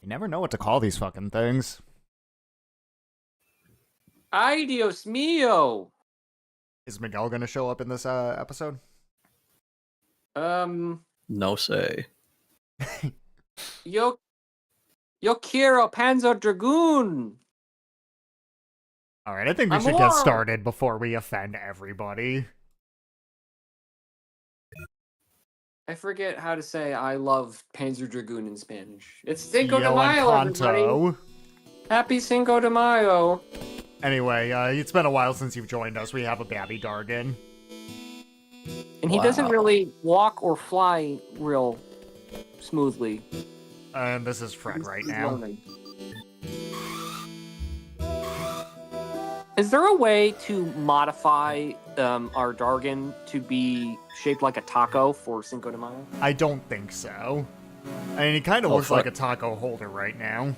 You never know what to call these fucking things. Ay, Dios mío. Is Miguel gonna show up in this episode? No say. Yo quiero Panzer Dragoon. Alright, I think we I'm should get warm. started before we offend everybody. I forget how to say I love Panzer Dragoon in Spanish. It's Cinco de Yo Mayo, everybody. Encanto. Happy Cinco de Mayo. Anyway, it's been a while since you've joined us. We have a Babby Dargan. And he doesn't Wow. really walk or fly real smoothly. And this is Fred right He's now. learning. Is there a way to modify our Dargan to be shaped like a taco for Cinco de Mayo? I don't think so. I mean, he kind of Oh, looks fuck. like a taco holder right now.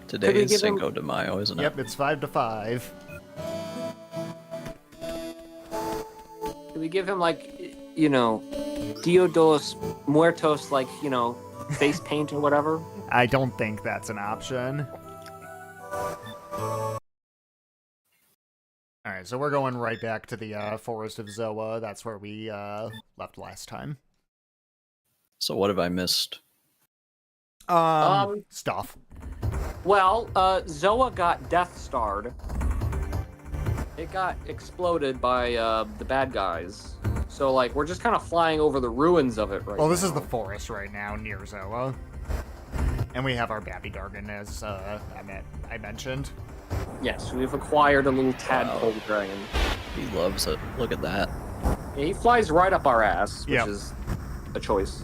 Could Today we is give him- Cinco de Mayo, isn't it? Yep, it's 5 to 5. Do we give him like, Dia dos Muertos, like, face paint or whatever? I don't think that's an option. Alright, so we're going right back to the Forest of Zoa. That's where we left last time. So what have I missed? Stuff. Well, Zoa got Death Starred. It got exploded by the bad guys. So, like, we're just kind of flying over the ruins of it right Well, this now. is the forest right now, near Zoa. And we have our Babby Dargan, as I mentioned. Yes, we've acquired a little tadpole dragon. He loves it. Look at that. Yeah, he flies right up our ass, which Yep. is a choice.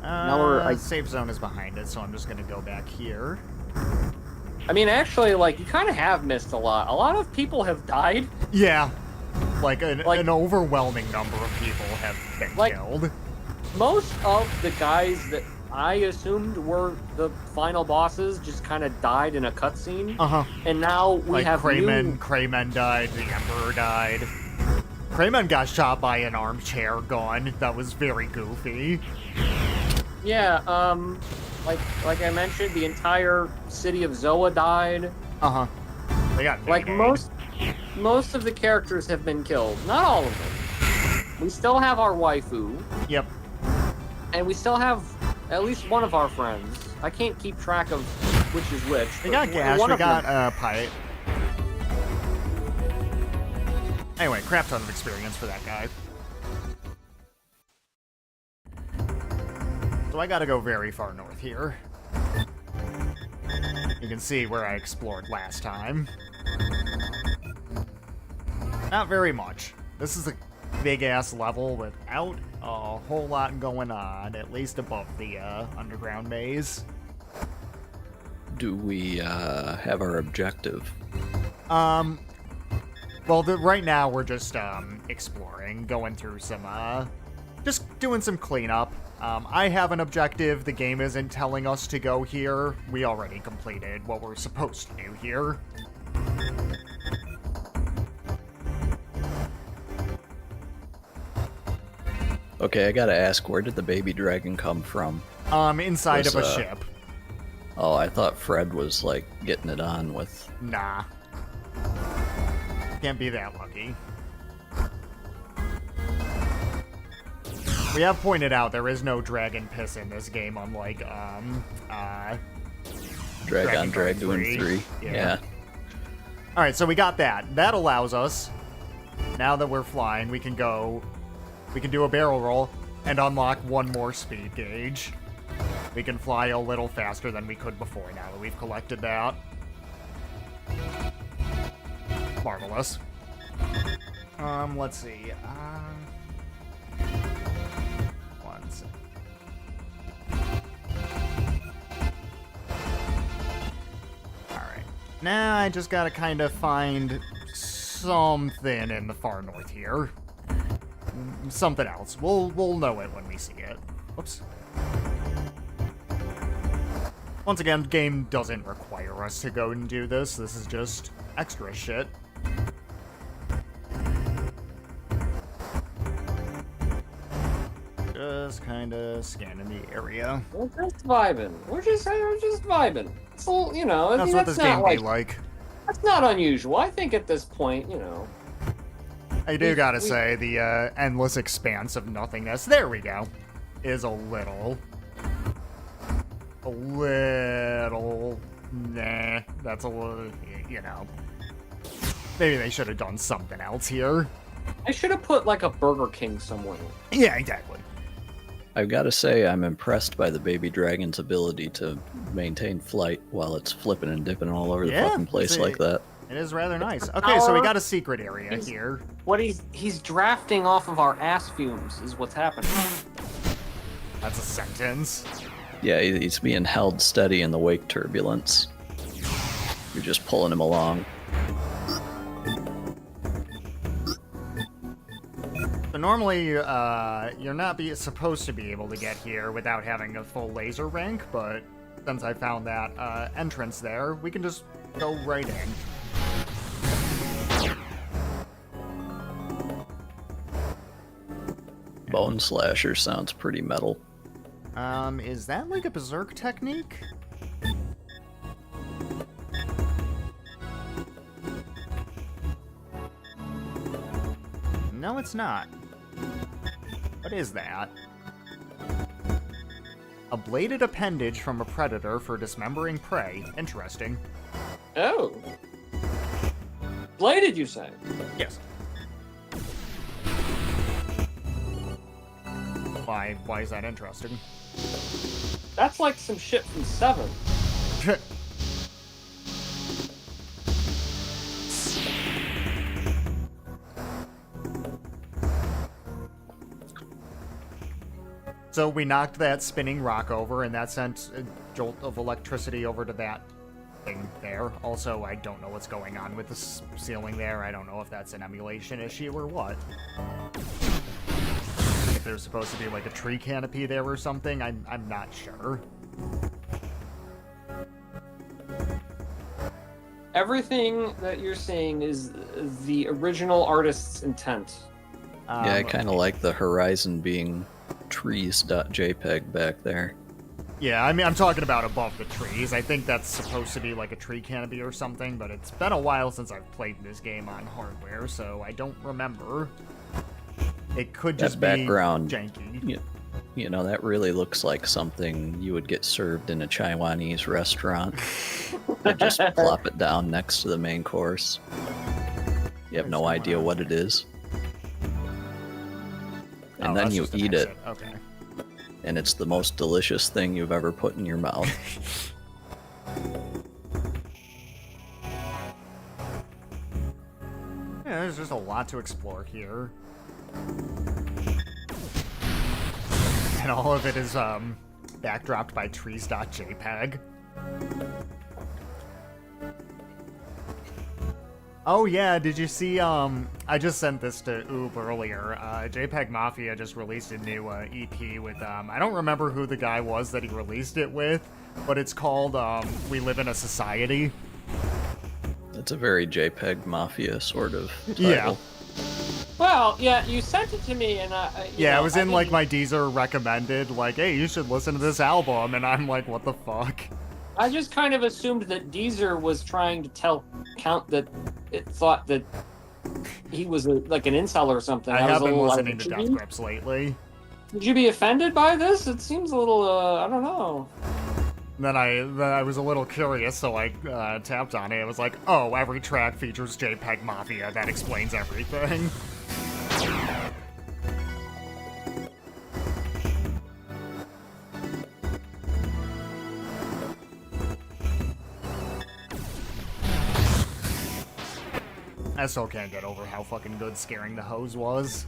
Now we're- Safe zone is behind it, so I'm just gonna go back here. I mean, actually, like, you kind of have missed a lot. A lot of people have died. Yeah. Like, an Like- overwhelming number of people have been Like- killed. Most of the guys that I assumed were the final bosses just kind of died in a cutscene. Uh-huh. And now we Like, have Crayman died, the Emperor died. Crayman got shot by an armchair gun. That was very goofy. Yeah, like I mentioned, the entire city of Zoa died. Uh-huh. They got Like nade-nade. most of the characters have been killed. Not all of them. We still have our waifu, Yep. and we still have at least one of our friends. I can't keep track of which is which. We but got Gash, one we of them- got Pipe. Anyway, crap ton of experience for that guy. So I gotta go very far north here. You can see where I explored last time. Not very much. This is a big-ass level without a whole lot going on, at least above the underground maze. Do we have our objective? Well, right now we're just exploring, going through some, just doing some cleanup. I have an objective. The game isn't telling us to go here. We already completed what we're supposed to do here. Okay, I gotta ask, where did the baby dragon come from? Inside of a Was, ship. Oh, I thought Fred was, like, getting it on with... Nah. Can't be that lucky. We have pointed out there is no dragon piss in this game, unlike, Dragon Guard Dragoon 3. Yeah. Yeah. Alright, so we got that. That allows us, now that we're flying, we can do a barrel roll and unlock one more speed gauge. We can fly a little faster than we could before now that we've collected that. Marvelous. Let's see. One sec. Alright. Now I just gotta kind of find something in the far north here. Something else. We'll know it when we see it. Whoops. Once again, the game doesn't require us to go and do this. This is just extra shit. Just kind of scanning the area. We're just vibing. We're just vibing. It's a little, you know, I That's mean, what that's this game not be like. That's not unusual. I think at this point, you know. I do gotta say, the endless expanse of nothingness, there we go, is a little, nah, that's a little, you know, maybe they should have done something else here. I should have put like a Burger King somewhere. Yeah, exactly. I've got to say, I'm impressed by the baby dragon's ability to maintain flight while it's flipping and dipping all over the fucking place like that. It is rather nice. Okay, so we got a secret area here. What he's drafting off of our ass fumes is what's happening. That's a sentence. Yeah, he's being held steady in the wake turbulence. You're just pulling him along. So normally, you're not supposed to be able to get here without having a full laser rank, but since I found that entrance there, we can just go right in. Bone Slasher sounds pretty metal. Is that like a berserk technique? No, it's not. What is that? A bladed appendage from a predator for dismembering prey. Interesting. Oh. Bladed, you say? Yes. Why is that interesting? That's like some shit from 7. So we knocked that spinning rock over, and that sent a jolt of electricity over to that thing there. Also, I don't know what's going on with the ceiling there. I don't know if that's an emulation issue or what. If there's supposed to be like a tree canopy there or something, I'm not sure. Everything that you're saying is the original artist's intent. Yeah, I kind of like the horizon being trees.jpg back there. Yeah, I mean, I'm talking about above the trees. I think that's supposed to be like a tree canopy or something, but it's been a while since I've played this game on hardware, so I don't remember. It could just that background, be janky. You know, that really looks like something you would get served in a Taiwanese restaurant. They just plop it down next to the main course. You have no idea what it is. And then you eat it. Okay. And it's the most delicious thing you've ever put in your mouth. Yeah, there's just a lot to explore here. And all of it is backdropped by trees.jpg. Oh yeah, did you see, I just sent this to Oob earlier. JPEG Mafia just released a new EP with, I don't remember who the guy was that he released it with, but it's called, We Live in a Society. It's a very JPEG Mafia sort of title. Yeah. Well, yeah, you sent it to me, and it was in like my Deezer recommended, like, hey, you should listen to this album, and I'm like, what the fuck? I just kind of assumed that Deezer was trying to tell Count that it thought that he was like an incel or something. I have been listening like, to Death Grips lately. Would you be offended by this? It seems a little, I don't know. Then I was a little curious, so I tapped on it. It was like, oh, every track features JPEG Mafia. That explains everything. I still can't get over how fucking good scaring the hose was.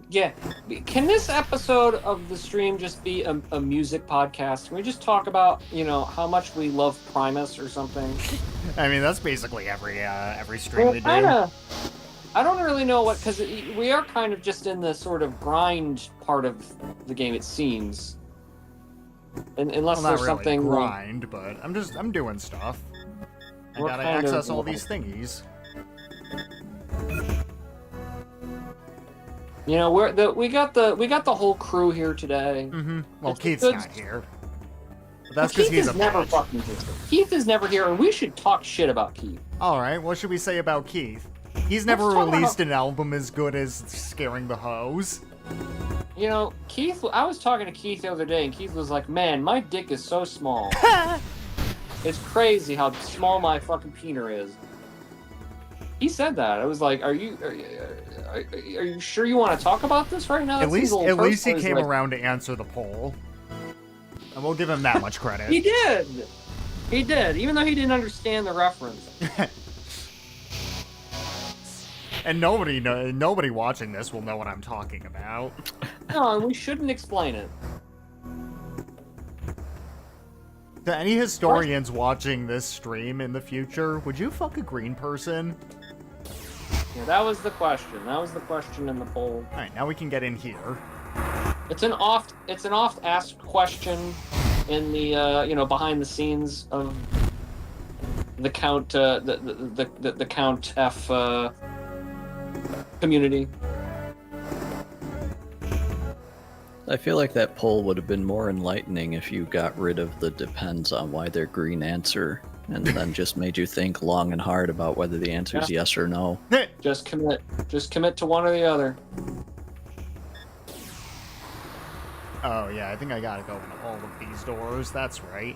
Yeah. Can this episode of the stream just be a music podcast? Can we just talk about, you know, how much we love Primus or something? I mean, that's basically every stream we do. I don't really know what, because we are kind of just in the sort of grind part of the game, it seems. Unless well, there's not something really grind, but I'm doing stuff. I gotta access all these thingies. You know, we got the whole crew here today. Mm-hmm. Well, It's Keith's good- not here. But that's Keith because he's is a never bitch. fucking here. Keith is never here, and we should talk shit about Keith. All right, what should we say about Keith? He's never Let's talk released about- an album as good as Scaring the Hose. You know, Keith. I was talking to Keith the other day, and Keith was like, "Man, my dick is so small. It's crazy how small my fucking peener is." He said that. I was like, "Are you sure you want to talk about this right now?" At That seems least a little he personal." He's came like, around to answer the poll. And we'll give him that much credit. He did. He did, even though he didn't understand the reference. And nobody watching this will know what I'm talking about. No, and we shouldn't explain it. To any historians watching this stream in the future, would you fuck a green person? Yeah, that was the question. That was the question in the poll. All right, now we can get in here. It's an oft asked question in the behind the scenes of the Count the Count F community. I feel like that poll would have been more enlightening if you got rid of the depends on why they're green answer and then just made you think long and hard about whether the answer is yes or no. Just commit to one or the other. Oh yeah, I think I gotta go into all of these doors, that's right.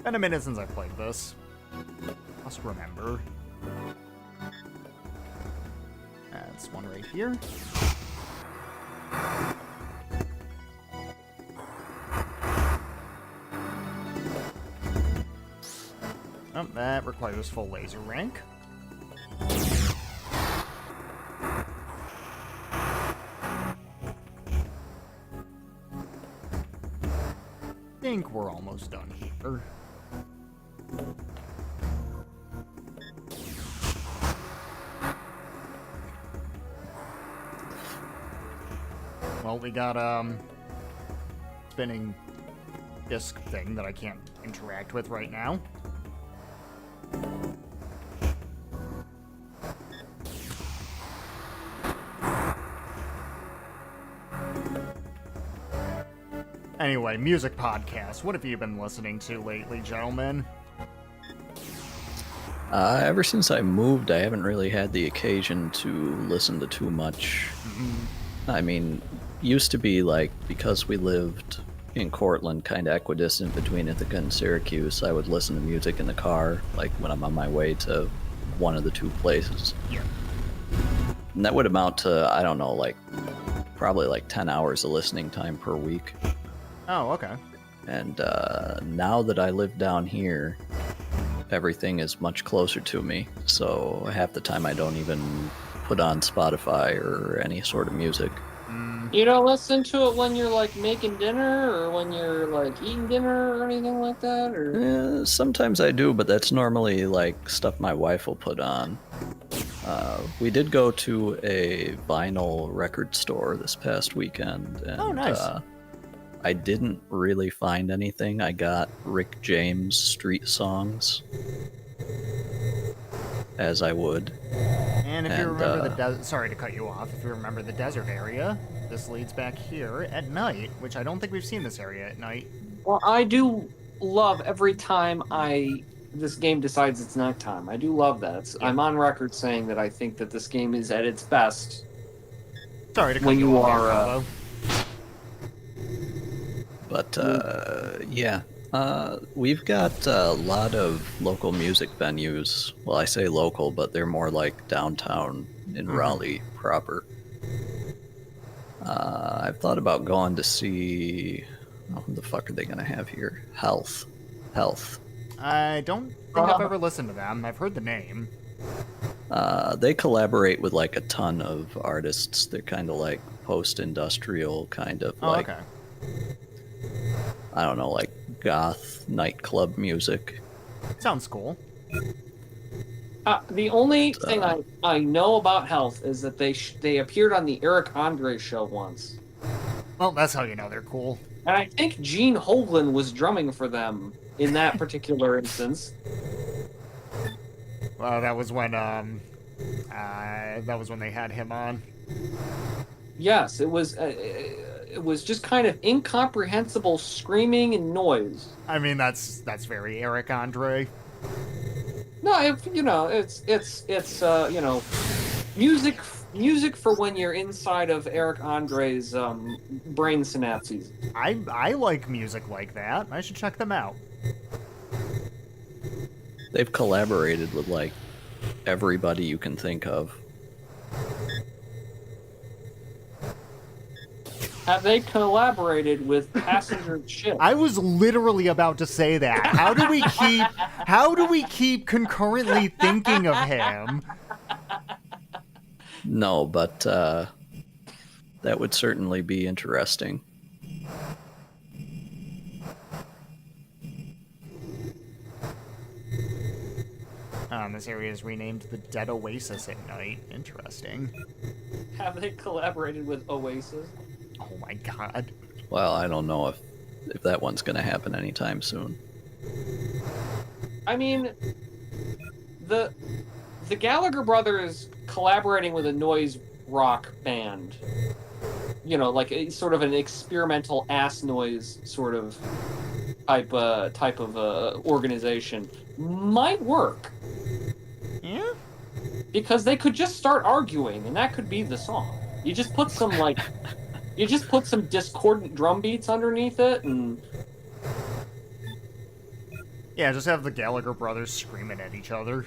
Been a minute since I played this. Must remember. That's one right here. Oh, that requires full laser rank. Think we're almost done here. Well, we got spinning disc thing that I can't interact with right now. Anyway, music podcast. What have you been listening to lately, gentlemen? Ever since I moved, I haven't really had the occasion to listen to too much. I mean, used to be like, because we lived in Cortland, kind of equidistant between Ithaca and Syracuse, I would listen to music in the car, like when I'm on my way to one of the two places. Yeah. And that would amount to, I don't know, like probably like 10 hours of listening time per week. Oh, okay. And now that I live down here, everything is much closer to me. So half the time I don't even put on Spotify or any sort of music. You don't listen to it when you're like making dinner or when you're like eating dinner or anything like that, or Sometimes I do, but that's normally like stuff my wife will put on. We did go to a vinyl record store this past weekend. And, Oh, nice. I didn't really find anything. I got Rick James Street Songs, as I would. And if you And, remember the desert, sorry to cut you off, if you remember the desert area, this leads back here at night, which I don't think we've seen this area at night. well, I do love every time this game decides it's nighttime. I do love that. I'm on record saying that I think that this game is at its best. Sorry to cut When you you off, are, Combo. But yeah, we've got a lot of local music venues. Well, I say local, but they're more like downtown in Raleigh proper. I've thought about going to see. Oh, who the fuck are they gonna have here? Health. I don't think I've ever listened to them. I've heard the name. They collaborate with like a ton of artists. They're kind of like post-industrial, kind of Oh, like okay. I don't know, like goth nightclub music. Sounds cool. The only thing I know about Health is that they appeared on the Eric Andre show once. Well, that's how you know they're cool. And I think Gene Hoglan was drumming for them in that particular instance. Well, that was when they had him on. Yes, it was just kind of incomprehensible screaming and noise. I mean, that's very Eric Andre. No, it's music for when you're inside of Eric Andre's brain synapses. I like music like that. I should check them out. They've collaborated with like everybody you can think of. Have they collaborated with passenger ships? I was literally about to say that. How do we keep concurrently thinking of him? No, but that would certainly be interesting. This area is renamed the Dead Oasis at night. Interesting. Have they collaborated with Oasis? Oh my god. Well, I don't know if that one's going to happen anytime soon. I mean, the Gallagher brothers collaborating with a noise rock band, you know, like a sort of an experimental ass noise sort of type of organization might work. Yeah? Because they could just start arguing and that could be the song. You just put some discordant drum beats underneath it and Yeah, just have the Gallagher brothers screaming at each other.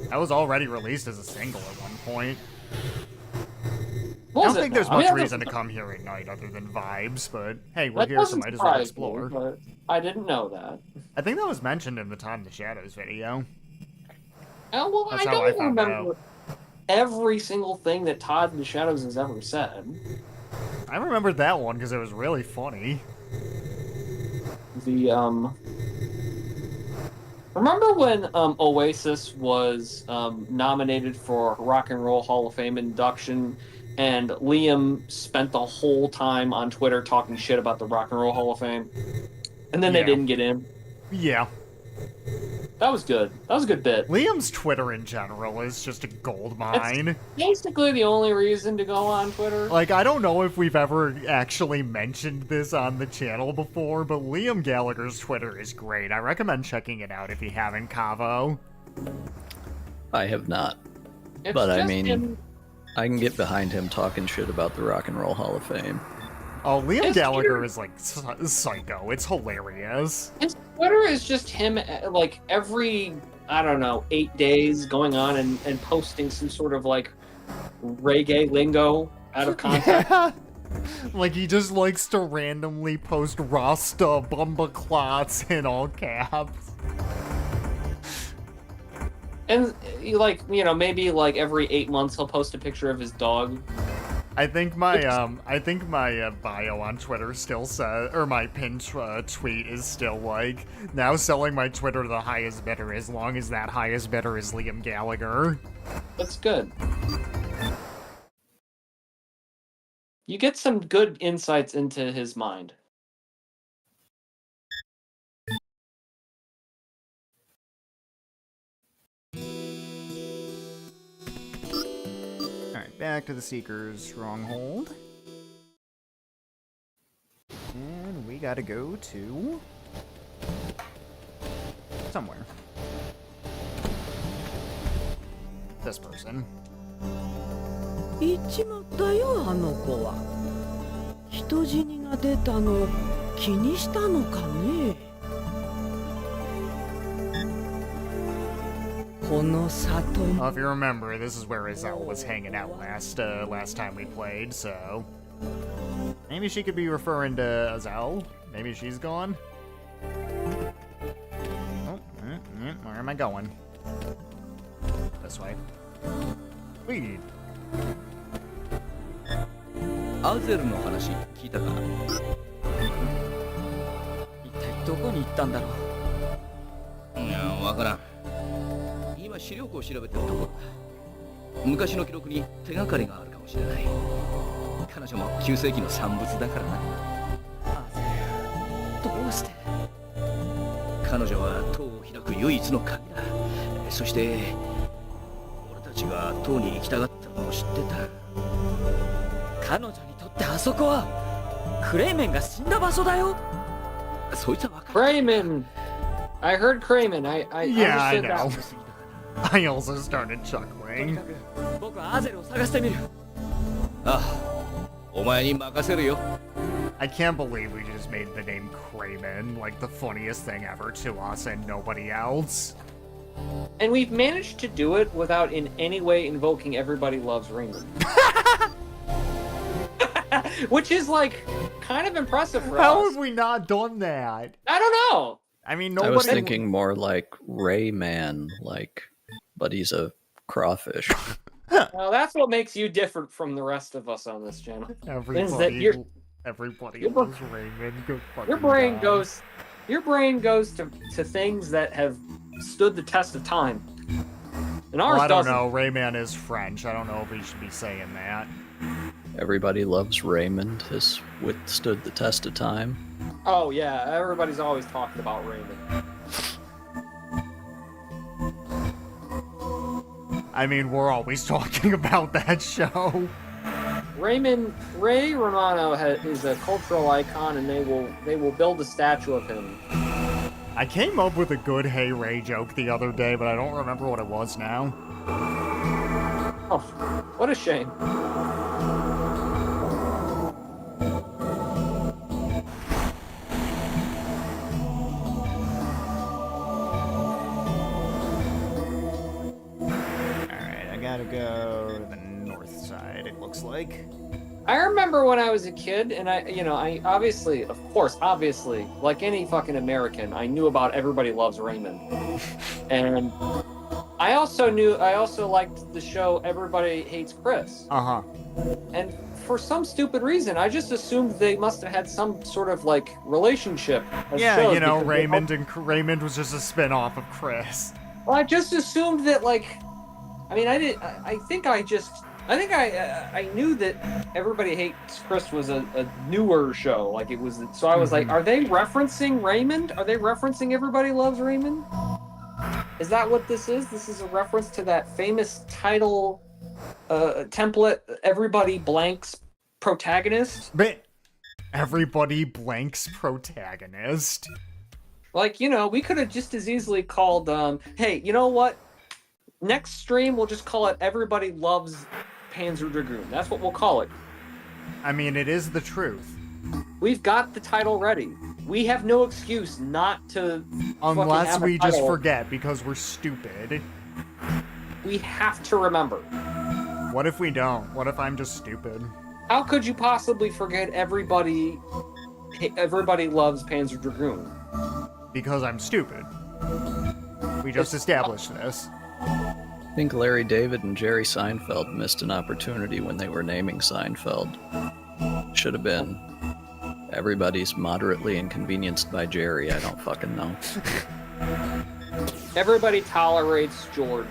That was already released as a single at one point. I don't think there's much reason to come here at night other than vibes, but hey, we're here, so might as well explore. But I didn't know that. I think that was mentioned in the Time in the Shadows video. Oh, well, That's I how I don't found remember out. every single thing that Todd in the Shadows has ever said. I remembered that one because it was really funny. Remember when Oasis was nominated for Rock and Roll Hall of Fame induction, and Liam spent the whole time on Twitter talking shit about the Rock and Roll Hall of Fame, and then they didn't get in? Yeah. That was good. That was a good bit. Liam's Twitter in general is just a gold mine. It's basically the only reason to go on Twitter. Like, I don't know if we've ever actually mentioned this on the channel before, but Liam Gallagher's Twitter is great. I recommend checking it out if you haven't, Cavo. I have not. It's But I just mean, him- I can get behind him talking shit about the Rock and Roll Hall of Fame. Oh, Liam It's Gallagher weird. is, like, psycho. It's hilarious. his Twitter is just him, like, every, I don't know, 8 days going on and posting some sort of, like, reggae lingo out of context. Yeah. Like, he just likes to randomly post Rasta Bumbaclots in all caps. And, like, you know, maybe, like, every 8 months he'll post a picture of his dog. I think my bio on Twitter still says, or my pinned tweet is still like, now selling my Twitter to the highest bidder as long as that highest bidder is Liam Gallagher. That's good. You get some good insights into his mind. Alright, back to the Seeker's Stronghold. And we gotta go to... somewhere. This person. 行っちまったよあの子は人死にが出たの気にしたのかねこの里 Well, if you remember, this is where Azelle was hanging out last time we played, so... Maybe she could be referring to Azelle? Maybe she's gone? Oh, where am I going? This way. Weed. アゼルの話聞いたか一体どこに行ったんだろういやわからん今資料庫を調べてるところだ昔の記録に手がかりがあるかもしれない彼女も9世紀の産物だからなアゼルどうして彼女は塔を開く唯一の鍵だそして俺たちが塔に行きたがったのを知ってた彼女にとってあそこはクレイメンが死んだ場所だよ。そいつは分かる。 Crayman. I heard Crayman. I Yeah, I understood know. that. I also started とに chuckling. かく僕はアゼルを探してみる。ああ、お前に任せるよ。 I can't believe we just made the name Crayman like the funniest thing ever to us and nobody else. And we've managed to do it without in any way invoking Everybody Loves Raymond. Which is like kind of impressive for How us. have we not done that? I don't know. I mean, I nobody. was thinking more like Rayman, like, but he's a crawfish. Well, that's what makes you different from the rest of us on this channel. Everybody, everybody your- loves Raymond. Go fucking Your brain die. goes to things that have stood the test of time. And ours Well, I don't doesn't. know. Rayman is French. I don't know if we should be saying that. Everybody Loves Raymond has withstood the test of time. Oh yeah, everybody's always talking about Raymond. I mean, we're always talking about that show. Ray Romano is a cultural icon, and they will build a statue of him. I came up with a good Hey Ray joke the other day, but I don't remember what it was now. Oh, what a shame. Alright, I gotta go to the north side, it looks like. I remember when I was a kid, and I obviously, of course, like any fucking American, I knew about Everybody Loves Raymond. And I also liked the show Everybody Hates Chris. Uh-huh. And for some stupid reason, I just assumed they must have had some sort of like relationship. As Yeah, shows you know, because Raymond was just a spin-off of Chris. Well, I just assumed that like, I mean, I knew that Everybody Hates Chris was a newer show. Like it was, so I was like, are they referencing Raymond? Are they referencing Everybody Loves Raymond? Is that what this is? This is a reference to that famous title template, Everybody Blanks Protagonist? But everybody blanks protagonist. Like, you know, we could have just as easily called, hey, you know what? Next stream, we'll just call it Everybody Loves Panzer Dragoon. That's what we'll call it. I mean, it is the truth. We've got the title ready. We have no excuse not to Unless have a we just title. forget because we're stupid. We have to remember. What if we don't? What if I'm just stupid? How could you possibly forget Everybody Loves Panzer Dragoon? Because I'm stupid. We just established this. I think Larry David and Jerry Seinfeld missed an opportunity when they were naming Seinfeld. Should have been. Everybody's moderately inconvenienced by Jerry, I don't fucking know. Everybody tolerates George.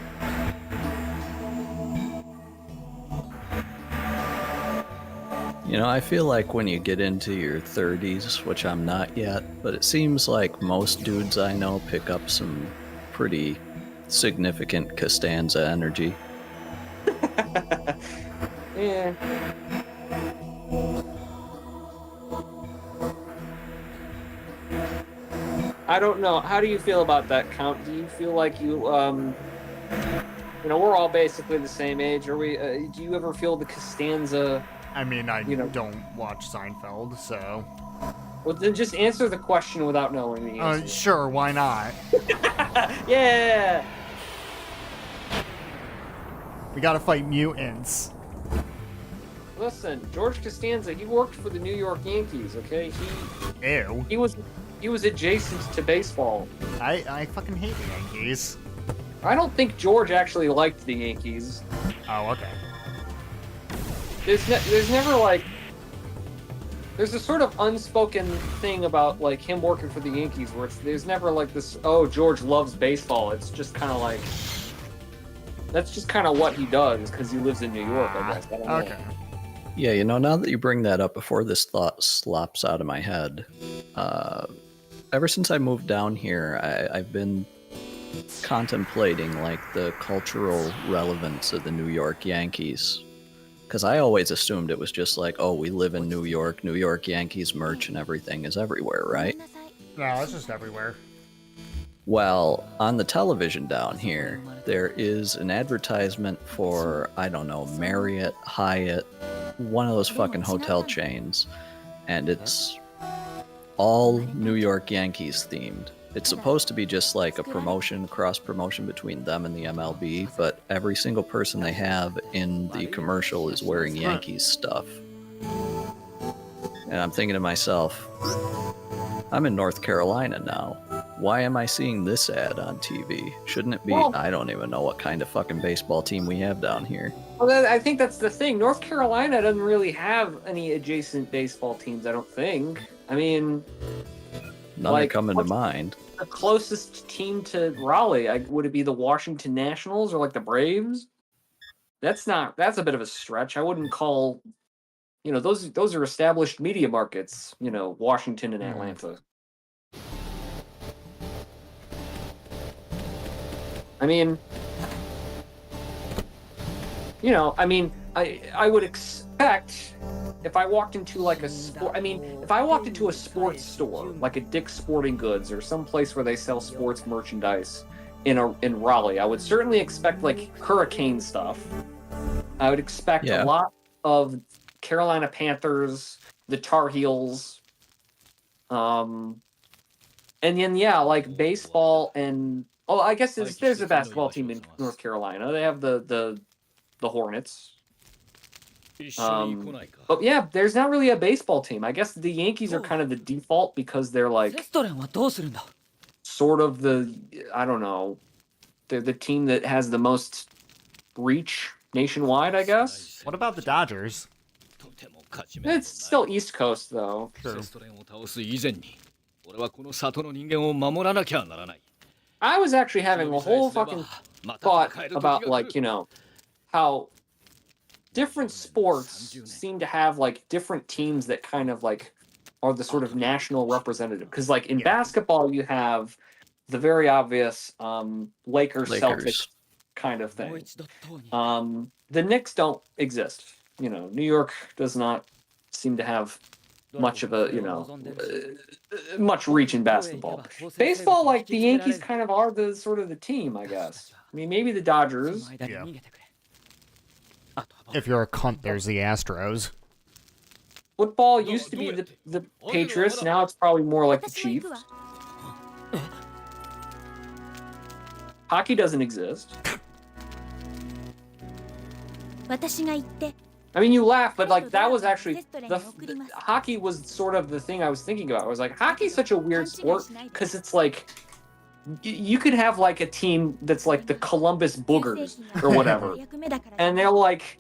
You know, I feel like when you get into your 30s, which I'm not yet, but it seems like most dudes I know pick up some pretty significant Costanza energy. Yeah. I don't know. How do you feel about that, Count? Do you feel like you know, we're all basically the same age. Are we? Do you ever feel the Costanza? I mean, I You know- don't watch Seinfeld, so... Well, then just answer the question without knowing the answer. Sure, why not? Yeah. We gotta fight mutants. Listen, George Costanza, he worked for the New York Yankees. Okay, Ew. he was adjacent to baseball. I fucking hate the Yankees. I don't think George actually liked the Yankees. Oh, okay. There's never like, there's a sort of unspoken thing about like him working for the Yankees where there's never like this, oh, George loves baseball. It's just kind of like, that's just kind of what he does because he lives in New York, I guess. I don't know. Okay. Yeah, you know, now that you bring that up, before this thought slops out of my head, ever since I moved down here, I've been contemplating like the cultural relevance of the New York Yankees. Because I always assumed it was just like, oh, we live in New York Yankees merch and everything is everywhere, right? No, it's just everywhere. Well, on the television down here, there is an advertisement for, I don't know, Marriott, Hyatt, one of those fucking hotel chains, and it's all New York Yankees themed. It's supposed to be just like a promotion, cross promotion between them and the MLB, but every single person they have in the commercial is wearing Yankees stuff. And I'm thinking to myself, I'm in North Carolina now. Why am I seeing this ad on TV? Shouldn't it be, Well, I don't even know what kind of fucking baseball team we have down here. Well, I think that's the thing. North Carolina doesn't really have any adjacent baseball teams, I don't think. I mean, None like, are coming to what's mind. the closest team to Raleigh? Would it be the Washington Nationals or like the Braves? That's a bit of a stretch. I wouldn't call, those are established media markets, Washington and Atlanta. I mean, I would expect if I walked into like a sport, if I walked into a sports store, like a Dick's Sporting Goods or some place where they sell sports merchandise in Raleigh, I would certainly expect like Hurricane stuff. I would expect a lot of Carolina Panthers, the Tar Heels, and then like baseball and I guess there's a basketball team in North Carolina. They have the Hornets. But yeah, there's not really a baseball team. I guess the Yankees are kind of the default because they're like sort of I don't know, they're the team that has the most reach nationwide, I guess. What about the Dodgers? It's still East Coast though. True. I was actually having a whole fucking thought about like, how different sports seem to have like different teams that kind of like are the sort of national representative. Because like in basketball, you have the very obvious Lakers Celtics kind of thing. The Knicks don't exist. New York does not seem to have much of a much reach in basketball. Baseball, like the Yankees kind of are the sort of the team, I guess. Maybe the Dodgers. Yeah. If you're a cunt, there's the Astros. Football used to be the Patriots. Now it's probably more like the Chiefs. Hockey doesn't exist. You laugh, but like that was actually the hockey was sort of the thing I was thinking about. I was like, hockey's such a weird sport because it's like you could have like a team that's like the Columbus Boogers or whatever, and they're like,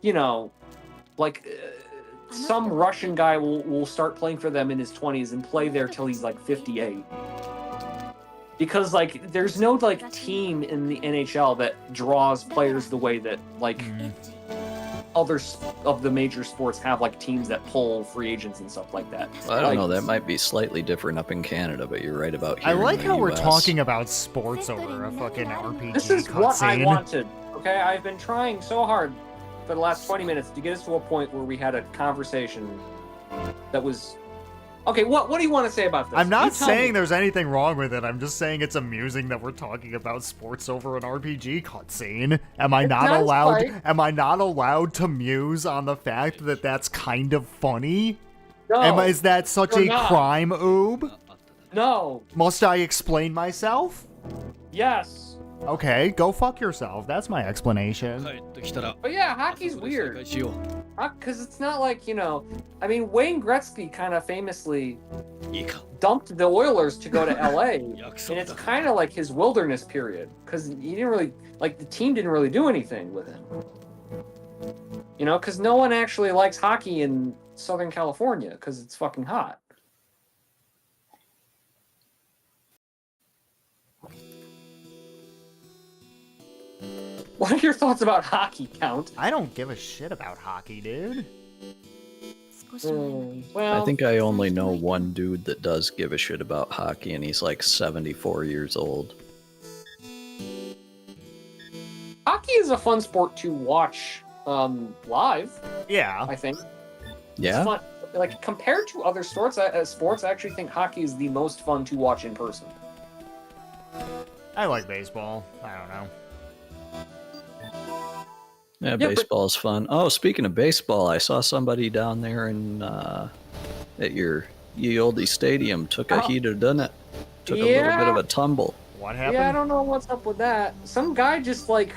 some Russian guy will start playing for them in his 20s and play there till he's like 58. Because like there's no like team in the NHL that draws players the way that like others of the major sports have like teams that pull free agents and stuff like that. Well, I don't know, that might be slightly different up in Canada, but you're right about here. I like in the how we're US. talking about sports over a fucking RPG. This is what I cutscene. wanted. Okay, I've been trying so hard for the last 20 minutes to get us to a point where we had a conversation that was okay. What do you want to say about this? I'm not You tell saying me. there's anything wrong with it. I'm just saying it's amusing that we're talking about sports over an RPG cutscene. Am I not That's allowed? right. Am I not allowed to muse on the fact that that's kind of funny? No, Is that such you're a not. crime, Oob? No. Must I explain myself? Yes. Okay, go fuck yourself. That's my explanation. But yeah, hockey's weird. Because it's not like, Wayne Gretzky kind of famously dumped the Oilers to go to LA. And it's kind of like his wilderness period. Because he didn't really, like, the team didn't really do anything with him. Because no one actually likes hockey in Southern California because it's fucking hot. What are your thoughts about hockey, Count? I don't give a shit about hockey, dude. Well, I think I only know one dude that does give a shit about hockey, and he's like 74 years old. hockey is a fun sport to watch live. Yeah. I think. Yeah. It's fun. Like compared to other sports, I actually think hockey is the most fun to watch in person. I like baseball. I don't know. Yeah, Yeah, baseball is fun. Oh, speaking of baseball, I saw somebody down there in at your Ye Olde Stadium took a heater, didn't it? Took a little bit of a tumble. What happened? Yeah, I don't know what's up with that. Some guy just like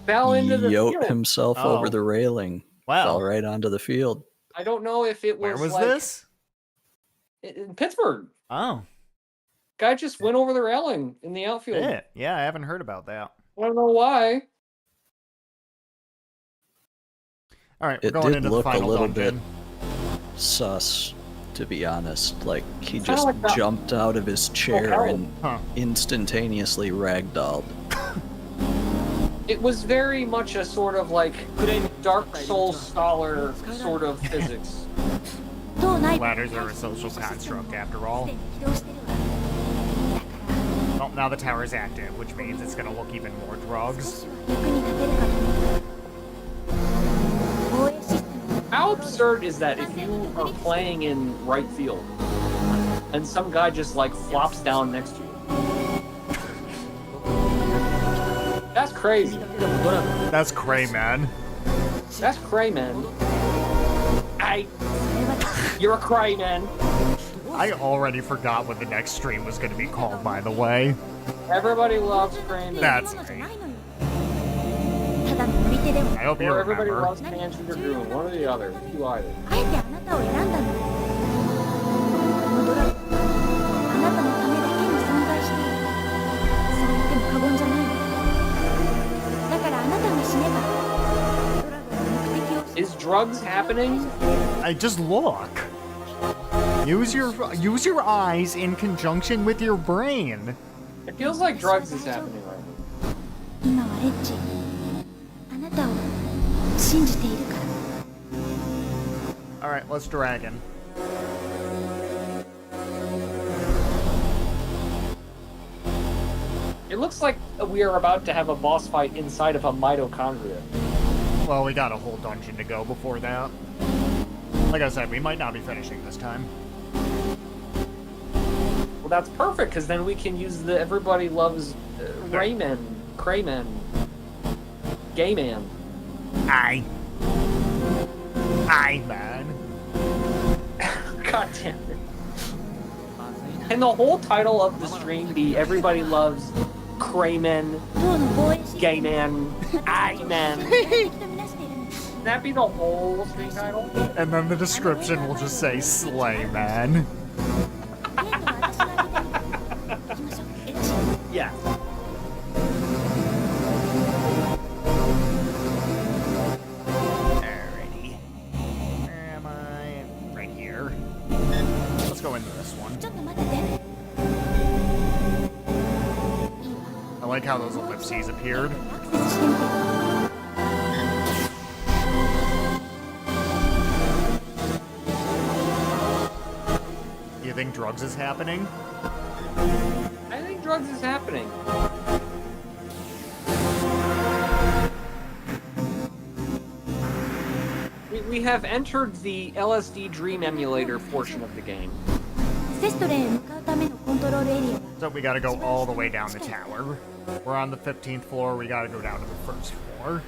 fell into the Yoked field. himself over the railing. Wow. Fell right onto the field. I don't know if it was. Where was like, this? In Pittsburgh. Oh. Guy just went over the railing in the outfield. Yeah, I haven't heard about that. I don't know why. All right, we're It going did into the look a final little dungeon. bit sus, to be honest. Like, he Kinda just like that- jumped out of his chair hell. and Huh. instantaneously ragdolled. It was very much a sort of like Dark Souls scholar sort of physics. Ladders are a social construct, after all. Well, now the tower's active, which means it's gonna look even more drugs. How absurd is that if you are playing in right field and some guy just like flops down next to you? That's crazy. That's cray, man. That's cray, man. You're a cray, man. I already forgot what the next stream was gonna be called, by the way. Everybody loves cray, man. That's great. I hope you Or everybody remember. loves Panzer Dragoon. One or the other. You either. あえてあなたを選んだの。このドラゴン、あなたのためだけに存在している。そう言っても過言じゃないわ。だからあなたが死ねば、ドラゴンの目的を Is drugs happening? I just look. Use your eyes in conjunction with your brain. It feels like drugs is happening right now. 今はエッジ。あなたを信じているから。 All right, let's dragon. It looks like we are about to have a boss fight inside of a mitochondria. Well, we got a whole dungeon to go before that. Like I said, we might not be finishing this time. Well, that's perfect, because then we can use the everybody loves Rayman, Crayman, Gay Man. Aye, man. God damn it. And the whole title of the stream be Everybody Loves Crayman, 党の防衛システム Gay Man, I Man. とみなしているんです Can that be the whole stream title? And then the description will just say Slay Man. ゲームは私が見てみる。行きましょう、エッジ。 Yeah. Alrighty. Where am I? Right here. Let's go into this one. ちょっと待ってて。 I like how those ellipses appeared. アクセスしてみて。 You think drugs is happening? I think drugs is happening. We have entered the LSD Dream Emulator portion of the game. セストレへ向かうためのコントロールエリアは So we gotta go all the way down the tower. We're on the 15th floor, we gotta go down to the first floor.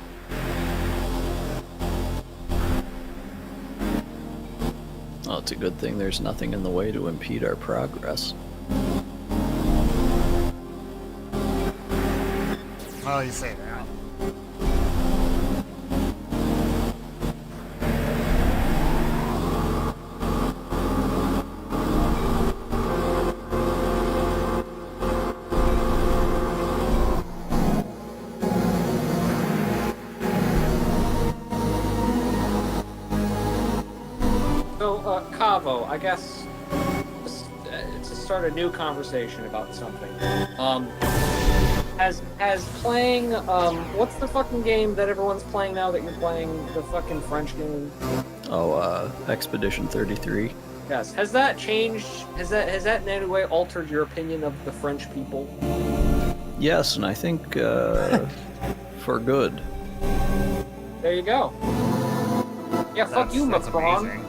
Well, it's a good thing there's nothing in the way to impede our progress. Well, you say that. So, Cavo, I guess to start a new conversation about something. As playing, what's the fucking game that everyone's playing now that you're playing? The fucking French game? Oh, Expedition 33. Yes. Has that changed? Has that in any way altered your opinion of the French people? Yes, and I think for good. There you go. Yeah, fuck you, That's Macron. amazing.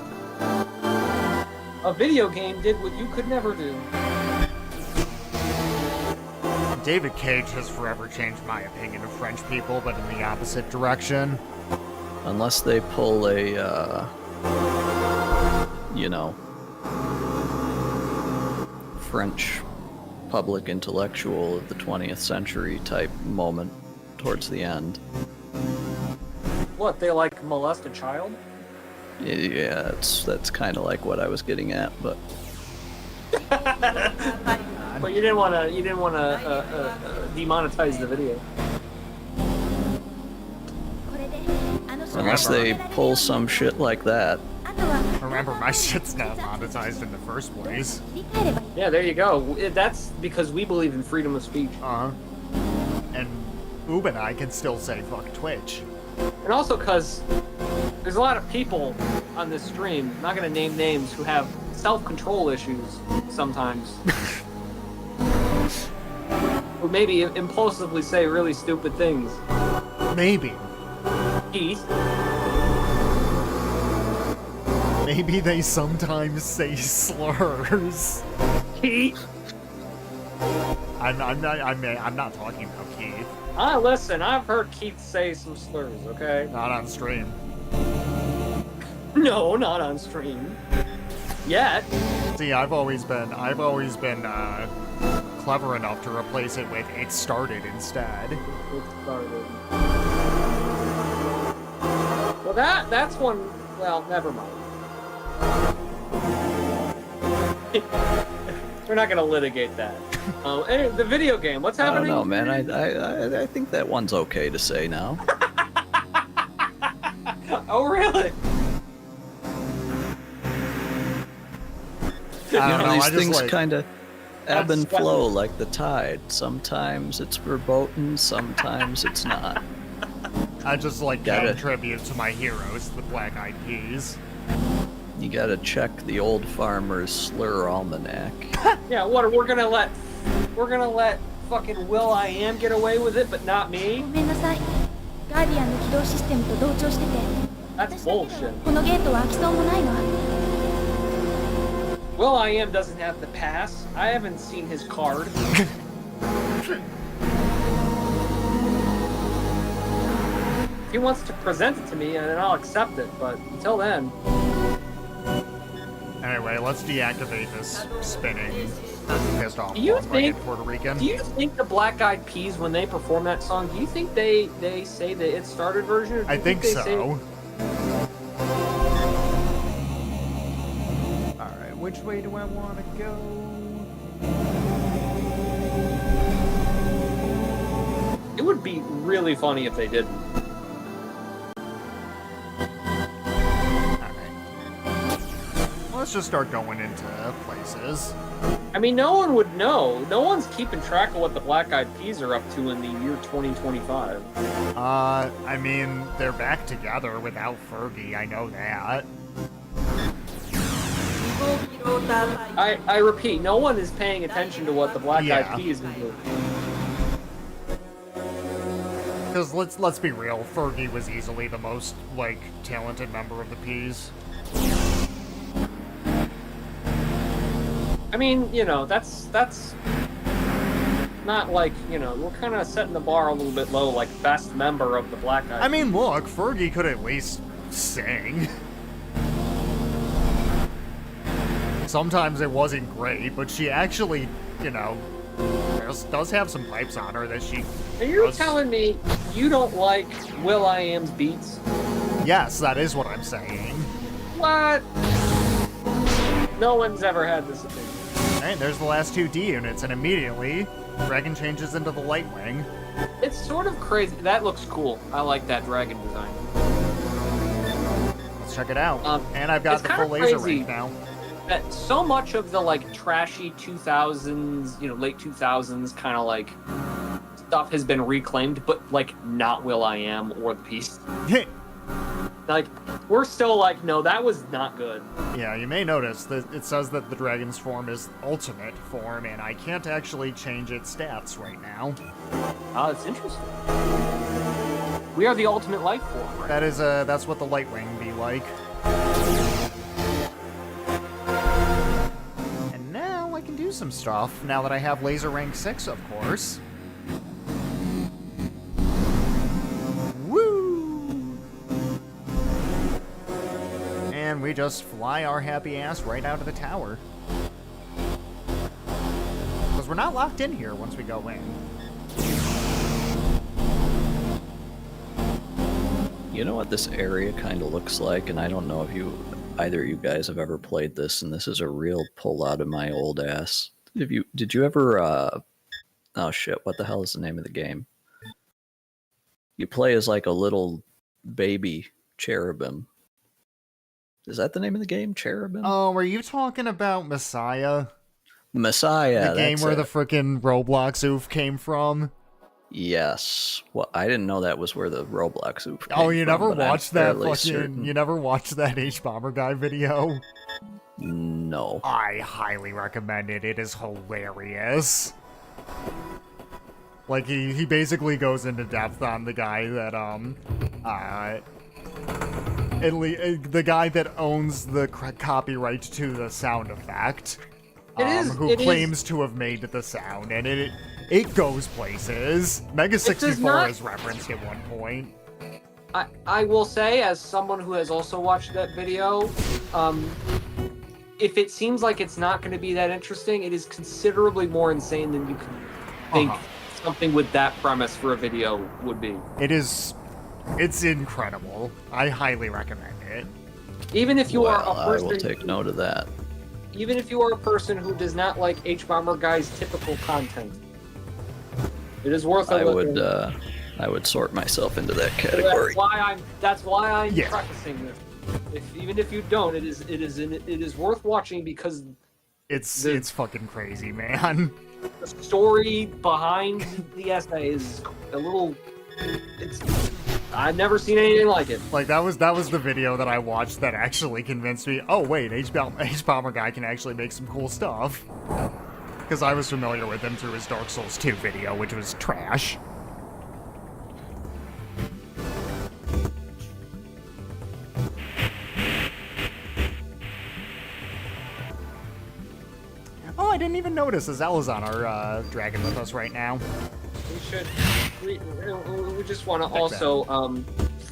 A video game did what you could never do. David Cage has forever changed my opinion of French people, but in the opposite direction. Unless they pull a, you know, French public intellectual of the 20th century type moment towards the end. What, they like molest a child? Yeah, that's kind of like what I was getting at, but But you didn't want to demonetize the video. これであの少年 unless を they 止められるように pull some shit like that. あとは Remember, my shit's not monetized in the first place. 振り返ればいい Yeah, there you go. That's because we believe in freedom of speech. Uh-huh. And Oob and I can still say fuck Twitch. And also because there's a lot of people on this stream, not going to name names, who have self-control issues sometimes. Who maybe impulsively say really stupid things. Maybe. Keith, Maybe they sometimes say slurs. Keith. I'm not talking about Keith. Listen, I've heard Keith say some slurs, okay? Not on stream. No, not on stream. Yet. See, I've always been clever enough to replace it with "it started" instead. It started. Well, that's one. Well, never mind. We're not gonna litigate that. Anyway, the video game. What's I don't happening? know, man. I think that one's okay to say now. Oh, really? I don't know. These I just things like. kind of ebb and That's- flow like the tide. Sometimes it's verboten, sometimes it's not. I just like Got paying it. tribute to my heroes, the Black Eyed Peas. You gotta check the old farmer's slur almanac. Yeah. What? We're gonna let fucking Will I Am get away with it, but not me? ごめんなさいガーディアンの起動システムと同調してて That's 私だけ bullshit. どこのゲートは開きそうもないわ Will I Am doesn't have the pass. I haven't seen his card. If he wants to present it to me, then I'll accept it. But until then, Anyway, let's deactivate this spinning pissed off Do you one like think- in Puerto Rican. do you think the Black Eyed Peas, when they perform that song, do you think they say the It Started version? Or do I you think they so. say- Alright, which way do I want to go? It would be really funny if they didn't. Alright. Let's just start going into places. I mean, no one would know. No one's keeping track of what the Black Eyed Peas are up to in the year 2025. I mean, they're back together without Fergie, I know that. I repeat, no one is paying attention to what the Black Yeah. Eyed Peas are doing. Because let's be real, Fergie was easily the most, like, talented member of the Peas. I mean, you know, that's not like, you know, we're kind of setting the bar a little bit low, like best member of the Black Eyed. I mean, look, Fergie could at least sing. Sometimes it wasn't great, but she actually, you know, does have some pipes on her that she... Are you does- telling me you don't like Will I Am's beats? Yes, that is what I'm saying. What? No one's ever had this opinion. Alright, there's the last two D units, and immediately, Dragon changes into the Light Wing. It's sort of crazy. That looks cool. I like that dragon design. Let's check it out. And I've it's got the kinda full laser crazy. range now. That so much of the like trashy 2000s, you know, late 2000s kind of like stuff has been reclaimed, but like not Will I Am or the Peace. Like we're still like, no, that was not good. Yeah, you may notice that it says that the dragon's form is ultimate form, and I can't actually change its stats right now. Oh, it's interesting. We are the ultimate life form, right? That's what the light wing be like. And now I can do some stuff, now that I have laser rank 6, of course. Woo! And we just fly our happy ass right out of the tower. Because we're not locked in here once we go in. You know what this area kind of looks like, and I don't know if either of you guys have ever played this, and this is a real pull out of my old ass. Did you ever oh shit, what the hell is the name of the game? You play as like a little baby cherubim. Is that the name of the game? Cherubim? Oh, are you talking about Messiah? Messiah. The game where the frickin' Roblox oof came from? Yes. Well, I didn't know that was where the Roblox oof came Oh, you from, never but I'm watched that fairly fucking... certain. You never watched that H-Bomber guy video? No. I highly recommend it. It is hilarious. Like, he basically goes into depth on the guy that, the guy that owns the copyright to the sound effect. Who claims to have made the sound, and it goes places. Mega 64 is referenced at one point. I will say, as someone who has also watched that video, if it seems like it's not going to be that interesting, it is considerably more insane than you can think something with that premise for a video would be. It's incredible. I highly recommend it. Even if you are a I person, will take note of that. even if you are a person who does not like H-Bomber Guy's typical content, it is worth a look. I would sort myself into that category. That's why I'm prefacing this. Even if you don't, it is worth watching because it's fucking crazy, man. the story behind the essay is a little. I've never seen anything like it. Like, that was the video that I watched that actually convinced me, oh wait, H-Bomber Guy can actually make some cool stuff. Because I was familiar with him through his Dark Souls 2 video, which was trash. Oh, I didn't even notice Azella's on our dragon with us right now. We just want to also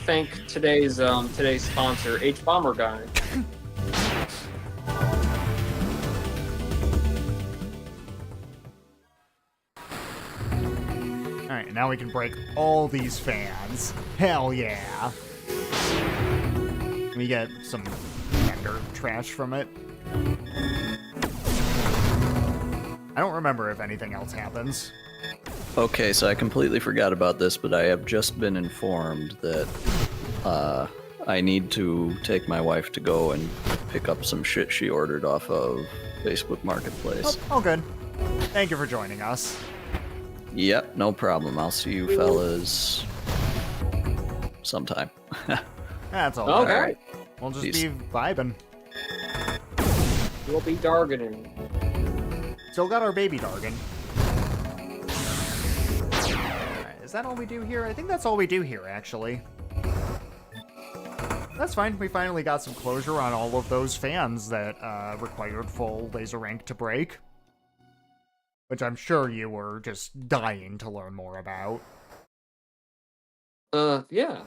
thank today's sponsor, H-Bomber Guy. Alright, now we can break all these fans. Hell yeah. We get some ender trash from it. I don't remember if anything else happens. Okay, so I completely forgot about this, but I have just been informed that I need to take my wife to go and pick up some shit she ordered off of Facebook Marketplace. Oh, good. Thank you for joining us. Yep, no problem. I'll see you fellas sometime. That's all. Okay. All right. We'll just Peace. be vibing. We'll be dargening. Still got our baby Dargan. Alright, is that all we do here? I think that's all we do here, actually. That's fine. We finally got some closure on all of those fans that required full laser rank to break. Which I'm sure you were just dying to learn more about. Yeah.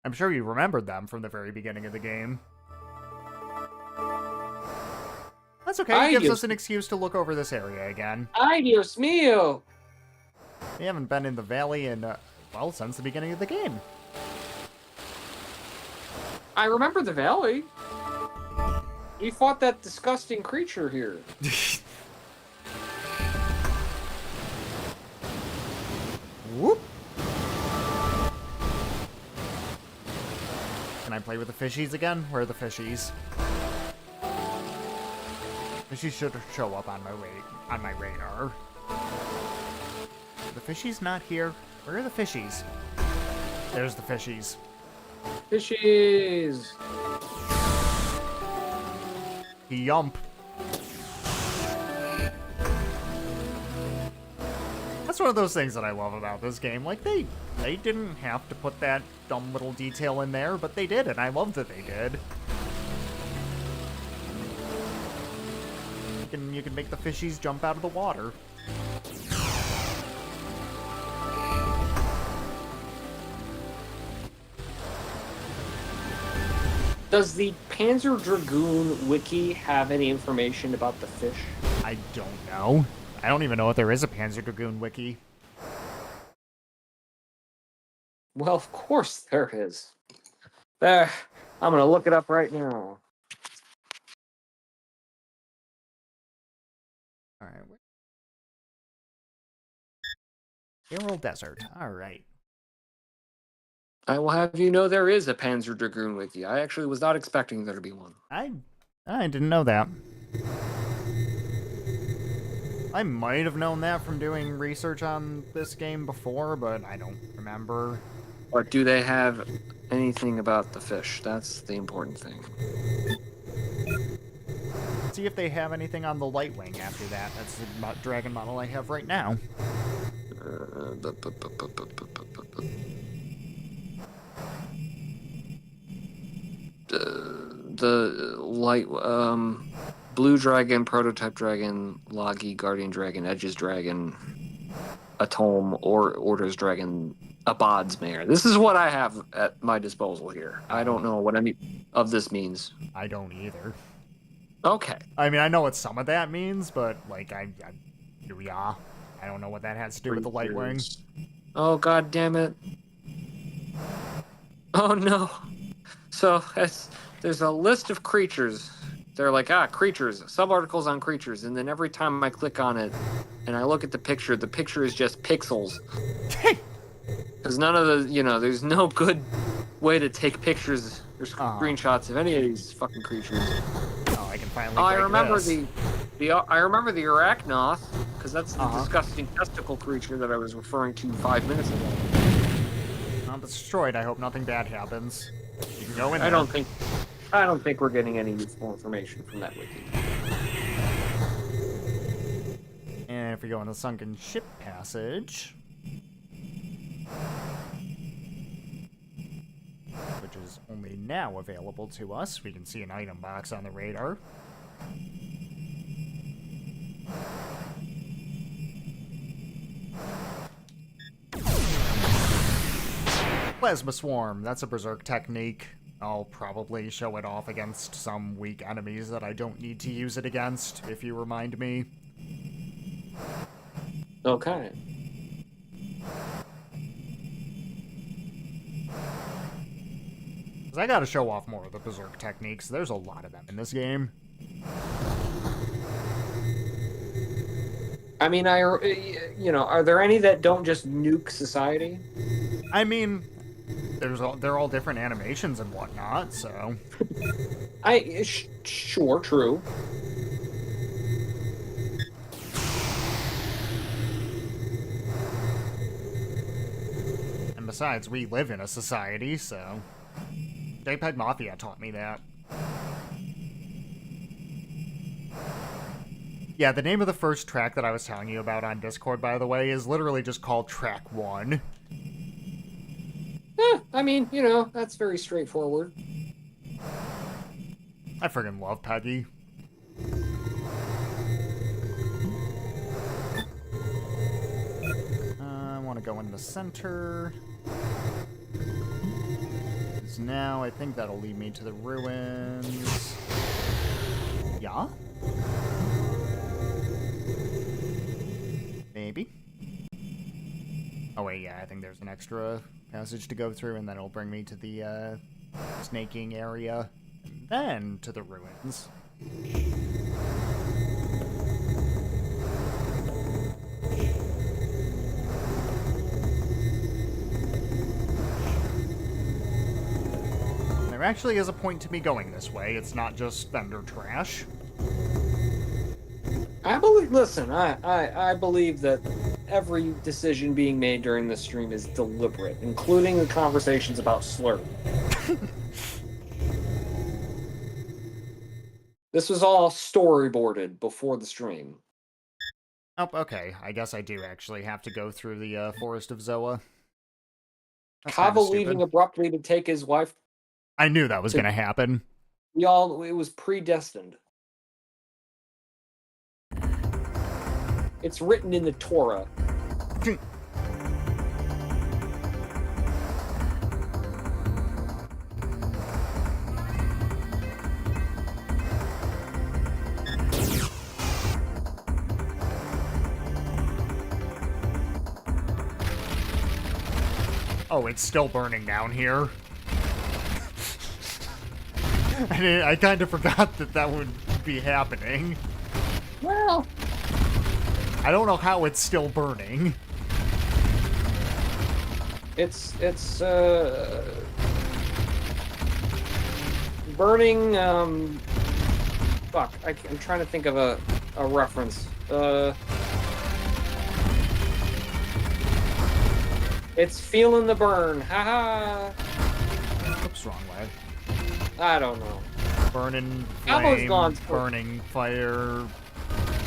I'm sure you remembered them from the very beginning of the game. That's okay, it gives us an excuse to look over this area again. Ay, Dios mío! We haven't been in the valley in, well, since the beginning of the game. I remember the valley. We fought that disgusting creature here. Whoop! Can I play with the fishies again? Where are the fishies? Fishies should show up on my radar. Are the fishies not here? Where are the fishies? There's the fishies. Fishies! Yump. That's one of those things that I love about this game. Like, They didn't have to put that dumb little detail in there, but they did, and I love that they did. You can make the fishies jump out of the water. Does the Panzer Dragoon wiki have any information about the fish? I don't know. I don't even know if there is a Panzer Dragoon wiki. Well, of course there is. There, I'm gonna look it up right now. Alright. Emerald Desert. Alright. I will have you know there is a Panzer Dragoon wiki. I actually was not expecting there to be one. I didn't know that. I might have known that from doing research on this game before, but I don't remember. But do they have anything about the fish? That's the important thing. Let's see if they have anything on the Lightwing after that. That's the dragon model I have right now. The light, Blue Dragon, Prototype Dragon, Logi, Guardian Dragon, Edge's Dragon, Atome, or Orders Dragon, Abad's Mare. This is what I have at my disposal here. I don't know what any of this means. I don't either. Okay. I mean, I know what some of that means, but, like, yeah. I don't know what that has to do with the Lightwing. Oh, god damn it. Oh, no. So, there's a list of creatures. They're like, creatures, subarticles on creatures, and then every time I click on it and I look at the picture is just pixels. Because none of the, there's no good way to take pictures or screenshots of any of these fucking creatures. Oh, I can finally I break remember this. I remember the Arachnoth, because that's the disgusting testicle creature that I was referring to 5 minutes ago. Well, if it's destroyed, I hope nothing bad happens. You can go in there. I don't think we're getting any useful information from that wiki. And if we go in the Sunken Ship Passage, which is only now available to us, we can see an item box on the radar. Plasma Swarm, that's a Berserk technique. I'll probably show it off against some weak enemies that I don't need to use it against, if you remind me. Okay. Because I gotta show off more of the Berserk techniques. There's a lot of them in this game. I mean, are there any that don't just nuke society? I mean, they're all different animations and whatnot, so... Sure, true. And besides, we live in a society, so... JPEG Mafia taught me that. Yeah, the name of the first track that I was telling you about on Discord, by the way, is literally just called Track 1. I mean, that's very straightforward. I friggin' love Peggy. I want to go in the center. Because now I think that'll lead me to the ruins. Yeah? Maybe? Oh wait, yeah, I think there's an extra passage to go through, and then it'll bring me to the snaking area, and then to the ruins. There actually is a point to me going this way. It's not just vendor trash. I believe that every decision being made during this stream is deliberate, including the conversations about slurp. This was all storyboarded before the stream. Oh, okay. I guess I do actually have to go through the Forest of Zoa. That's kinda Kava stupid. leaving abruptly to take his wife. I knew that was gonna happen. It was predestined. It's written in the Torah. Oh, it's still burning down here. I kind of forgot that would be happening. Well, I don't know how it's still burning. it's burning. Fuck, I'm trying to think of a reference. It's feeling the burn. Haha. Oops, wrong way. I don't know. Burning Almost flame, gone. burning fire,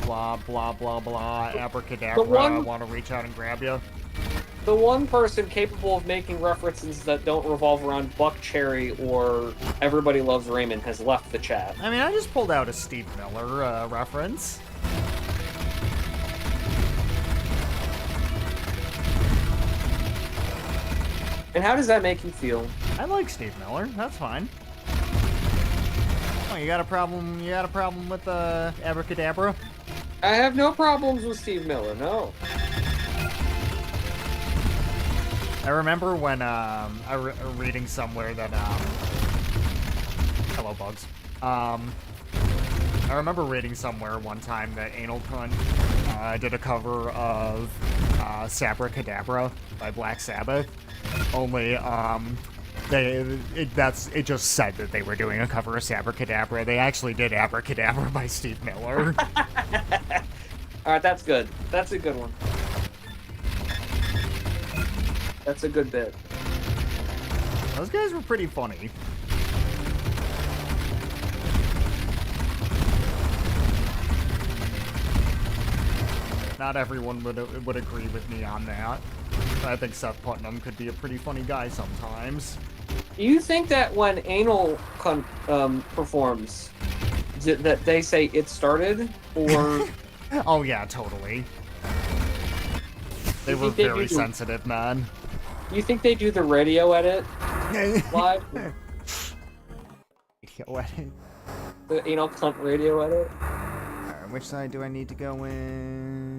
blah, blah, blah, blah, abracadabra, The one- I want to reach out and grab you. The one person capable of making references that don't revolve around Buck Cherry or Everybody Loves Raymond has left the chat. I mean, I just pulled out a Steve Miller reference. And how does that make you feel? I like Steve Miller, that's fine. Oh, you got a problem with abracadabra? I have no problems with Steve Miller, no. I remember when reading somewhere that hello bugs. I remember reading somewhere one time that Anal Cunt did a cover of Sabracadabra by Black Sabbath. Only it just said that they were doing a cover of Sabracadabra. They actually did Abracadabra by Steve Miller. Alright, that's good. That's a good one. That's a good bit. Those guys were pretty funny. Not everyone would agree with me on that. I think Seth Putnam could be a pretty funny guy sometimes. Do you think that when Anal performs, that they say it started, or Oh yeah, totally. They You were think they very do- sensitive, man. do you think they do the radio edit live? Radio edit. The Anal Cunt radio edit? Alright, which side do I need to go in?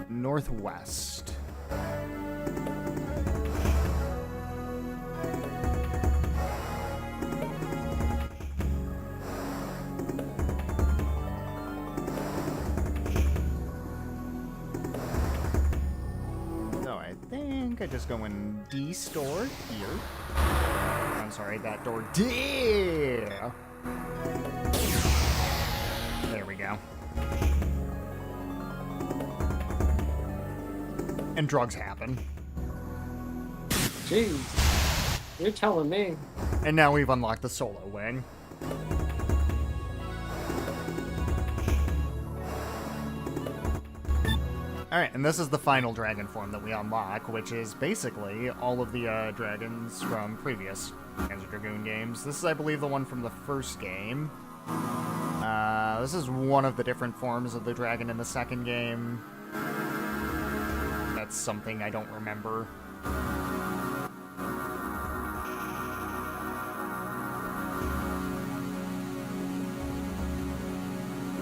Northwest. So I think I just go in D store here. I'm sorry, that door. There we go. And drugs happen. Jeez. You're telling me. And now we've unlocked the solo wing. Alright, and this is the final dragon form that we unlock, which is basically all of the dragons from previous Panzer Dragoon games. This is, I believe, the one from the first game. This is one of the different forms of the dragon in the second game. That's something I don't remember.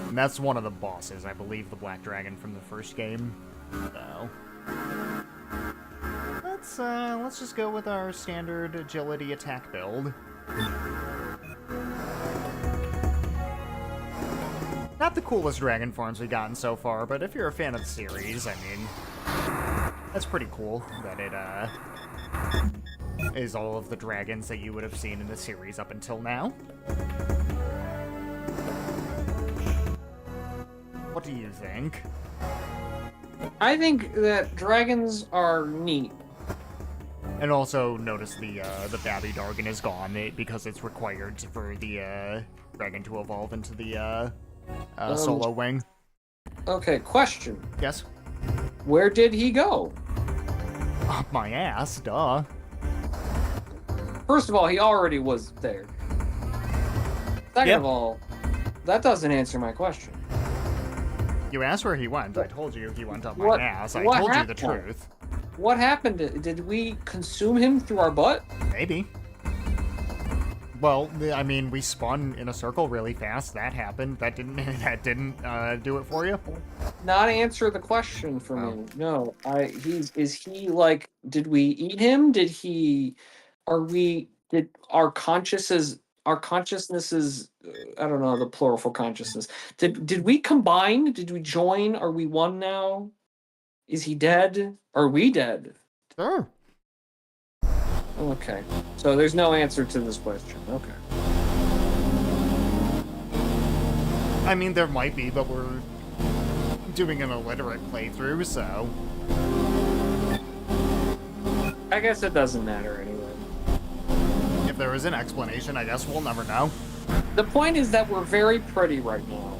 And that's one of the bosses, I believe, the Black Dragon from the first game. So let's just go with our standard agility attack build. Not the coolest dragon forms we've gotten so far, but if you're a fan of the series, I mean, that's pretty cool that it is all of the dragons that you would have seen in the series up until now. What do you think? I think that dragons are neat. And also notice the Babby Dargon is gone because it's required for the dragon to evolve into the solo wing. Okay, question. Yes. Where did he go? Up my ass, duh. First of all, he already was there. Second Yep. of all, that doesn't answer my question. You asked where he went. I told you he went up my What- ass. I what told you happened? the truth. What happened? Did we consume him through our butt? Maybe. Well, I mean, we spun in a circle really fast. That happened. That didn't. That didn't do it for you. Not answer the question for Oh. me. No, is he like? Did we eat him? Did he? Did our consciousnesses? I don't know the plural for consciousness. Did we combine? Did we join? Are we one now? Is he dead? Are we dead? Sure. Okay. So there's no answer to this question. Okay. I mean, there might be, but we're doing an illiterate playthrough, so I guess it doesn't matter anyway. if there is an explanation, I guess we'll never know. The point is that we're very pretty right now.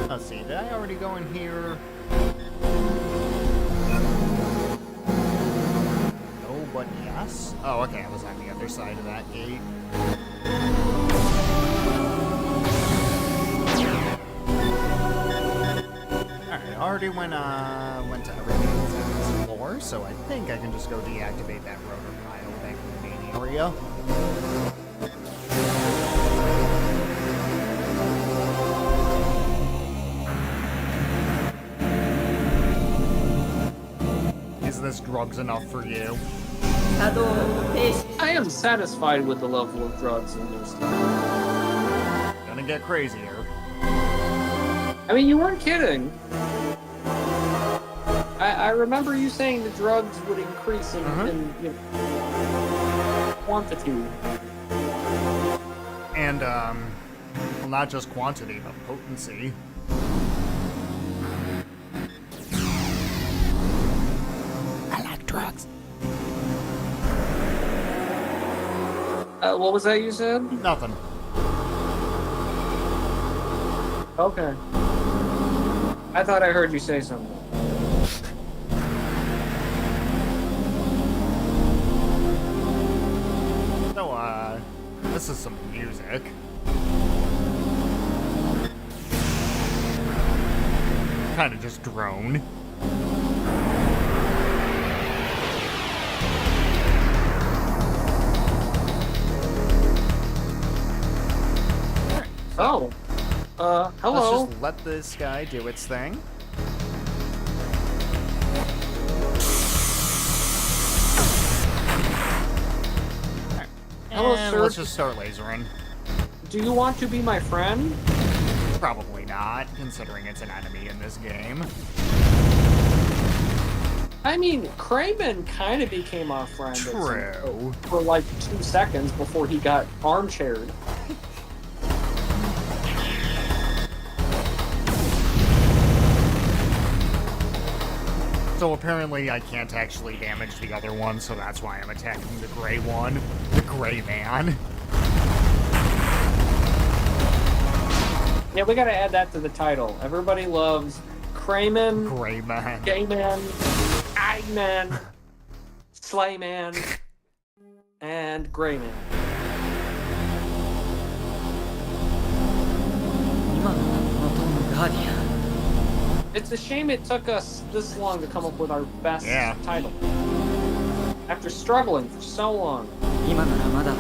Let's see. Did I already go in here? No, but yes. Oh, okay. I was on the other side of that gate. Alright, I already went to everything except this floor, so I think I can just go deactivate that rotor pile back in the main area. Is this drugs enough for you? 作動停止 I am satisfied with the level of drugs in this. Gonna get crazier. I mean, you weren't kidding. I remember you saying the drugs would increase in, quantity. And, well, not just quantity, but potency. I like drugs. What was that you said? Nothing. Okay. I thought I heard you say something. So, this is some music. Kind of just drone. Oh. Hello. Let's just let this guy do its thing. Hello, And sir. let's just start lasering. Do you want to be my friend? Probably not, considering it's an enemy in this game. I mean, Crayman kind of became our friend. at some True. point for like 2 seconds before he got armchaired. So apparently I can't actually damage the other one, so that's why I'm attacking the gray one. The gray man. Yeah, we gotta add that to the title. Everybody loves Crayman, Gray man. Gay Man, Eye Man, Slay Man, and Gray Man. 今のがこの塔のガーディアン It's a shame it took us this long to come up with our best Yeah. title. After struggling for so long. 今ならまだ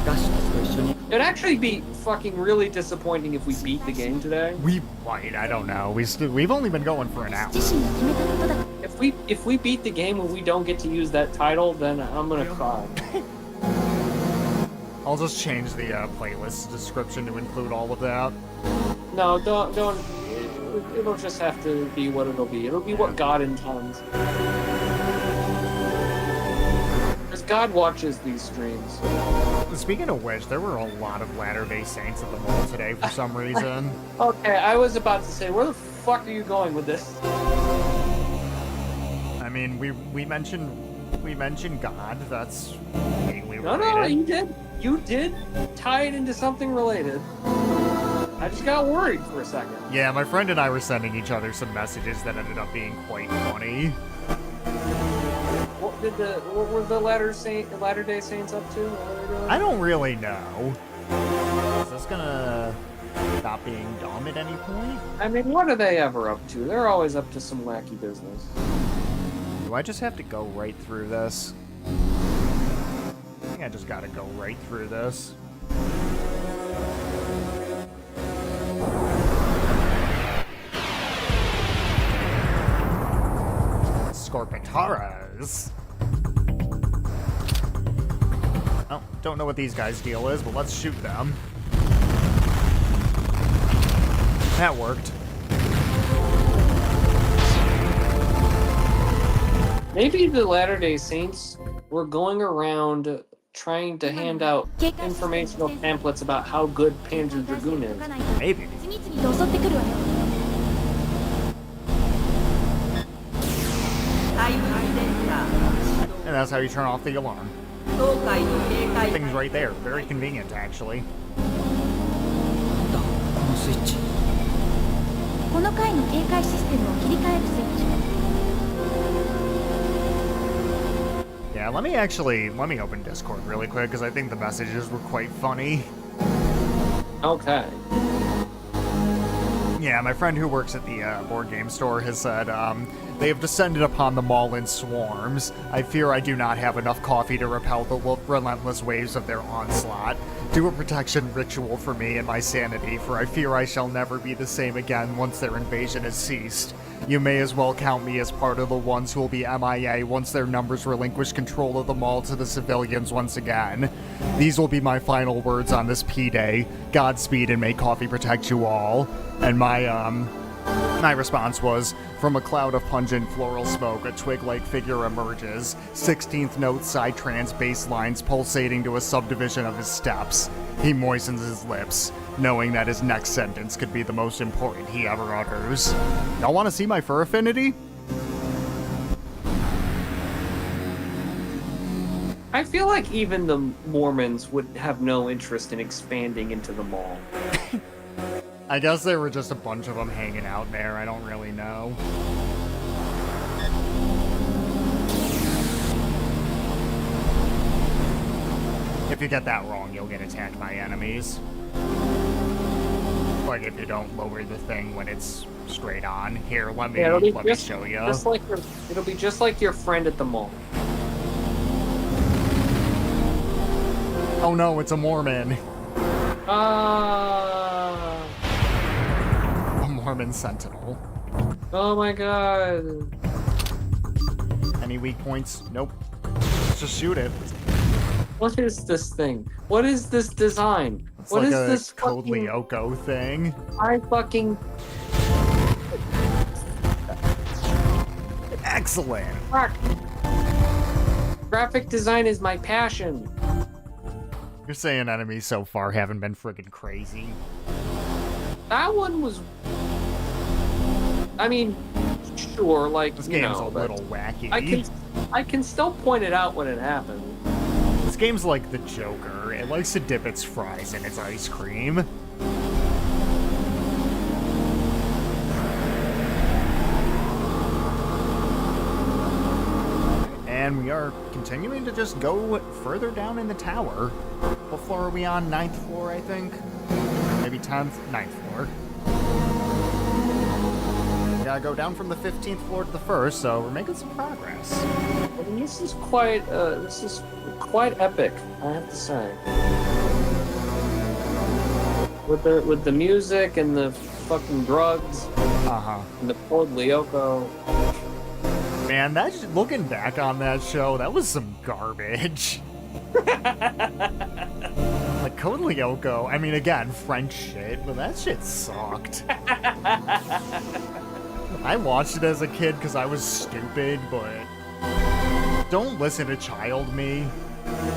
ガッシュたちと一緒に It'd actually be fucking really disappointing if we beat the game today. We might, I don't know. We've only been going for an hour. 自身が決めたことだ If we beat the game and we don't get to use that title, then I'm gonna cry. I'll just change the playlist description to include all of that. No, don't. It'll just have to be what it'll be. It'll be what God intends. Because God watches these streams. Speaking of which, there were a lot of Latter-day Saints at the mall today for some reason. Okay, I was about to say, where the fuck are you going with this? I mean, we mentioned God. That's vaguely No, related. you did tie it into something related. I just got worried for a second. Yeah, my friend and I were sending each other some messages that ended up being quite funny. What were the Latter-day Saints up to? What were they doing? I don't really know. Is this gonna stop being dumb at any point? I mean, what are they ever up to? They're always up to some wacky business. Do I just have to go right through this? I think I just gotta go right through this. Scorpitaras. Oh, don't know what these guys' deal is, but let's shoot them. That worked. Maybe the Latter-day Saints were going around trying to hand out informational pamphlets about how good Panzer Dragoon is. Maybe. 次々と襲ってくるわよ。 And that's how you turn off the alarm. Thing's right there. Very convenient, actually. だこのスイッチ。この回の警戒システムを切り替えるスイッチ。 Yeah, let me open Discord really quick, because I think the messages were quite funny. Okay. Yeah, my friend who works at the board game store has said, they have descended upon the mall in swarms. I fear I do not have enough coffee to repel the relentless waves of their onslaught. Do a protection ritual for me and my sanity, for I fear I shall never be the same again once their invasion has ceased. You may as well count me as part of the ones who will be MIA once their numbers relinquish control of the mall to the civilians once again. These will be my final words on this P-Day. Godspeed and may coffee protect you all. And my response was, from a cloud of pungent floral smoke, a twig-like figure emerges, 16th note side-trans bass lines pulsating to a subdivision of his steps. He moistens his lips, knowing that his next sentence could be the most important he ever utters. Y'all want to see my fur affinity? I feel like even the Mormons would have no interest in expanding into the mall. I guess there were just a bunch of them hanging out there. I don't really know. If you get that wrong, you'll get attacked by enemies. Like if you don't lower the thing when it's straight on. Here, let me show you. It'll be just like your friend at the mall. Oh no, it's a Mormon. A Mormon sentinel. Oh my god. Any weak points? Nope. Let's just shoot it. What is this thing? What is this design? It's What like is a this Code fucking... Lyoko thing. I fucking... Excellent. Fuck. Graphic design is my passion. You're saying enemies so far haven't been friggin' crazy. That one was... I mean, sure, like, This you game's know, a little wacky. I can still point it out when it happens. This game's like the Joker. It likes to dip its fries in its ice cream. And we are continuing to just go further down in the tower. What floor are we on? 9th floor, I think? Maybe 10th? 9th floor. We gotta go down from the 15th floor to the 1st, so we're making some progress. I mean, this is quite epic, I have to say. With the music and the fucking drugs and the Code Lyoko. Man, looking back on that show, that was some garbage. Like Code Lyoko, I mean, again, French shit, but that shit sucked. I watched it as a kid because I was stupid, but don't listen to Child Me.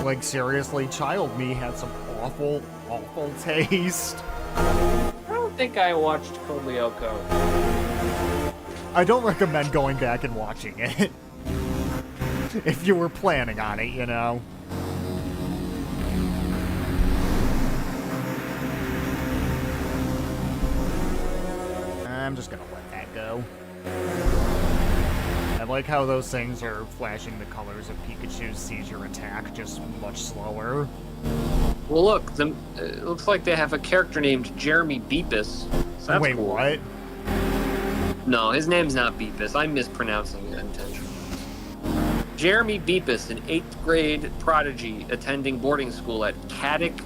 Like, seriously, Child Me had some awful, awful taste. I don't think I watched Code Lyoko. I don't recommend going back and watching it. If you were planning on it, you know. I'm just gonna let that go. I like how those things are flashing the colors of Pikachu's seizure attack, just much slower. Well, look, it looks like they have a character named Jeremy Beepus. So that's Wait, cool. what? No, his name's not Beepus. I'm mispronouncing it intentionally. Jeremy Beepus, an 8th grade prodigy attending boarding school at Caddick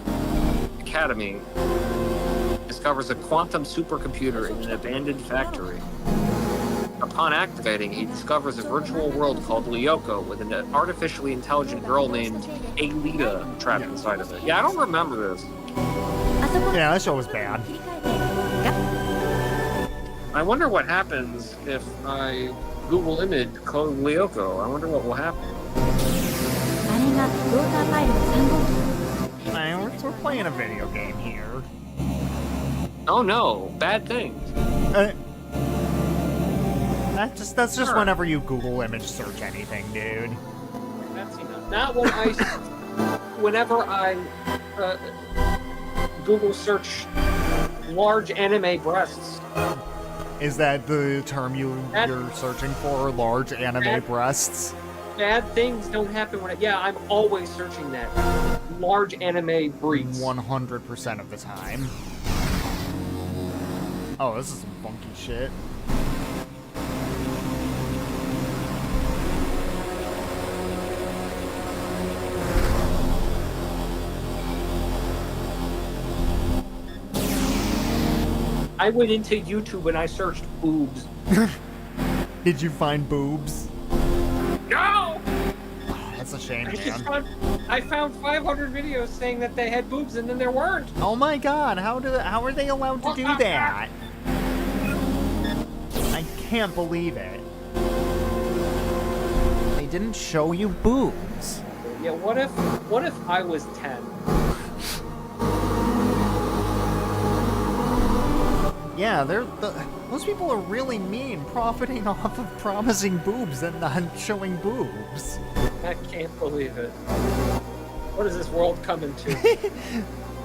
Academy, discovers a quantum supercomputer in an abandoned factory. Upon activating, he discovers a virtual world called Lyoko with an artificially intelligent girl named Alita trapped inside of it. Yeah, I don't remember this. Yeah, that show was bad. I wonder what happens if I Google image code Lyoko. I wonder what will happen. あれがローターファイルの3号機 Man, we're playing a video game here. Oh no, bad things. That's just Sure. whenever you Google image search anything, dude. That's enough. Not when whenever I Google search large anime breasts. Is that the term you're searching for? Large anime breasts? Bad things don't happen when yeah, I'm always searching that. Large anime breeds. 100% of the time. Oh, this is some funky shit. I went into YouTube and I searched boobs. Did you find boobs? No! That's a shame, man. I found 500 videos saying that they had boobs and then there weren't. Oh my god, how are they allowed to do that? I can't believe it. They didn't show you boobs. Yeah, what if I was 10? Yeah, those people are really mean, profiting off of promising boobs and not showing boobs. I can't believe it. What is this world coming to?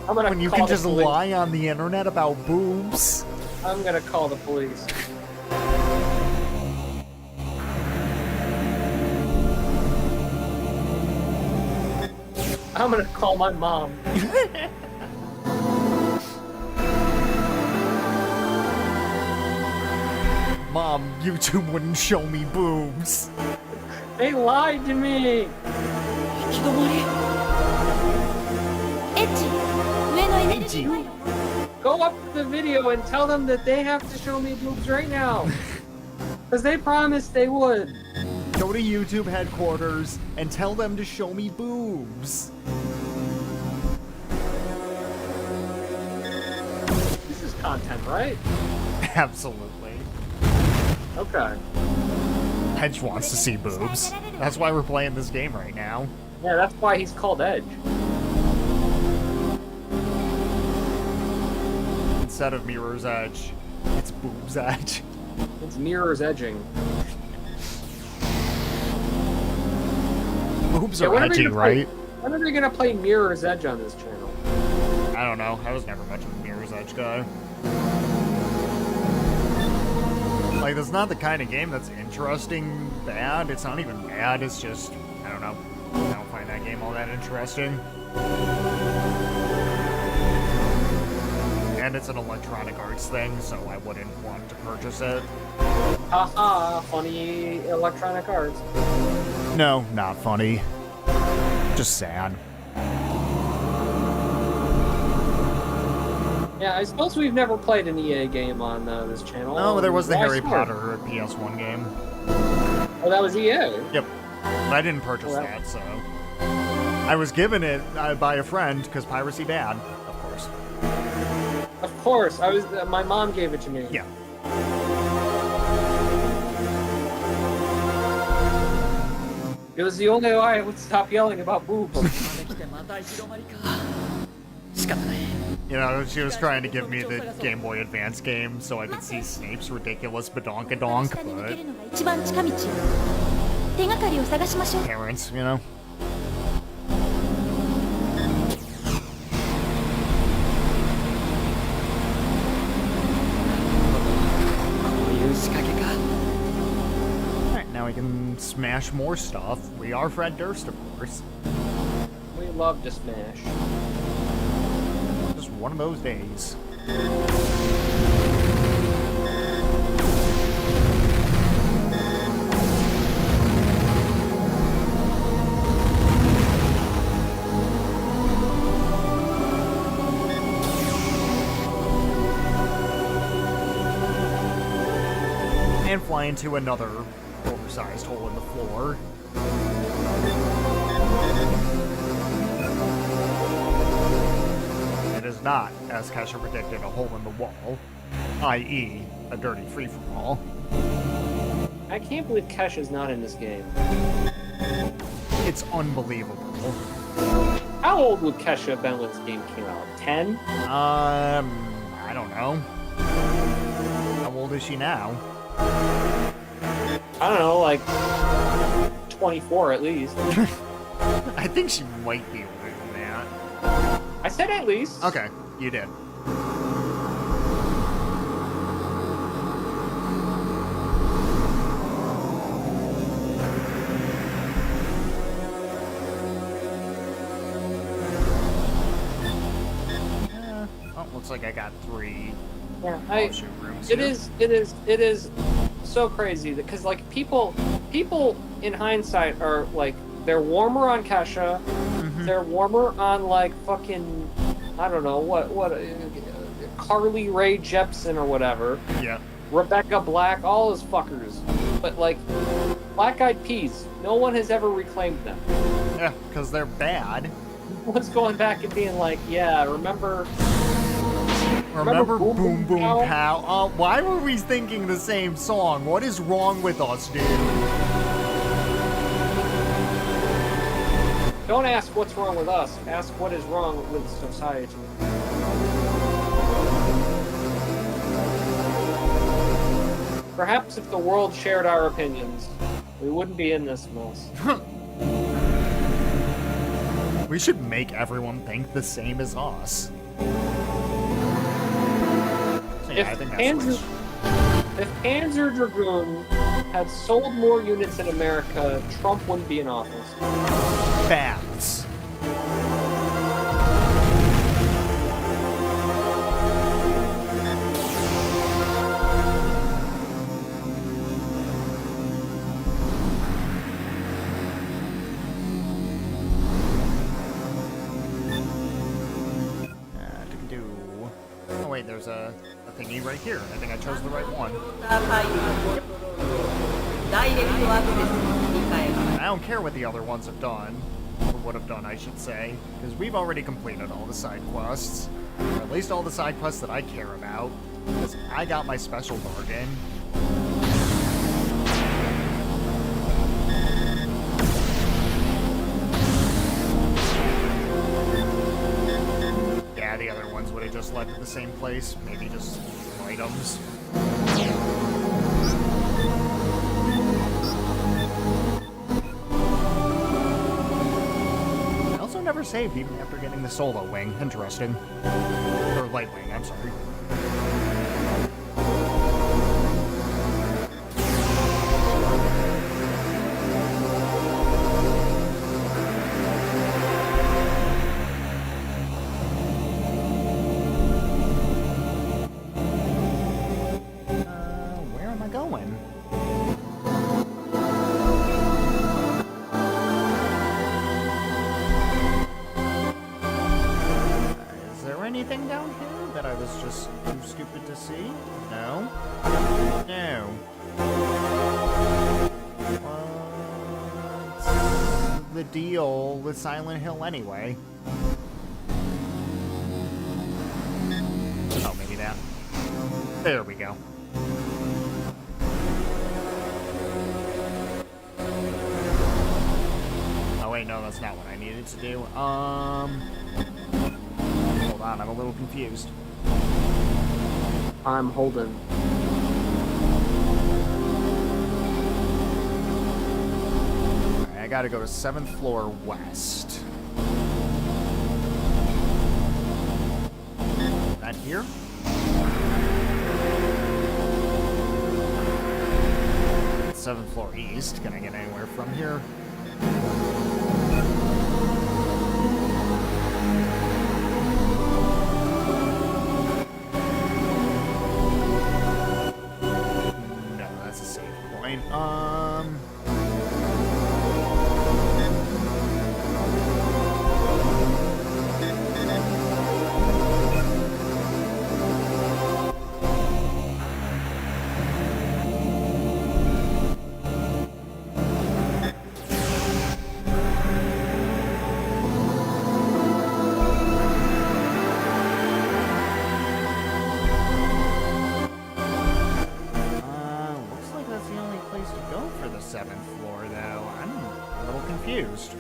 I'm gonna When you call can the just police. lie on the internet about boobs. I'm gonna call the police. I'm gonna call my mom. Mom, YouTube wouldn't show me boobs. They lied to me. 行き止まりエッジ上のエネルギー回路 Go up the video and tell them that they have to show me boobs right now. Because they promised they would. Go to YouTube headquarters and tell them to show me boobs. This is content, right? Absolutely. Okay. Edge wants to see boobs. That's why we're playing this game right now. Yeah, that's why he's called Edge. Instead of Mirror's Edge, it's Boob's Edge. It's mirrors edging. Boobs Yeah, are when are we edgy, gonna play- right? When are they gonna play Mirror's Edge on this channel? I don't know. I was never much of a Mirror's Edge guy. Like, that's not the kind of game that's interesting bad. It's not even bad. It's just, I don't know. I don't find that game all that interesting. And it's an Electronic Arts thing, so I wouldn't want to purchase it. Haha, funny Electronic Arts. No, not funny. Just sad. Yeah, I suppose we've never played an EA game on this channel. Oh, there was the Why Harry start? Potter PS1 game. Oh, that was EA. Yep. But I didn't purchase Well. that, so... I was given it by a friend, because piracy bad, of course. Of course, I was. My mom gave it to me. Yeah. It was the only way I would stop yelling about boobs. また来てまた行き止まりか仕方ない You know, she was trying to give me the Game Boy Advance game so I could see Snape's ridiculous badonkadonk, 下に抜け but るのが一番近道よ手がかりを探しましょう parents, you know? can smash more stuff. We are Fred Durst, of course. We love to smash. Just one of those days. And fly into another oversized hole in the floor. It is not, as Kesha predicted, a hole in the wall, i.e., a dirty free-for-all. I can't believe Kesha's not in this game. It's unbelievable. How old would Kesha have been when this game came out? 10? I don't know. How old is she now? I don't know, like 24 at least. I think she might be older than that. I said at least. Okay, you did. Looks like I got 3 Yeah, shoot rooms it here. is so crazy because like people in hindsight are like they're warmer on Kesha, they're warmer on like fucking I don't know what Carly Rae Jepsen or whatever. Yeah. Rebecca Black, all those fuckers. But like Black Eyed Peas, no one has ever reclaimed them. Yeah, because they're bad. What's going back and being like, yeah, remember Boom Boom Pow? Why were we thinking the same song? What is wrong with us, dude? Don't ask what's wrong with us. Ask what is wrong with society. Perhaps if the world shared our opinions, we wouldn't be in this mess. We should make everyone think the same as us. So yeah, I think that's If Panzer Dragoon had sold more units in America, Trump wouldn't be in office. facts. Oh wait, there's a thingy right here. I think I chose the right one. I don't care what the other ones have done, or would have done, I should say, because we've already completed all the side quests, or at least all the side quests that I care about, because I got my special bargain. Yeah, the other ones would have just led to the same place, maybe just items. I also never saved even after getting the solo wing. Interesting. Or light wing, I'm sorry. Where am I going? Is there anything down here that I was just too stupid to see? No? No. What's the deal with Silent Hill anyway? Oh, maybe that. There we go. Oh wait, no, that's not what I needed to do. Hold on, I'm a little confused. I'm holding. Alright, I gotta go to 7th floor west. That here? 7th floor east. Can I get anywhere from here? No, that's a save point. Looks like that's the only place to go for the 7th floor, though. I'm a little confused.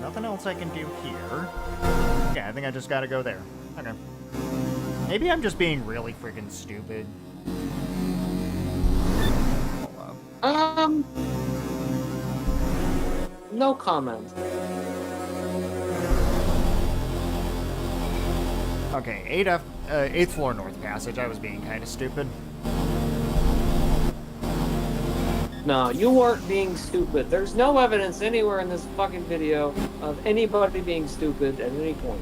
Nothing else I can do here. Yeah, I think I just gotta go there. Okay. Maybe I'm just being really freaking stupid. Hold up. No comment. Okay, 8th floor north passage. I was being kind of stupid. No, you weren't being stupid. There's no evidence anywhere in this fucking video of anybody being stupid at any point.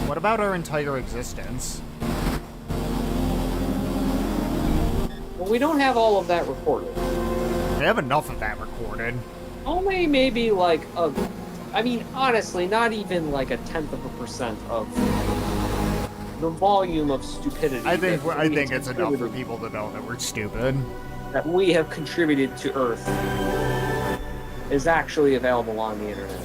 What about our entire existence? Well, we don't have all of that recorded. I have enough of that recorded. Only maybe like a... I mean, honestly, not even like 0.1% of the volume of stupidity. I think that it's enough for people to know that we're stupid. that we have contributed to Earth is actually available on the internet.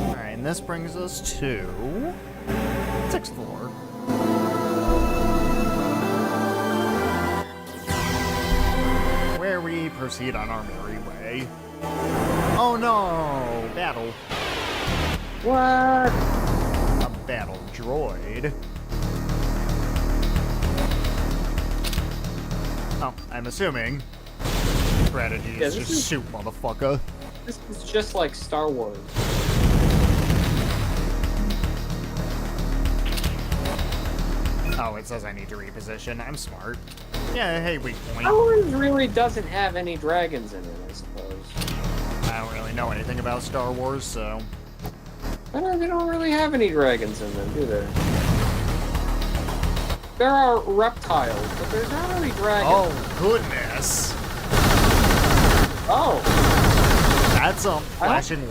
Alright, and this brings us to 6th floor. Where we proceed on our merry way. Oh no! Battle. What? A battle droid. Oh, I'm assuming strategy is this just is- shoot, motherfucker. This is just like Star Wars. Oh, it says I need to reposition. I'm smart. Yeah, hey, weak point. Star Wars really doesn't have any dragons in it, I suppose. I don't really know anything about Star Wars, so... They don't really have any dragons in them, do they? There are reptiles, but there's not any dragons. Oh, goodness. Oh. That's flashing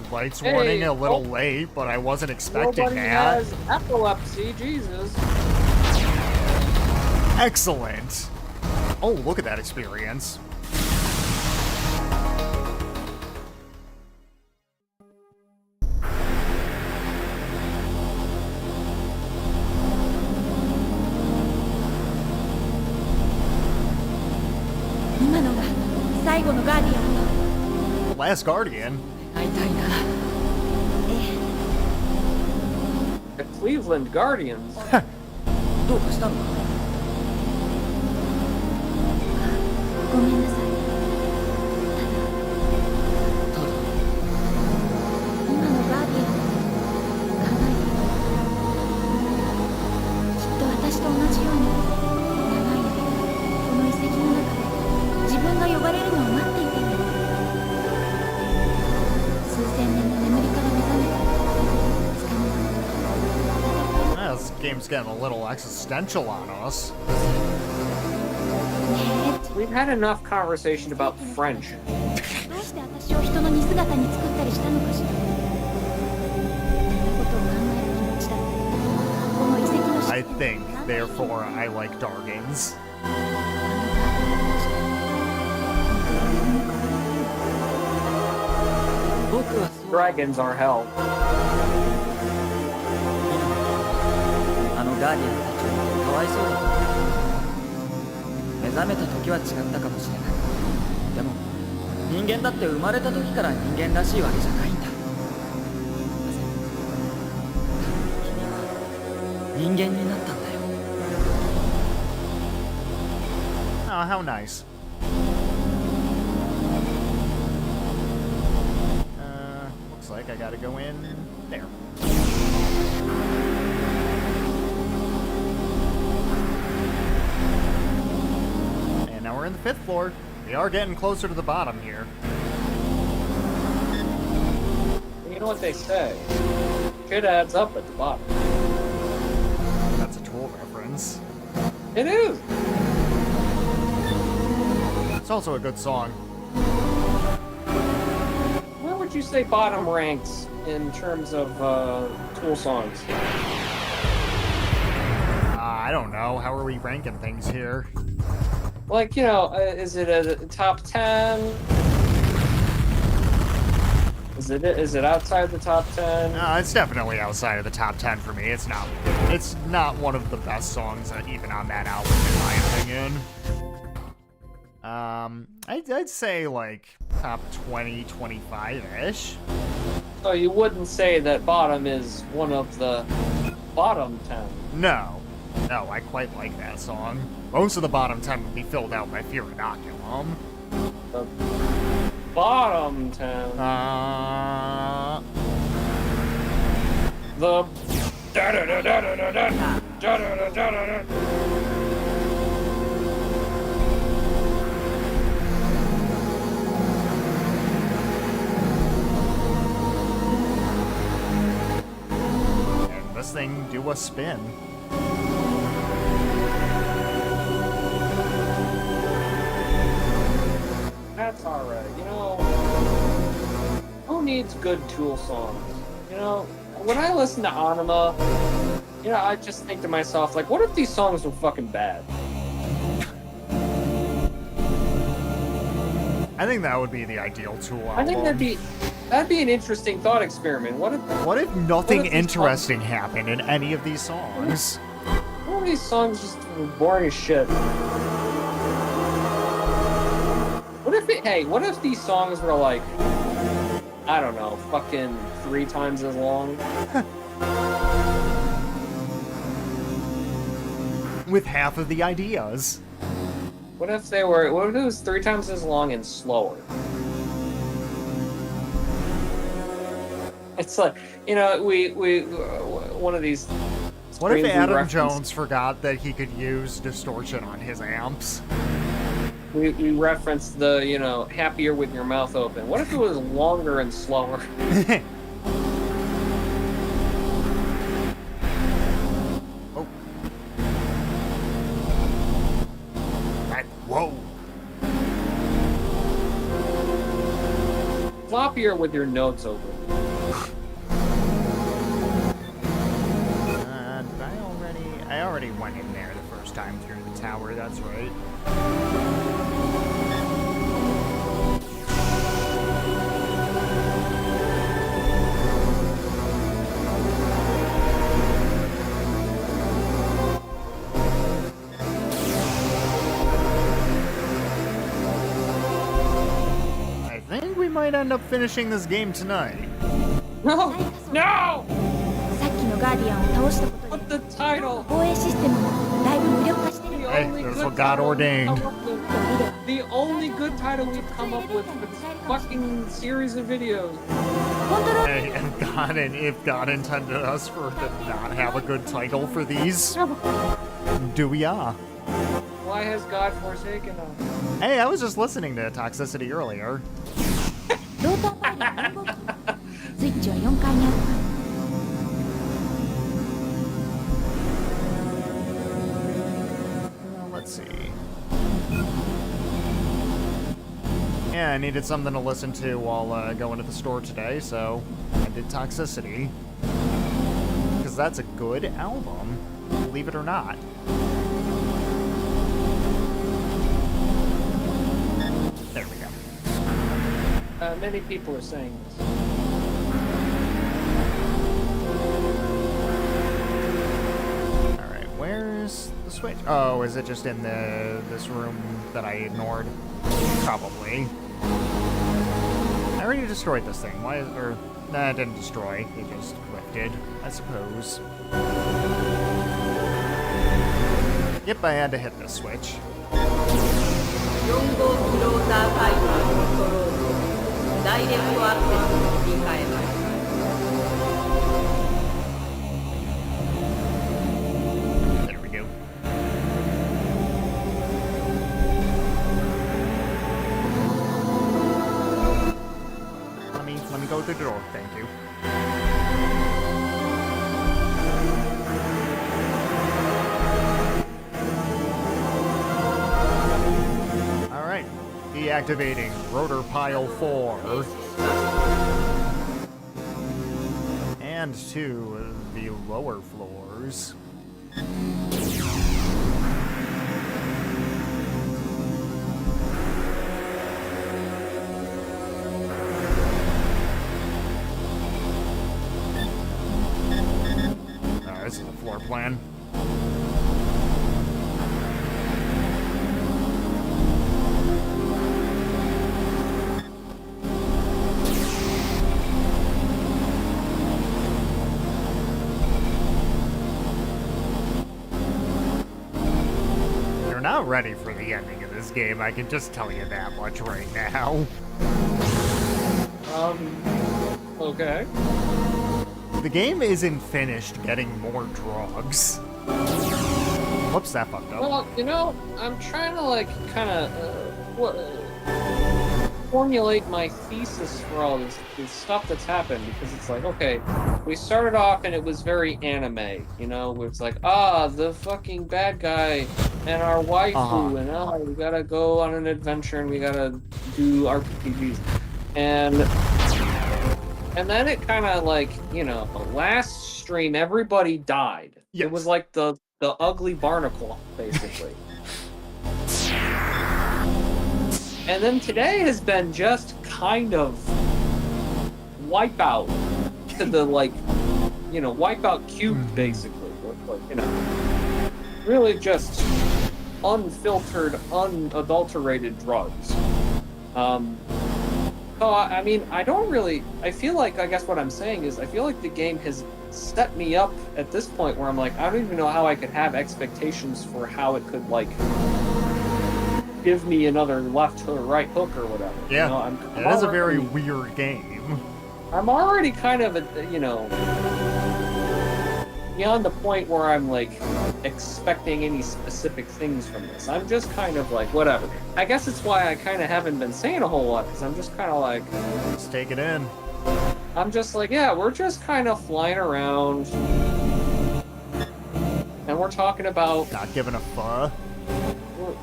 lights Hey, warning a little oh. late, but I wasn't expecting Nobody that. has epilepsy, Jesus. Excellent. Oh, look at that experience. Last Guardian? 会いたいな。 The Cleveland Guardians. どうかしたのか。ごめんなさい。ただ、今のガーディアン考えてきっと私と同じように長い間この遺跡の中で自分が呼ばれるのを待っていてる。数千年の眠りから目覚めたつかの間 This game's getting a little existential on us. ね We've had enough conversation about French. えどうして私を人の似姿に作ったりしたのかしら。そんなことを考える気持ちだってこの遺跡の I think, therefore, I like Dargans. 僕はそう。 Dragons are hell. あのガーディアンたちはかわいそうだ。目覚めた時は違ったかもしれない。でも人間だって生まれた時から人間らしいわけじゃないんだ。君は人間になったんだよ。Oh, how nice. Looks like I gotta go in there. And now we're in the 5th floor. We are getting closer to the bottom here. You know what they say? Shit adds up at the bottom. That's a Tool reference. It is! It's also a good song. Where would you say bottom ranks in terms of Tool songs? I don't know. How are we ranking things here? Like, you know, is it a top 10? Is it outside the top 10? It's definitely outside of the top 10 for me. It's not one of the best songs even on that album, in my opinion. I'd say like top 20, 25-ish. So you wouldn't say that bottom is one of the bottom 10? No, I quite like that song. Most of the bottom 10 would be filled out by Fear Inoculum. The bottom 10. The and this thing do a spin. That's alright. You know, who needs good Tool songs? You know, when I listen to Anima, you know, I just think to myself, like, what if these songs were fucking bad? I think that would be the ideal Tool album. I think that'd be an interesting thought experiment. What if nothing these interesting happened in any of these songs? What if these songs just were boring as shit? What if these songs were like, I don't know, fucking 3 times as long? With half of the ideas. What if it was 3 times as long and slower? It's like, you know, we one of these. What if streams we Adam referenced- Jones forgot that he could use distortion on his amps? We referenced the, you know, happier with your mouth open. What if it was longer and slower? Oh. Whoa. Floppier with your notes open. I already went in there the first time through the tower, that's right. I think we might end up finishing this game tonight. No! No! さっきのガーディアンを倒したこと What で the title? 防衛システムもだいぶ無力化してる The Hey, only that's good what God title we've ordained. come up with- The only good title we've come up with for this fucking series of videos. コントロール Hey, if God intended us to not have a good title for these, do ya? Why has God forsaken us? Hey, I was just listening to Toxicity earlier. ローターパイロン連合機スイッチは4階にある Let's see. Yeah, I needed something to listen to while going to the store today, so I did Toxicity. Because that's a good album, believe it or not. There we go. Many people are saying this. Alright, where's the switch? Oh, is it just in this room that I ignored? Probably. I already destroyed this thing. Why is, or, nah, it didn't destroy. It just lifted, I suppose. Yep, I had to hit this switch. 4号クローザーファイターコントロールをダイレクトアクセスに切り替えます。 There we go. Let me go through the door, thank you. Alright. Deactivating rotor pile 4. And to the lower floors. This is a floor plan. You're not ready for the ending of this game, I can just tell you that much right now. Okay. The game isn't finished getting more drugs. Whoops, that fucked up. Well, you know, I'm trying to, like, kind of, formulate my thesis for all this stuff that's happened, because it's like, okay, we started off and it was very anime, you know, where it's like, the fucking bad guy and our waifu, and we gotta go on an adventure and we gotta do RPGs. And then it kind of like, you know, last stream, everybody died. Yes. It was like the ugly barnacle, basically. And then today has been just kind of Wipeout to the, like, you know, Wipeout cubed, basically. Like, you know, really just unfiltered, unadulterated drugs. So, I mean, I feel like, I guess what I'm saying is, I feel like the game has set me up at this point where I'm like, I don't even know how I could have expectations for how it could, like, give me another left or right hook or whatever. Yeah, you know, it is a very weird game. I'm already kind of, you know, beyond the point where I'm, like, expecting any specific things from this. I'm just kind of like, whatever. I guess it's why I kind of haven't been saying a whole lot, because I'm just kind of like... Just take it in. I'm just like, yeah, we're just kind of flying around. And we're talking about... Not giving a fuck.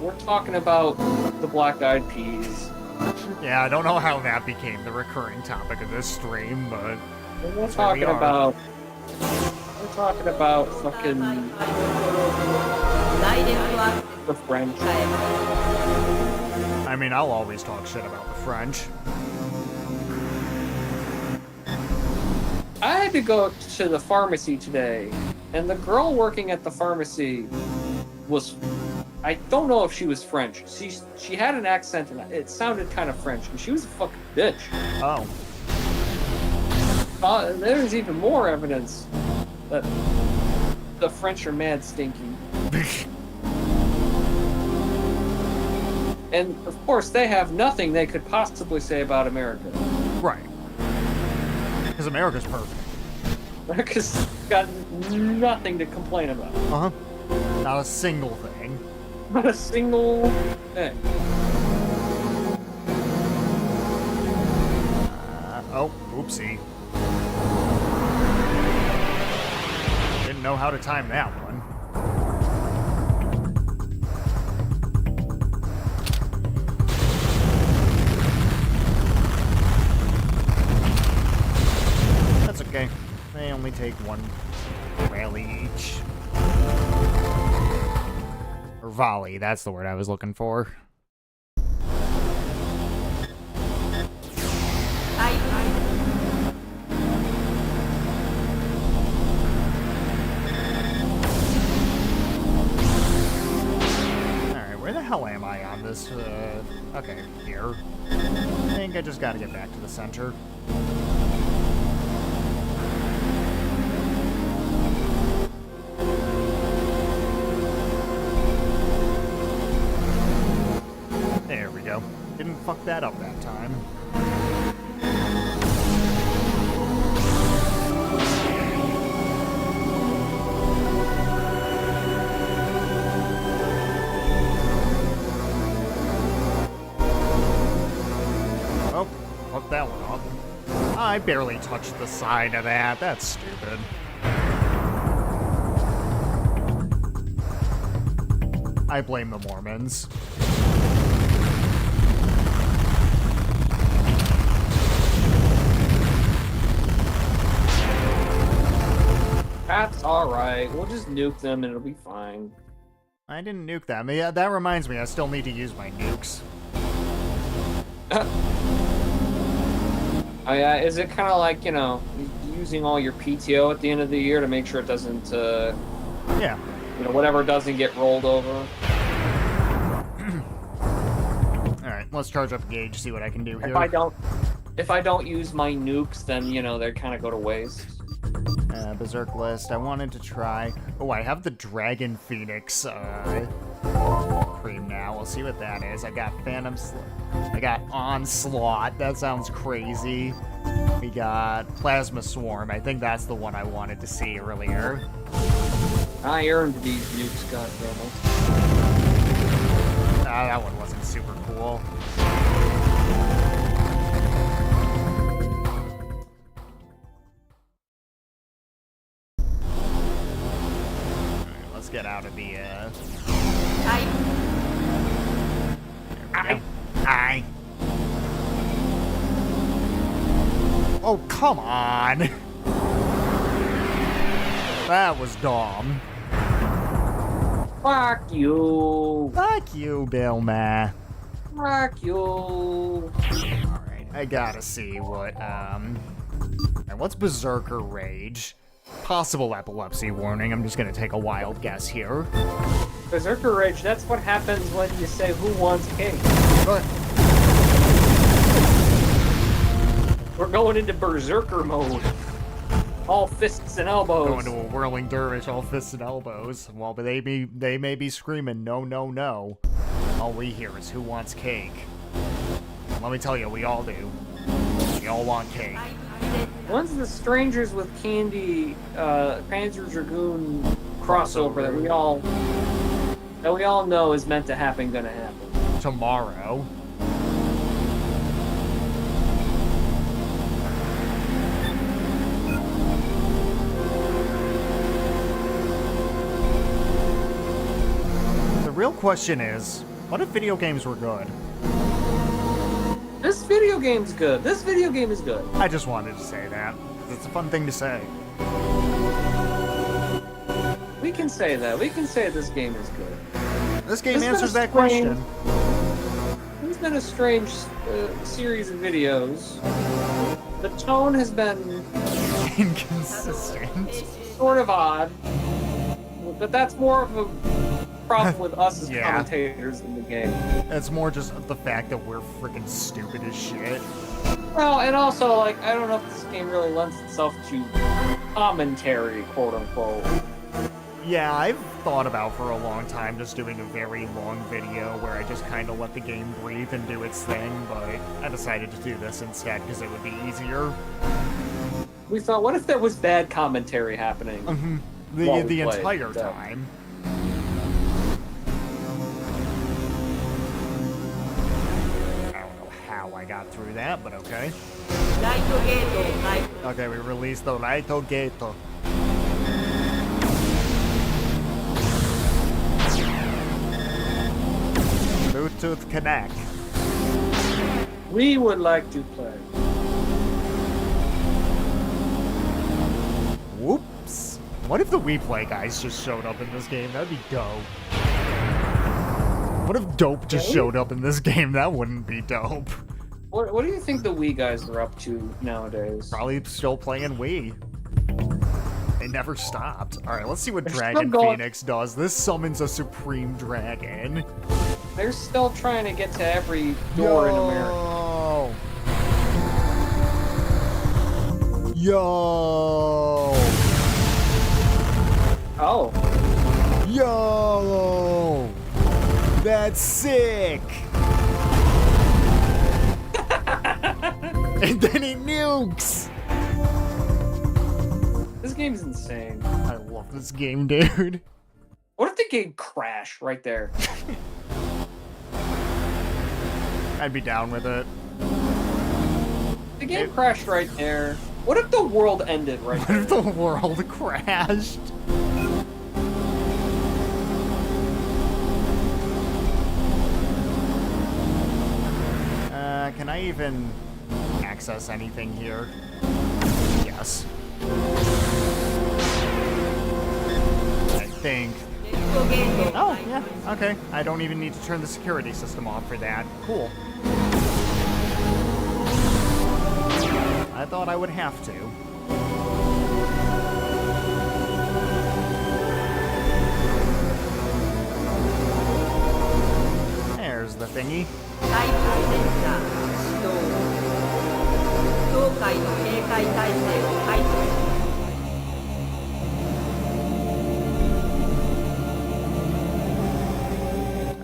We're talking about the Black Eyed Peas. Yeah, I don't know how that became the recurring topic of this stream, but... And we're talking about... We're talking about fucking... the French. I mean, I'll always talk shit about the French. I had to go to the pharmacy today, and the girl working at the pharmacy was... I don't know if she was French. She had an accent, and it sounded kind of French, and she was a fucking bitch. Oh. There's even more evidence that the French are mad stinky. And, of course, they have nothing they could possibly say about America. Right. Because America's perfect. America's got nothing to complain about. Uh-huh. Not a single thing. Not a single thing. Oh, oopsie. Didn't know how to time that one. That's okay. They only take one rally each. Or volley, that's the word I was looking for. Alright, where the hell am I on this? Okay, here. I think I just gotta get back to the center. fucked that up that time. Oh, fuck that one up. I barely touched the side of that. That's stupid. I blame the Mormons. That's alright. We'll just nuke them and it'll be fine. I didn't nuke them. Yeah, that reminds me, I still need to use my nukes. Oh yeah, is it kind of like, you know, using all your PTO at the end of the year to make sure it doesn't, Yeah. you know, whatever doesn't get rolled over? Alright, let's charge up a gauge, see what I can do here. If I don't use my nukes, then, you know, they kind of go to waste. Berserk list. I wanted to try... Oh, I have the Dragon Phoenix cream now. We'll see what that is. I got I got Onslaught. That sounds crazy. We got Plasma Swarm. I think that's the one I wanted to see earlier. I earned these nukes, goddammit. That one wasn't super cool. Let's get out of the, Aye. Oh, come on! That was dumb. Fuck you! Fuck you, Bill Ma. Fuck you! Alright, I gotta see what, and what's Berserker Rage? Possible epilepsy warning. I'm just gonna take a wild guess here. Berserker Rage, that's what happens when you say, who wants cake? But We're going into Berserker mode. All fists and elbows. going to a whirling dervish, all fists and elbows. Well, but they may be screaming, no, no, no. All we hear is who wants cake. Let me tell you, we all do. We all want cake. When's the Strangers with Candy Panzer Dragoon crossover that we all know is meant to happen gonna happen? Tomorrow. The real question is, what if video games were good? This video game's good. This video game is good. I just wanted to say that. It's a fun thing to say. We can say that. We can say this game is good. This game It's answers been a that question. It's been a strange series of videos. The tone has been Inconsistent. sort of odd, but that's more of a problem with us as Yeah. commentators in the game. It's more just the fact that we're freaking stupid as shit. Well, and also, like, I don't know if this game really lends itself to commentary, quote unquote. Yeah, I've thought about for a long time just doing a very long video where I just kind of let the game breathe and do its thing, but I decided to do this instead because it would be easier. We thought, what if there was bad commentary happening? While we The played, entire so. time. I don't know how I got through that, but okay. Okay, we released the Raito Gato. Bluetooth Connect. We would like to play. Whoops. What if the We Play guys just showed up in this game? That'd be dope. What if Dope just showed up in this game? That wouldn't be dope. What do you think the Wii guys are up to nowadays? Probably still playing Wii. They never stopped. Alright, let's see what They're Dragon still going- Phoenix does. This summons a Supreme Dragon. They're still trying to get to every door in America. Yo! Oh, Yo! That's sick! And then he nukes! This game is insane. I love this game, dude. What if the game crashed right there? I'd be down with it. The game crashed right there. What if the world ended right What there? if the world crashed? Can I even access anything here? Yes. I think. Oh, yeah, okay. I don't even need to turn the security system off for that. Cool. I thought I would have to. There's the thingy. ライトセンサー始動当会の警戒態勢を解除する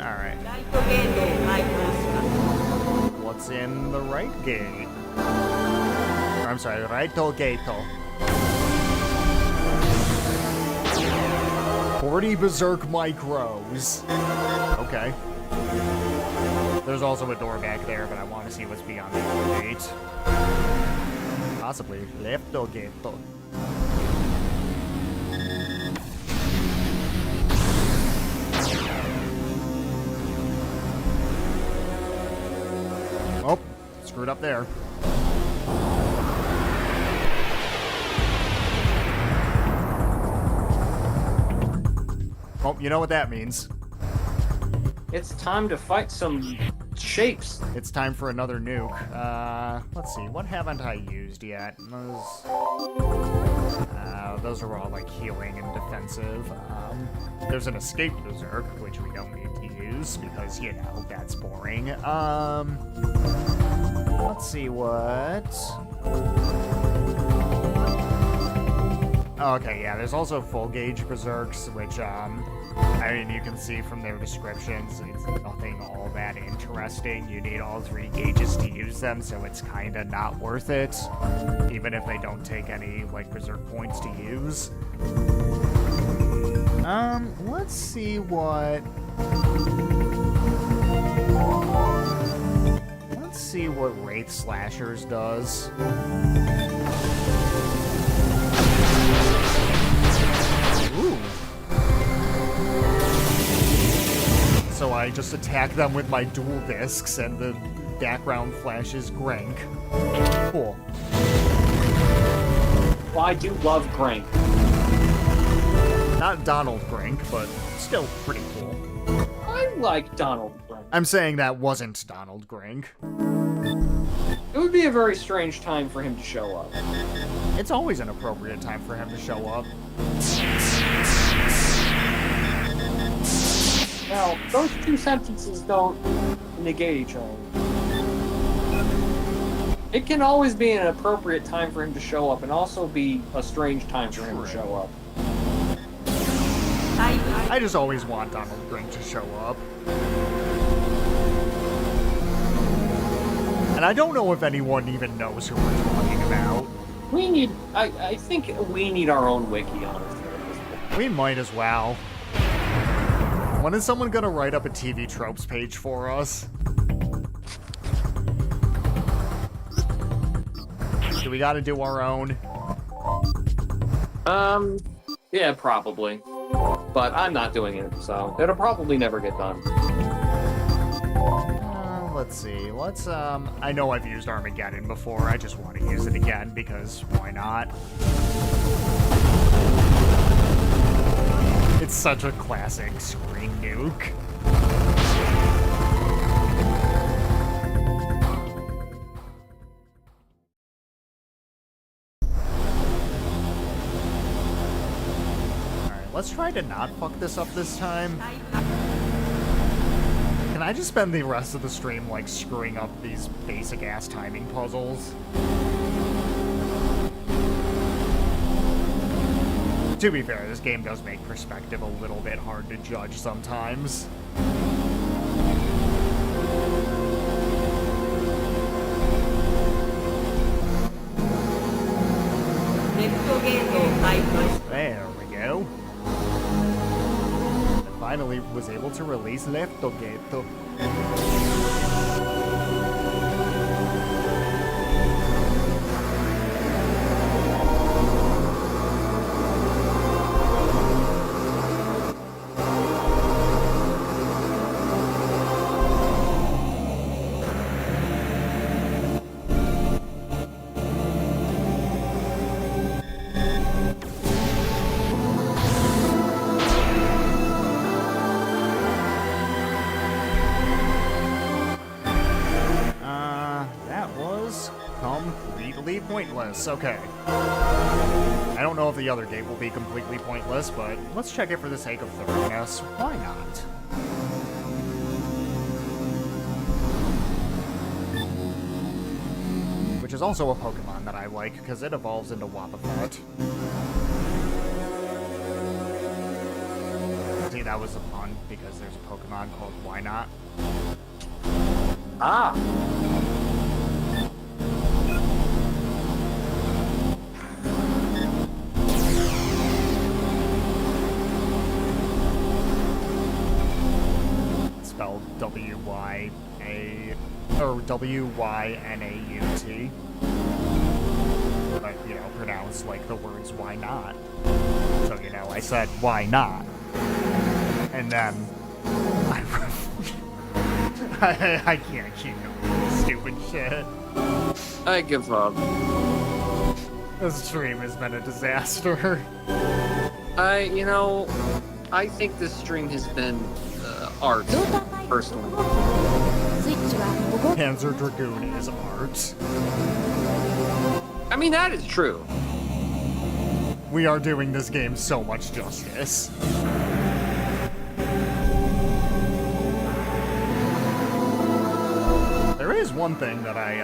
Alright. ライトゲートを開放します What's in the right gate? Or, I'm sorry, righto gato. 40 berserk micros. Okay. There's also a door back there, but I want to see what's beyond the gate. Possibly lefto gato. Oh, screwed up there. Oh, you know what that means. It's time to fight some shapes. It's time for another nuke. Let's see, what haven't I used yet? Those are all like healing and defensive. There's an escape berserk, which we don't need to use because, you know, that's boring. Let's see what... Okay, yeah, there's also full gauge berserks, which, I mean, you can see from their descriptions, it's nothing all that interesting. You need all 3 gauges to use them, so it's kinda not worth it, even if they don't take any, like, berserk points to use. Let's see what... Let's see what Wraith Slashers does. Ooh. So I just attack them with my dual discs and the background flashes Grank. Cool. Well, I do love Grank. Not Donald Grank, but still pretty cool. I like Donald Grank. I'm saying that wasn't Donald Grank. It would be a very strange time for him to show up. It's always an appropriate time for him to show up. Now, those 2 sentences don't negate each other. It can always be an appropriate time for him to show up and also be a strange time for him to show up. I just always want Donald Grank to show up. And I don't know if anyone even knows who we're talking about. We need... I think we need our own wiki, honestly. We might as well. When is someone gonna write up a TV tropes page for us? Do we gotta do our own? Yeah, probably. But I'm not doing it, so it'll probably never get done. Let's see. Let's, I know I've used Armageddon before. I just want to use it again because why not? It's such a classic screen nuke. Alright, let's try to not fuck this up this time. Can I just spend the rest of the stream, like, screwing up these basic-ass timing puzzles? To be fair, this game does make perspective a little bit hard to judge sometimes. There we go. I finally was able to release Left Gate. Completely pointless. Okay. I don't know if the other gate will be completely pointless, but let's check it for the sake of thoroughness. Why not? Which is also a Pokemon that I like, because it evolves into Wobbuffet. See, that was a pun, because there's a Pokemon called Why Not? Ah! Spelled W-Y-A... or W-Y-N-A-U-T. But, you know, pronounced like the words why not. So, you know, I said why not. And then... I can't keep going with this stupid shit. I give up. This stream has been a disaster. I think this stream has been art, personally. Panzer Dragoon is art. I mean, that is true. We are doing this game so much justice. There is one thing that I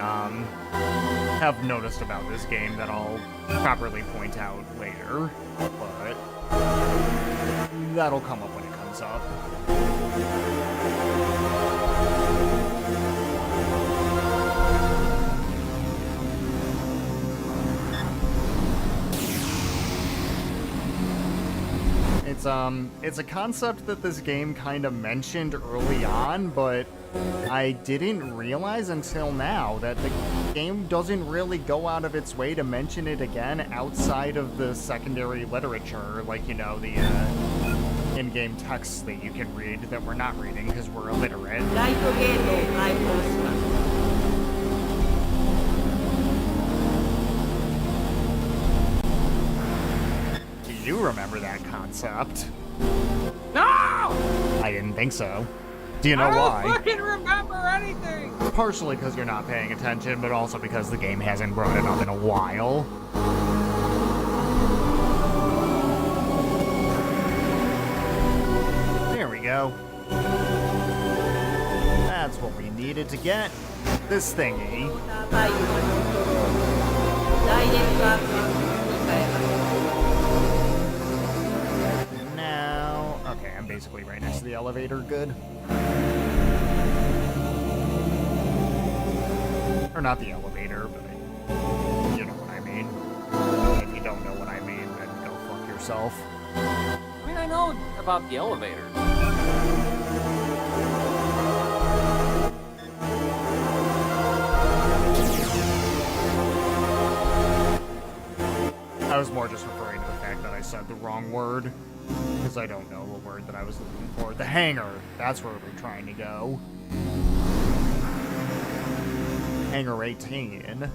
have noticed about this game that I'll properly point out later, but that'll come up when it comes up. It's a concept that this game kind of mentioned early on, but I didn't realize until now that the game doesn't really go out of its way to mention it again outside of the secondary literature, like, you know, the in-game texts that you can read that we're not reading because we're illiterate. Do you remember that concept? No! I didn't think so. Do you know I why? don't fucking remember anything! Partially because you're not paying attention, but also because the game hasn't brought it up in a while. There we go. That's what we needed to get this thingy. Now, okay, I'm basically right next to the elevator. Good. Or not the elevator, but you know what I mean. If you don't know what I mean, then go fuck yourself. I mean, I know about the elevator. I was more just referring to the fact that I said the wrong word, because I don't know the word that I was looking for. The hangar, that's where we're trying to go. Hangar 18.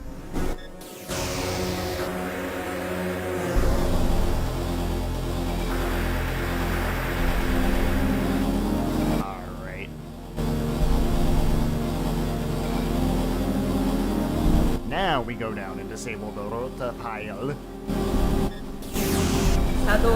Alright. Now we go down and disable the Rota pile. Alright.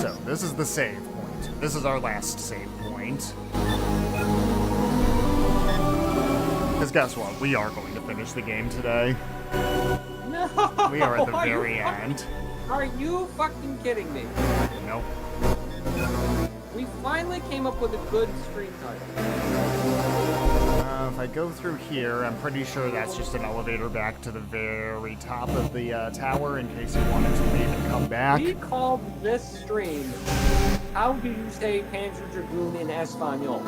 So, this is the save point. This is our last save point. Because guess what? We are going to finish the game today. No. We are at the Are you very fucking- end. Are you fucking kidding me? Nope. We finally came up with a good stream title. If I go through here, I'm pretty sure that's just an elevator back to the very top of the tower in case you wanted to leave and come back. We called this stream, how do you say Panzer Dragoon in Espanol?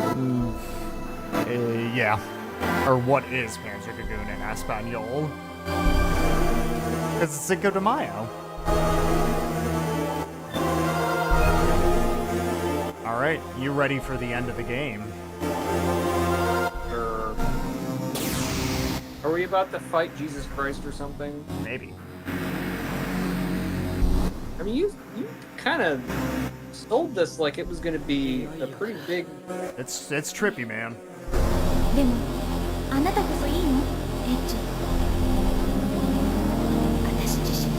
Yeah. Or what is Panzer Dragoon in Espanol? Because it's Cinco de Mayo. Alright, you ready for the end of the game? Are we about to fight Jesus Christ or something? Maybe. I mean, you kind of sold this like it was going to be a pretty big... It's trippy, man. でもあなたこそいいのエッジ。私自身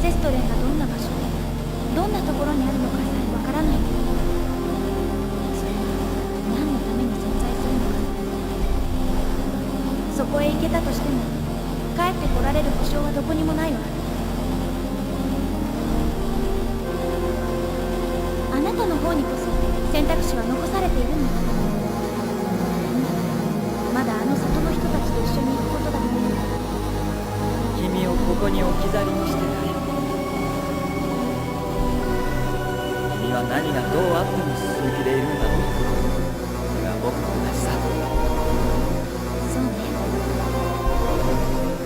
セストレンがどんな場所でどんなところにあるのかさえわからない。それは何のために存在するのか。そこへ行けたとしても帰ってこられる保証はどこにもないわ。あなたの方にこそ選択肢は残されているの。まだあの里の人たちと一緒に行くことだって。君をここに置き去りにしてくれ。君は何がどうあっても鈴木でいるんだろう。それは僕も同じさ。そうね。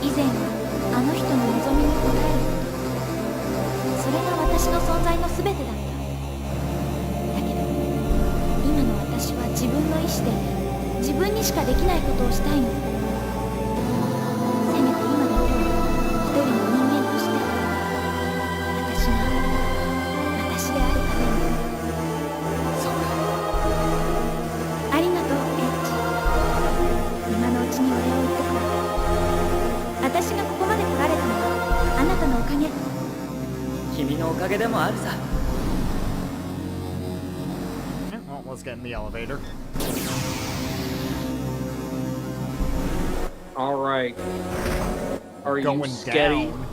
以前はあの人の望みに応えること、それが私の存在の全てだった。だけど今の私は自分の意志で自分にしかできないことをしたいの。せめて今だけは一人の人間として私が私であるために。そうか。ありがとうエッジ。今のうちにお礼を言ってくれ。私がここまで来られたのはあなたのおかげ。君のおかげでもあるさ。Well, let's get in the elevator. All right. Are you Going steady? down.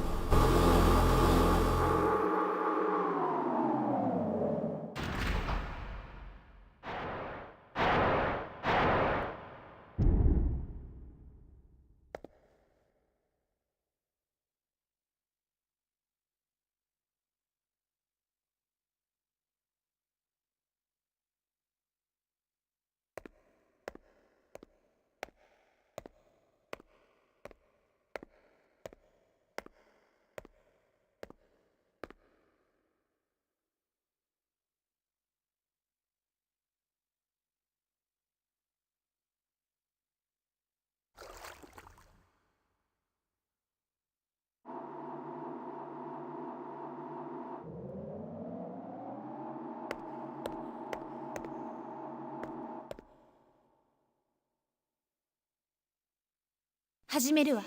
「始めるわ」。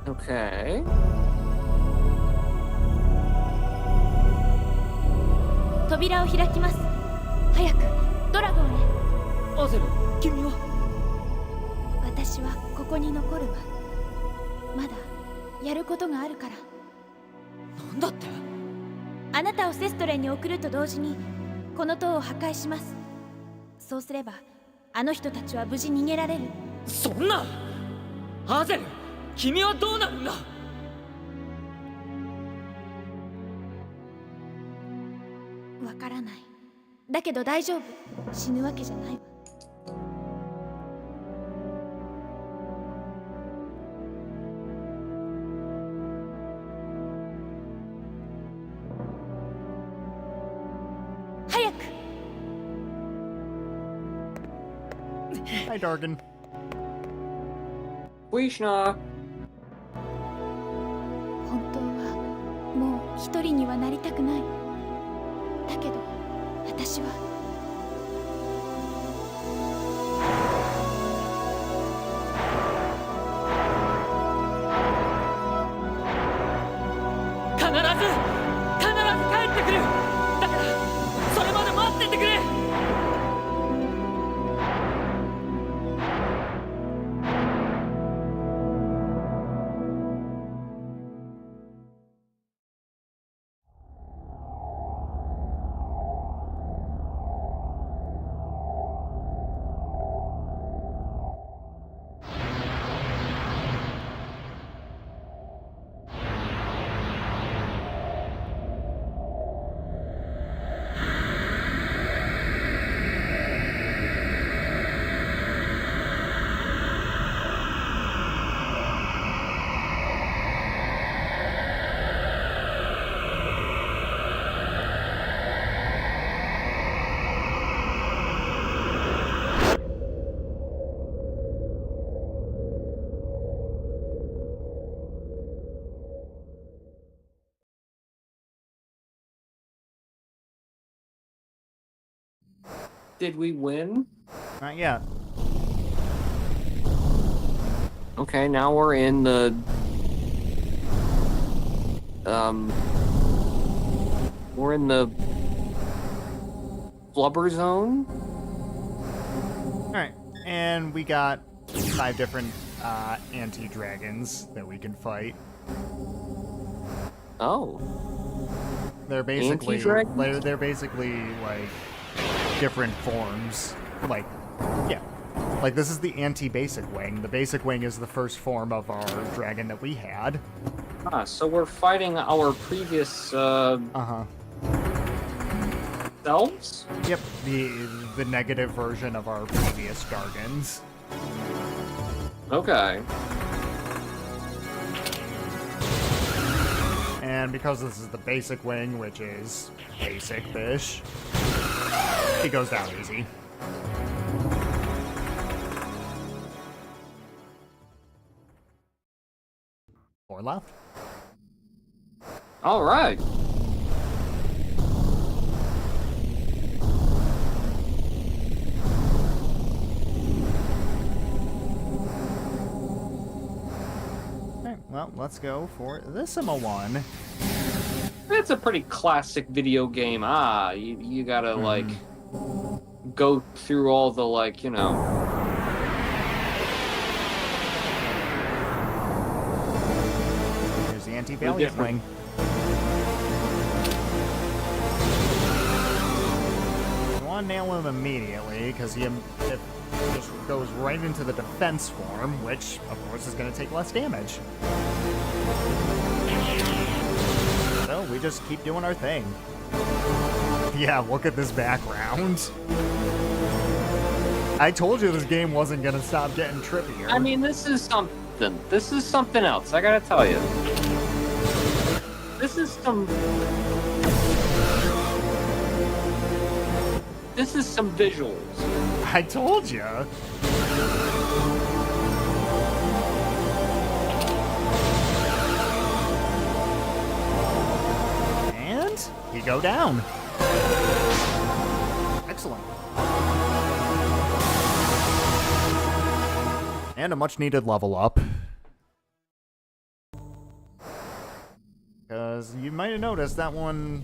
Okay. 扉を開きます。早くドラゴンへ。アゼル、君は。私はここに残るわ。まだやることがあるから。なんだって？あなたをセストレンに送ると同時にこの塔を破壊します。そうすればあの人たちは無事逃げられる。そんな！アゼル、君はどうなるんだ？わからない。だけど大丈夫。死ぬわけじゃないわ。早く。 Hi, Dargan. Wishna. 本当はもう一人にはなりたくない。だけど私は必ず帰ってくる。だからそれまで待っててくれ。Did we win? Not yet. Okay, now we're in the we're in the flubber zone. Alright, and we got 5 different anti-dragons that we can fight. Oh. They're basically Anti-dragons? they're basically like different forms. Like, yeah. Like, this is the anti-basic wing. The basic wing is the first form of our dragon that we had. Ah, so we're fighting our previous Uh-huh. selves? Yep, the negative version of our previous Gargans. Okay. And because this is the basic wing, which is basic fish, he goes down easy. Four left. All right. Alright, well, let's go for this one. It's a pretty classic video game. Ah, you gotta, like, go through all the, like, you know... Here's the anti-valiant different- wing. You want to nail him immediately, because it just goes right into the defense form, which, of course, is going to take less damage. So we just keep doing our thing. Yeah, look at this background. I told you this game wasn't going to stop getting trippier. I mean, this is something. This is something else, I gotta tell you. This is some... This is some visuals. I told you. And he go down. Excellent. And a much needed level up. Because you might have noticed that one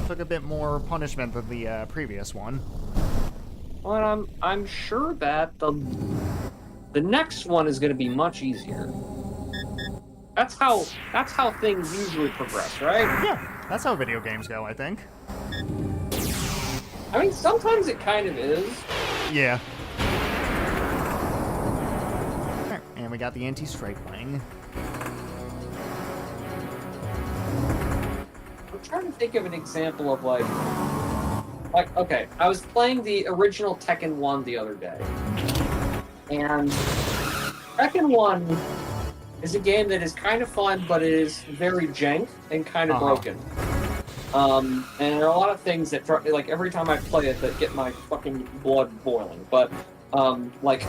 took a bit more punishment than the previous one. But I'm sure that the next one is going to be much easier. That's how things usually progress, right? Yeah, that's how video games go, I think. I mean, sometimes it kind of is. Yeah. Alright, and we got the anti-strike wing. I'm trying to think of an example of like, okay, I was playing the original Tekken 1 the other day. And Tekken 1 is a game that is kind of fun, but it is very jank and kind of broken. And there are a lot of things that, like, every time I play it, that get my fucking blood boiling. But, like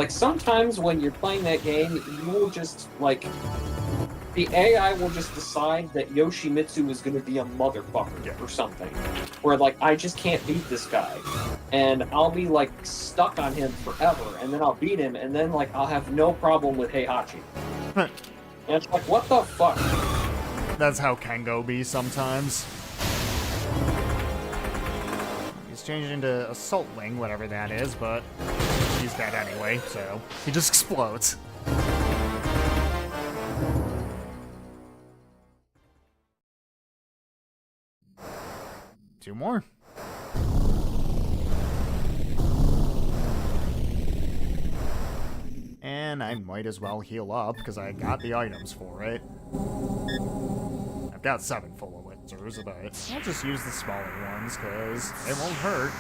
sometimes when you're playing that game, you will just, like, the AI will just decide that Yoshimitsu is going to be a motherfucker or something. Where, like, I just can't beat this guy. And I'll be, like, stuck on him forever, and then I'll beat him, and then, like, I'll have no problem with Heihachi. And it's like, what the fuck? That's how Kengo be sometimes. He's changed into Assault Wing, whatever that is, but he's dead anyway, so he just explodes. Two more. And I might as well heal up, because I got the items for it. I've got 7 full elixirs, but I'll just use the smaller ones, because it won't hurt.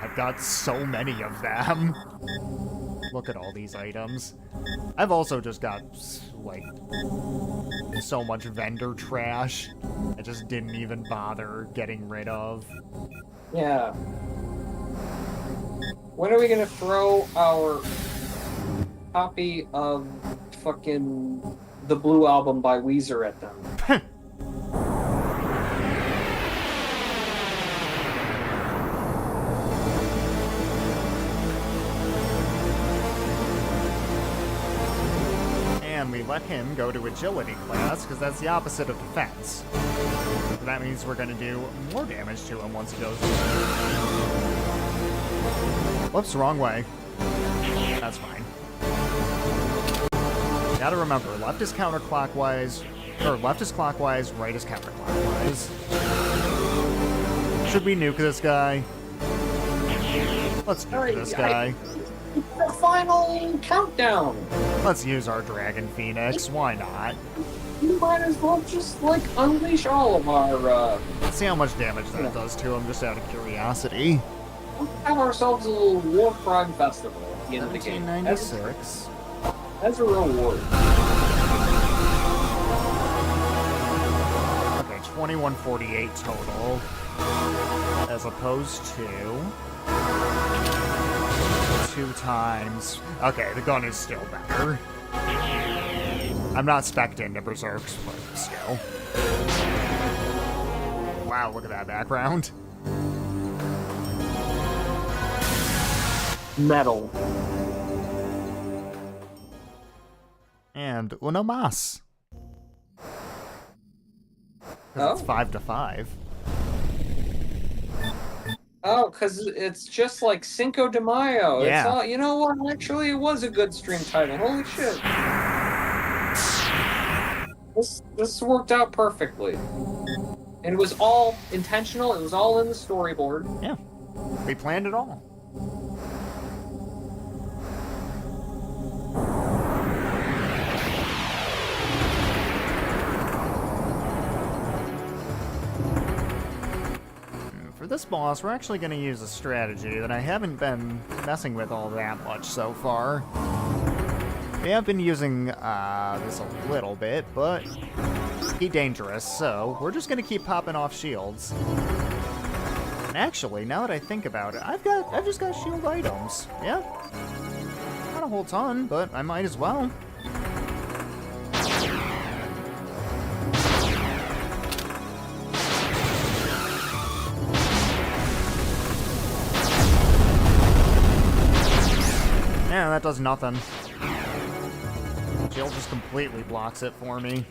I've got so many of them. Look at all these items. I've also just got, like, so much vendor trash I just didn't even bother getting rid of. Yeah. When are we gonna throw our copy of fucking the Blue Album by Weezer at them? we let him go to agility class, because that's the opposite of defense. So that means we're going to do more damage to him once he goes. Whoops, wrong way. That's fine. Gotta remember, left is counterclockwise, or left is clockwise, right is counterclockwise. Should we nuke this guy? Let's nuke this guy. The final countdown. Let's use our Dragon Phoenix. Why not? You might as well just, like, unleash all of our, Let's see how much damage that does to him, just out of curiosity. have ourselves a little war crime festival at the end of the game. 1796. As a reward. Okay, 2148 total. As opposed to 2 times. Okay, the gun is still better. I'm not spec'd into Berserks, but still. Wow, look at that background. Metal. And uno mas. Oh. It's 5 to 5. Oh, because it's just like Cinco de Mayo. Yeah. It's all, you know what? Actually, it was a good stream title. Holy shit. This worked out perfectly. And it was all intentional. It was all in the storyboard. Yeah. We planned it all. For this boss, we're actually going to use a strategy that I haven't been messing with all that much so far. We have been using this a little bit, but he's dangerous, so we're just going to keep popping off shields. And actually, now that I think about it, I've just got shield items. Yeah. Not a whole ton, but I might as well. Yeah, that does nothing. Jill just completely blocks it for me.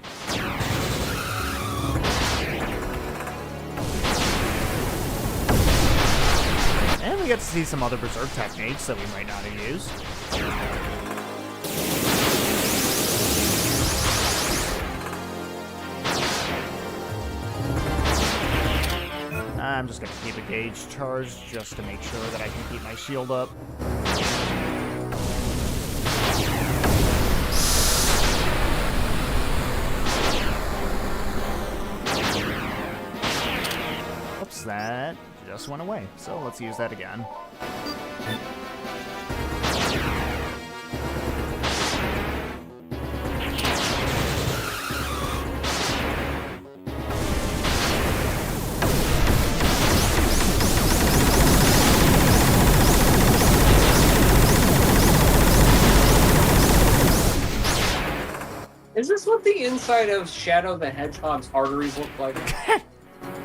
And we get to see some other Berserk techniques that we might not have used. I'm just gonna keep a gauge charged just to make sure that I can keep my shield up. Oops, that just went away. So let's use that again. Is this what the inside of Shadow the Hedgehog's arteries look like?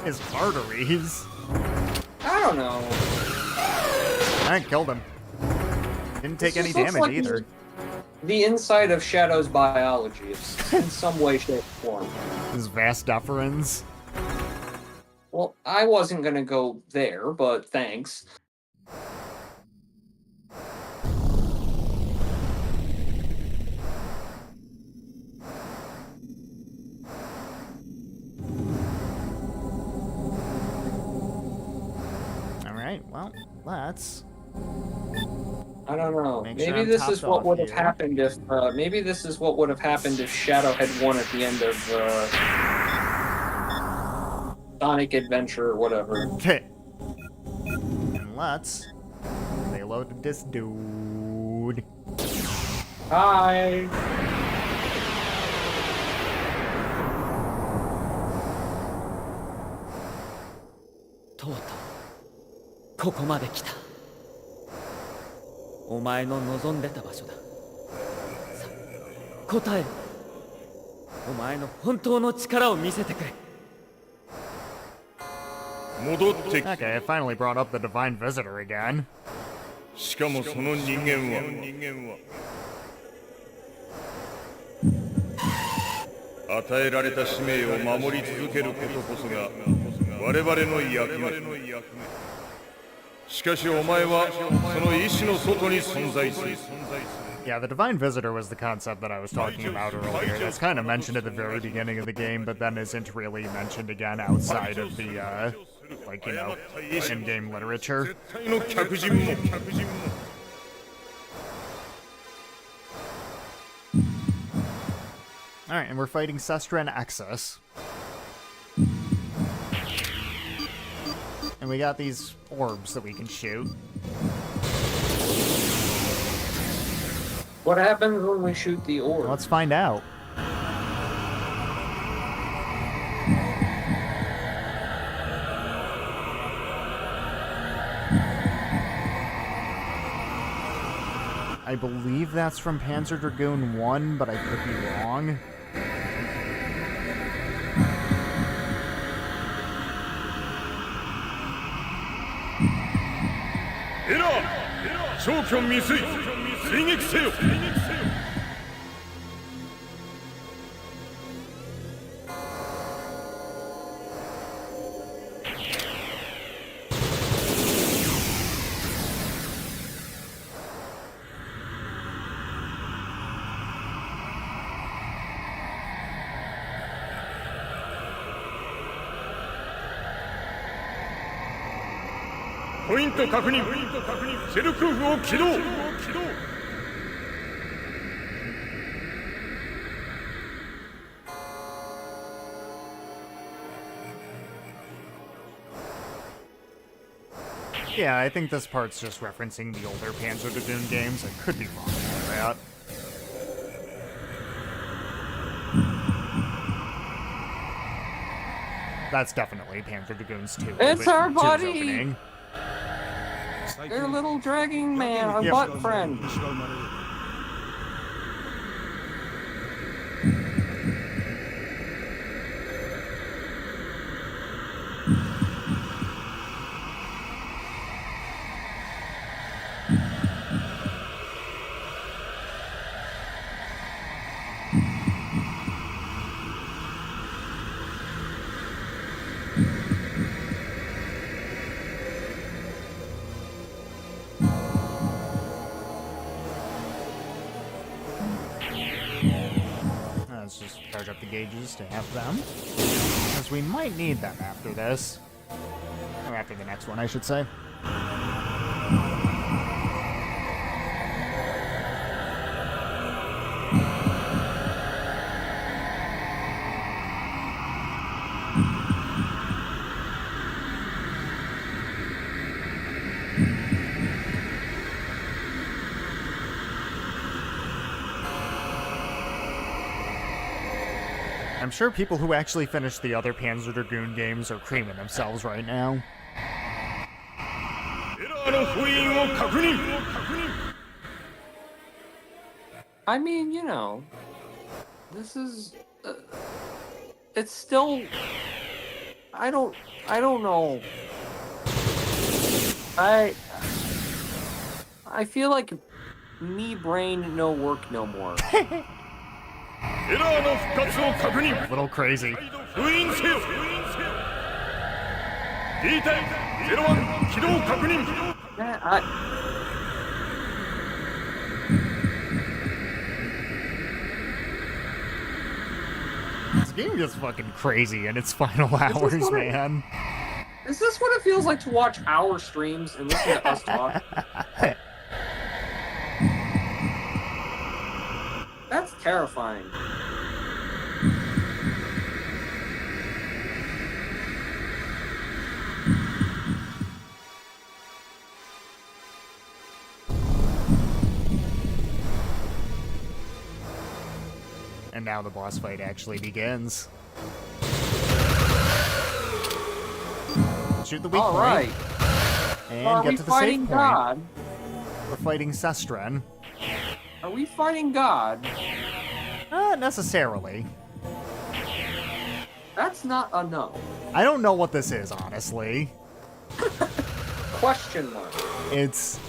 His arteries. I don't know. I killed him. Didn't take This any just looks damage like either. The inside of Shadow's biology is in some way, shape, or form. His vas deferens. Well, I wasn't gonna go there, but thanks. Alright, well, let's... I don't know. Make sure Maybe I'm this topped is what off would have here. happened if. Maybe this is what would have happened if Shadow had won at the end of Sonic Adventure or whatever. And let's reload this dude. Hi. とうとうここまで来た。お前の望んでた場所だ。さあ答えろ。お前の本当の力を見せてくれ。 戻ってき Okay, I finally brought up the Divine Visitor again. しかもその人間は与えられた使命を守り続けることこそが我々の役目。しかしお前はその意志の外に存在する。 Yeah, the Divine Visitor was the concept that I was talking about earlier. That's kind of mentioned at the very beginning of the game, but then isn't really mentioned again outside of the, like, you know, in-game literature. 絶対の客人も Alright, and we're fighting Sestren Exus. And we got these orbs that we can shoot. What happens when we shoot the orb? Let's find out. I believe that's from Panzer Dragoon 1, but I could be wrong. Point 確認。セルクフを起動。Yeah, I think this part's just referencing the older Panzer Dragoon games. I could be wrong about that. That's definitely Panzer Dragoons 2. It's but our 2's buddy! opening. Their little dragging man, our Yep. butt friend. Let's just charge up the gauges to have them. Because we might need them after this. Or after the next one, I should say. I'm sure people who actually finished the other Panzer Dragoon games are creaming themselves right now. エラーの封印を確認。 I mean, you know, this is. It's still. I don't know. I feel like me brain no work no more. エラーの復活を確認。 A little crazy. 封印せよ。D 隊01起動確認。 Yeah, This game gets fucking crazy in its final hours, man. Is this what it feels like to watch our streams and listen to us talk? That's terrifying. And now the boss fight actually begins. Shoot the weak All point. right. And Are get we to the fighting save point. God? We're fighting Sestren. Are we fighting God? Not necessarily. That's not a no. I don't know what this is, honestly. Question mark. It's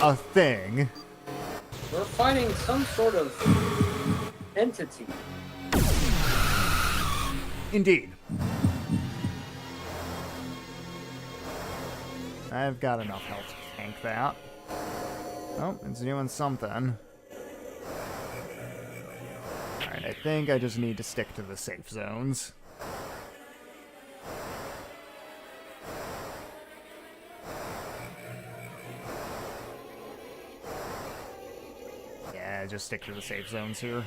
a thing. We're fighting some sort of entity. Indeed. I've got enough health to tank that. Oh, it's doing something. Alright, I think I just need to stick to the safe zones. Yeah, just stick to the safe zones here.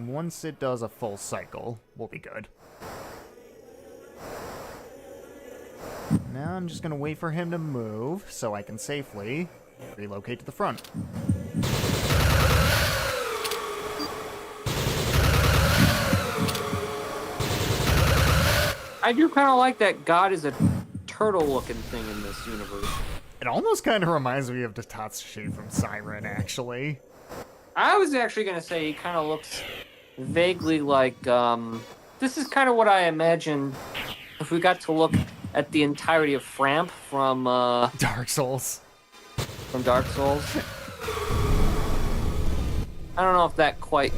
Once it does a full cycle, we'll be good. Now I'm just gonna wait for him to move so I can safely relocate to the front. I do kind of like that God is a turtle-looking thing in this universe. It almost kind of reminds me of Tatsushi from Siren, actually. I was actually going to say he kind of looks vaguely like, this is kind of what I imagine if we got to look at the entirety of Framp from, Dark Souls. From Dark Souls. I don't know if that quite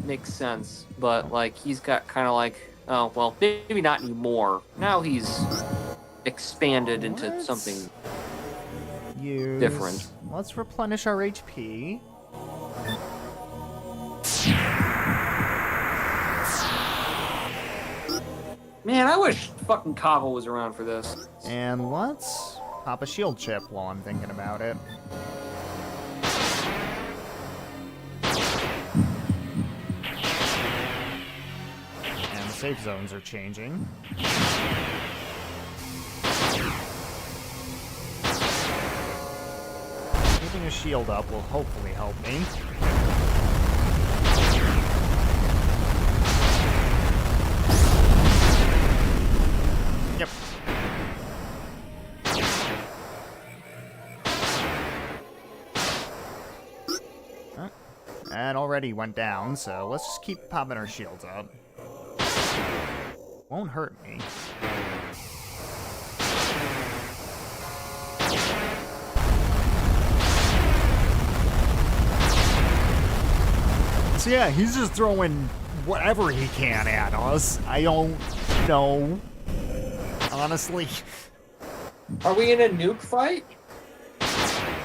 makes sense, but, like, he's got kind of like, oh, well, maybe not anymore. Now he's expanded into something different. Let's replenish our HP. Man, I wish fucking Kava was around for this. And let's pop a shield chip while I'm thinking about it. And the safe zones are changing. Keeping a shield up will hopefully help me. Yep. That already went down, so let's just keep popping our shields up. Won't hurt me. So yeah, he's just throwing whatever he can at us. I don't know. Honestly. Are we in a nuke fight?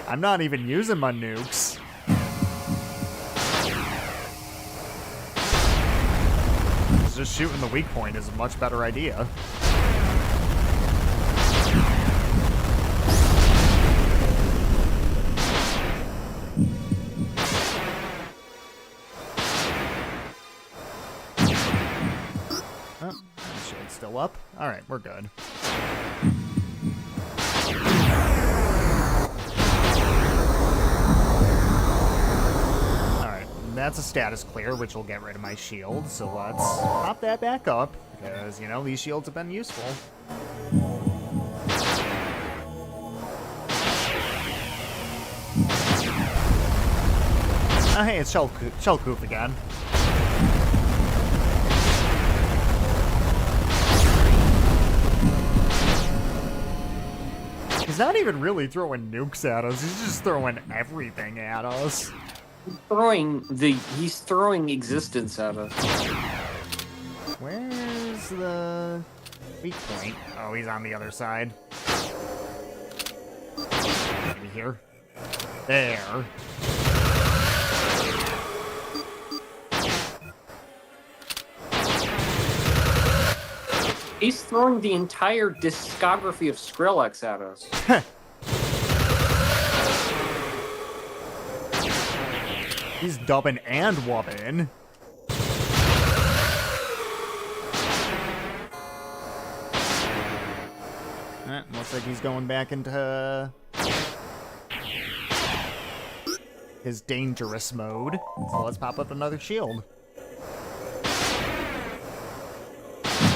I'm not even using my nukes. Just shooting the weak point is a much better idea. Oh, shield's still up. Alright, we're good. That's a status clear, which will get rid of my shield, so let's pop that back up, because, you know, these shields have been useful. Oh, hey, it's Shellcoop again. He's not even really throwing nukes at us, he's just throwing everything at us. He's throwing existence at us. Where's the weak point? Oh, he's on the other side. Maybe here. There. He's throwing the entire discography of Skrillex at us. He's dubbing and wubbing. Looks like he's going back into his dangerous mode. So let's pop up another shield.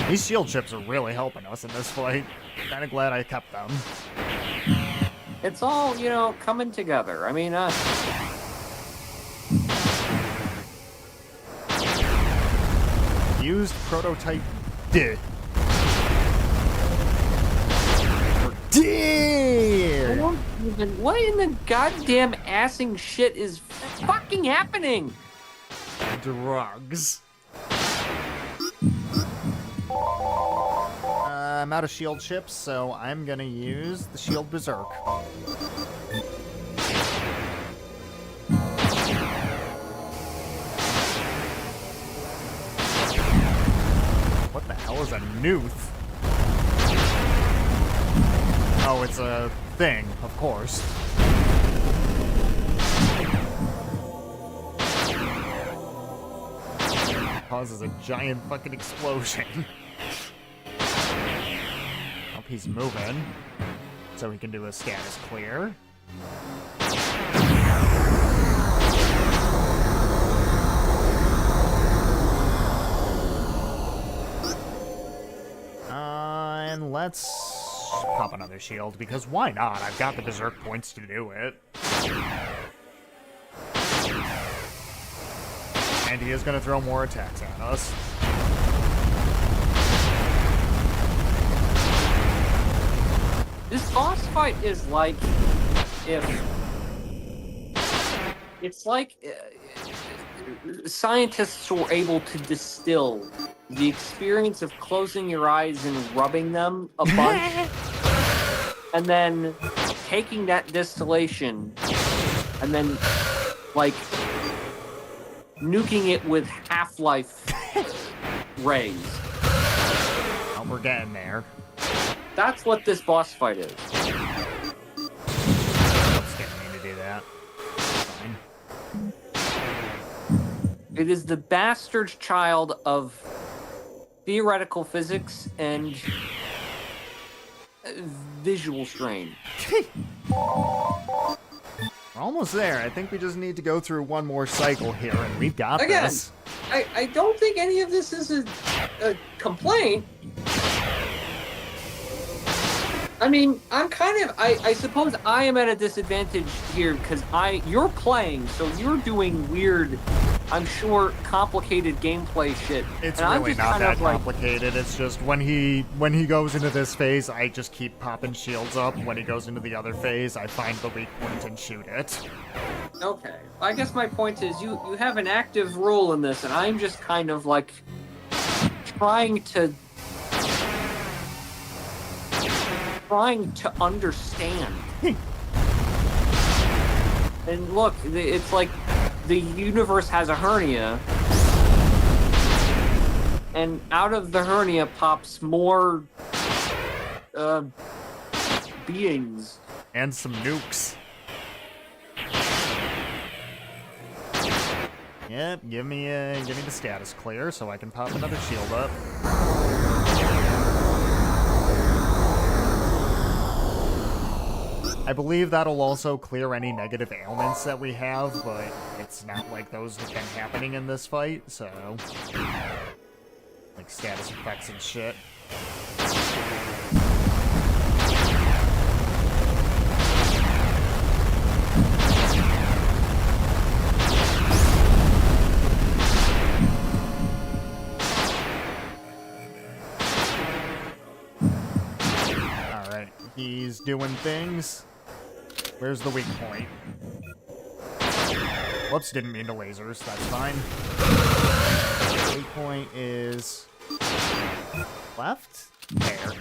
These shield chips are really helping us in this fight. Kinda glad I kept them. It's all, you know, coming together. I mean, Used prototype Dear! What in the goddamn assing shit is fucking happening? Drugs. I'm out of shield chips, so I'm gonna use the shield berserk. What the hell is a Nooth? Oh, it's a thing, of course. Causes a giant fucking explosion. Hope he's moving, so he can do a status clear. And let's pop another shield, because why not? I've got the berserk points to do it. And he is going to throw more attacks at us. This boss fight is like scientists were able to distill the experience of closing your eyes and rubbing them a bunch, and then taking that distillation and then like nuking it with Half-Life rays. Oh, we're getting there. That's what this boss fight is. What's getting me to do that? Fine. It is the bastard child of theoretical physics and visual strain. We're almost there. I think we just need to go through one more cycle here, and we've got Again, this. I don't think any of this is a complaint. I mean, I'm kind of, I suppose I am at a disadvantage here because you're playing, so you're doing weird, I'm sure, complicated gameplay shit. It's and I'm really just not kind that of like, complicated. It's just when he goes into this phase, I just keep popping shields up. When he goes into the other phase, I find the weak point and shoot it. okay. I guess my point is you have an active role in this, and I'm just kind of like trying to understand. And look, it's like the universe has a hernia, and out of the hernia pops more beings. And some nukes. Yep, give me the status clear so I can pop another shield up. I believe that'll also clear any negative ailments that we have, but it's not like those have been happening in this fight, so... like status effects and shit. Alright, he's doing things. Where's the weak point? Whoops, didn't mean to lasers. That's fine. The weak point is... left? There.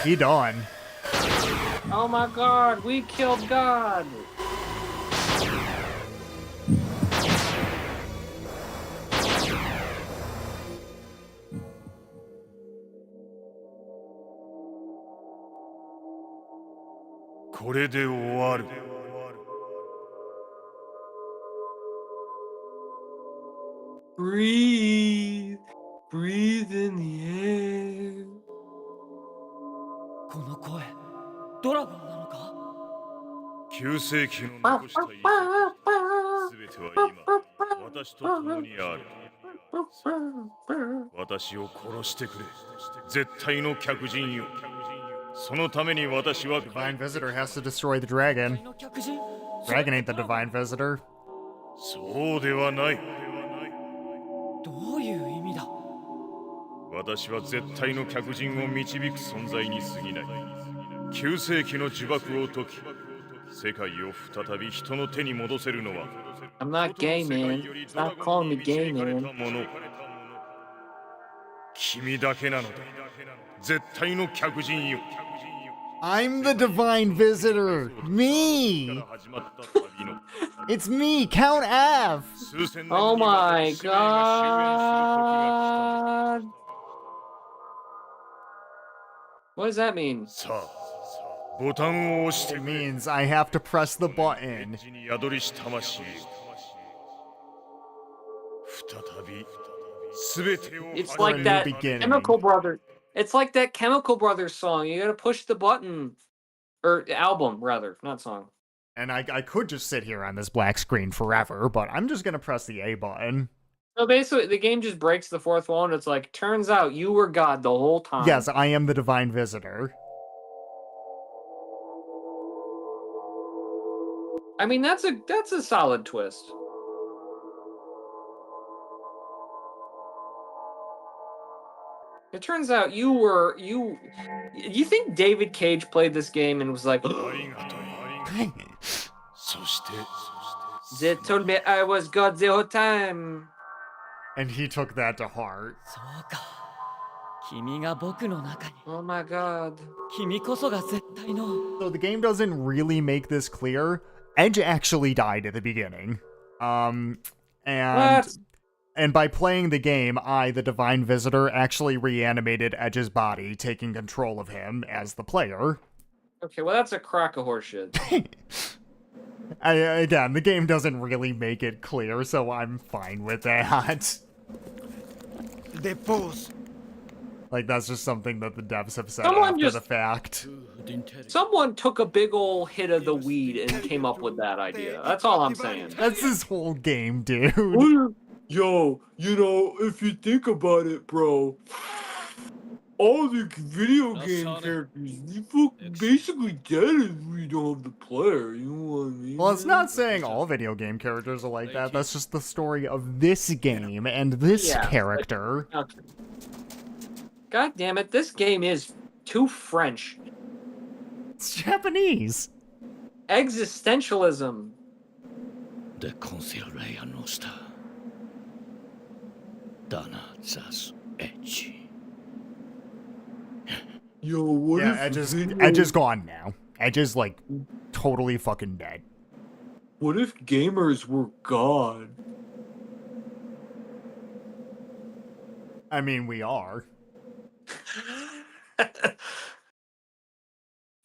He done. Oh my god, we killed God! Breathe. Breathe in the air. この声ドラゴンなのか旧世紀の残した遺跡すべては今私と共にある私を殺してくれ絶対の客人よそのために私は Divine Visitor has to destroy the dragon. の客人 Dragon ain't the Divine Visitor. そうではないどういう意味だ私は絶対の客人を導く存在に過ぎない。9世紀の呪縛を解き、世界を再び人の手に戻せるのは I'm not gay, man. Stop calling me gay, man. 君だけなのだ。絶対の客人よ。 I'm the divine visitor. Me. It's me, Count F. Oh my god. What does that mean? さあ、ボタンを押して It くれ。 means I have to press the button. 地に宿りし魂よ。再び、すべてを It's For a like new that beginning. Chemical Brother. It's like that Chemical Brothers song. You gotta push the button. Or album, rather, not song. And I could just sit here on this black screen forever, but I'm just gonna press the A button. So basically, the game just breaks the fourth wall, and it's like, turns out you were God the whole time. Yes, I am the divine visitor. I mean, that's a solid twist. It turns out you think David Cage played this game and was like, ありがとう。そして、 they told me I was God the whole time. And he took that to heart. そうか。君が僕の中に。 Oh my god. 君こそが絶対の。 So the game doesn't really make this clear. Edge actually died at the beginning. And What? and by playing the game, I, the divine visitor, actually reanimated Edge's body, taking control of him as the player. Okay, well that's a crock of horseshit. Again, the game doesn't really make it clear, so I'm fine with that. Like, that's just something that the devs have said Someone after just- the fact. Someone took a big ol' hit of the weed and came up with that idea. That's all I'm saying. That's this whole game, dude. Yo, you know, if you think about it, bro, all the video game characters, you basically dead if we don't have the player, you know what I mean? Well, it's not saying all video game characters are like that. That's just the story of this game and this Yeah, character. Okay. God damn it, this game is too French. It's Japanese. Existentialism. でコンセルレイアノスター。ダナザスエッジ。 Yo, what Yeah, if Edge is gone now. Edge is, like, totally fucking dead. what if gamers were God? I mean, we are.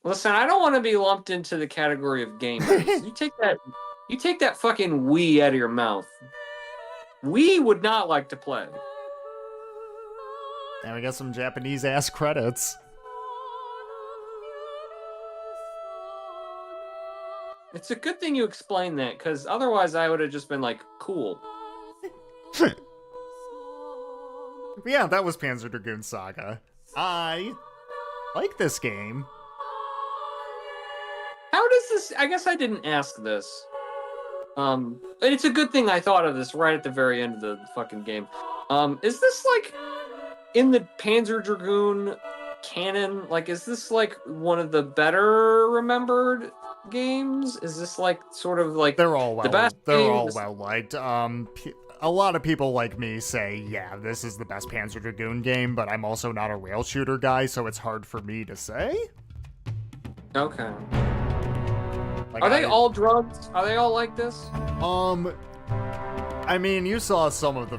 Listen, I don't want to be lumped into the category of gamers. You take that fucking we out of your mouth. We would not like to play. And we got some Japanese ass credits. It's a good thing you explained that, because otherwise I would have just been like, cool. Yeah, that was Panzer Dragoon Saga. I like this game. How does this... I guess I didn't ask this. It's a good thing I thought of this right at the very end of the fucking game. Is this, like, in the Panzer Dragoon canon? Like, is this, like, one of the better remembered games? Is this, like, sort of, like... They're all well. The best They're all games- well liked. A lot of people like me say, yeah, this is the best Panzer Dragoon game, but I'm also not a rail shooter guy, so it's hard for me to say. Okay. Like, Are they all drugs? Are they all like this? I mean, you saw some of the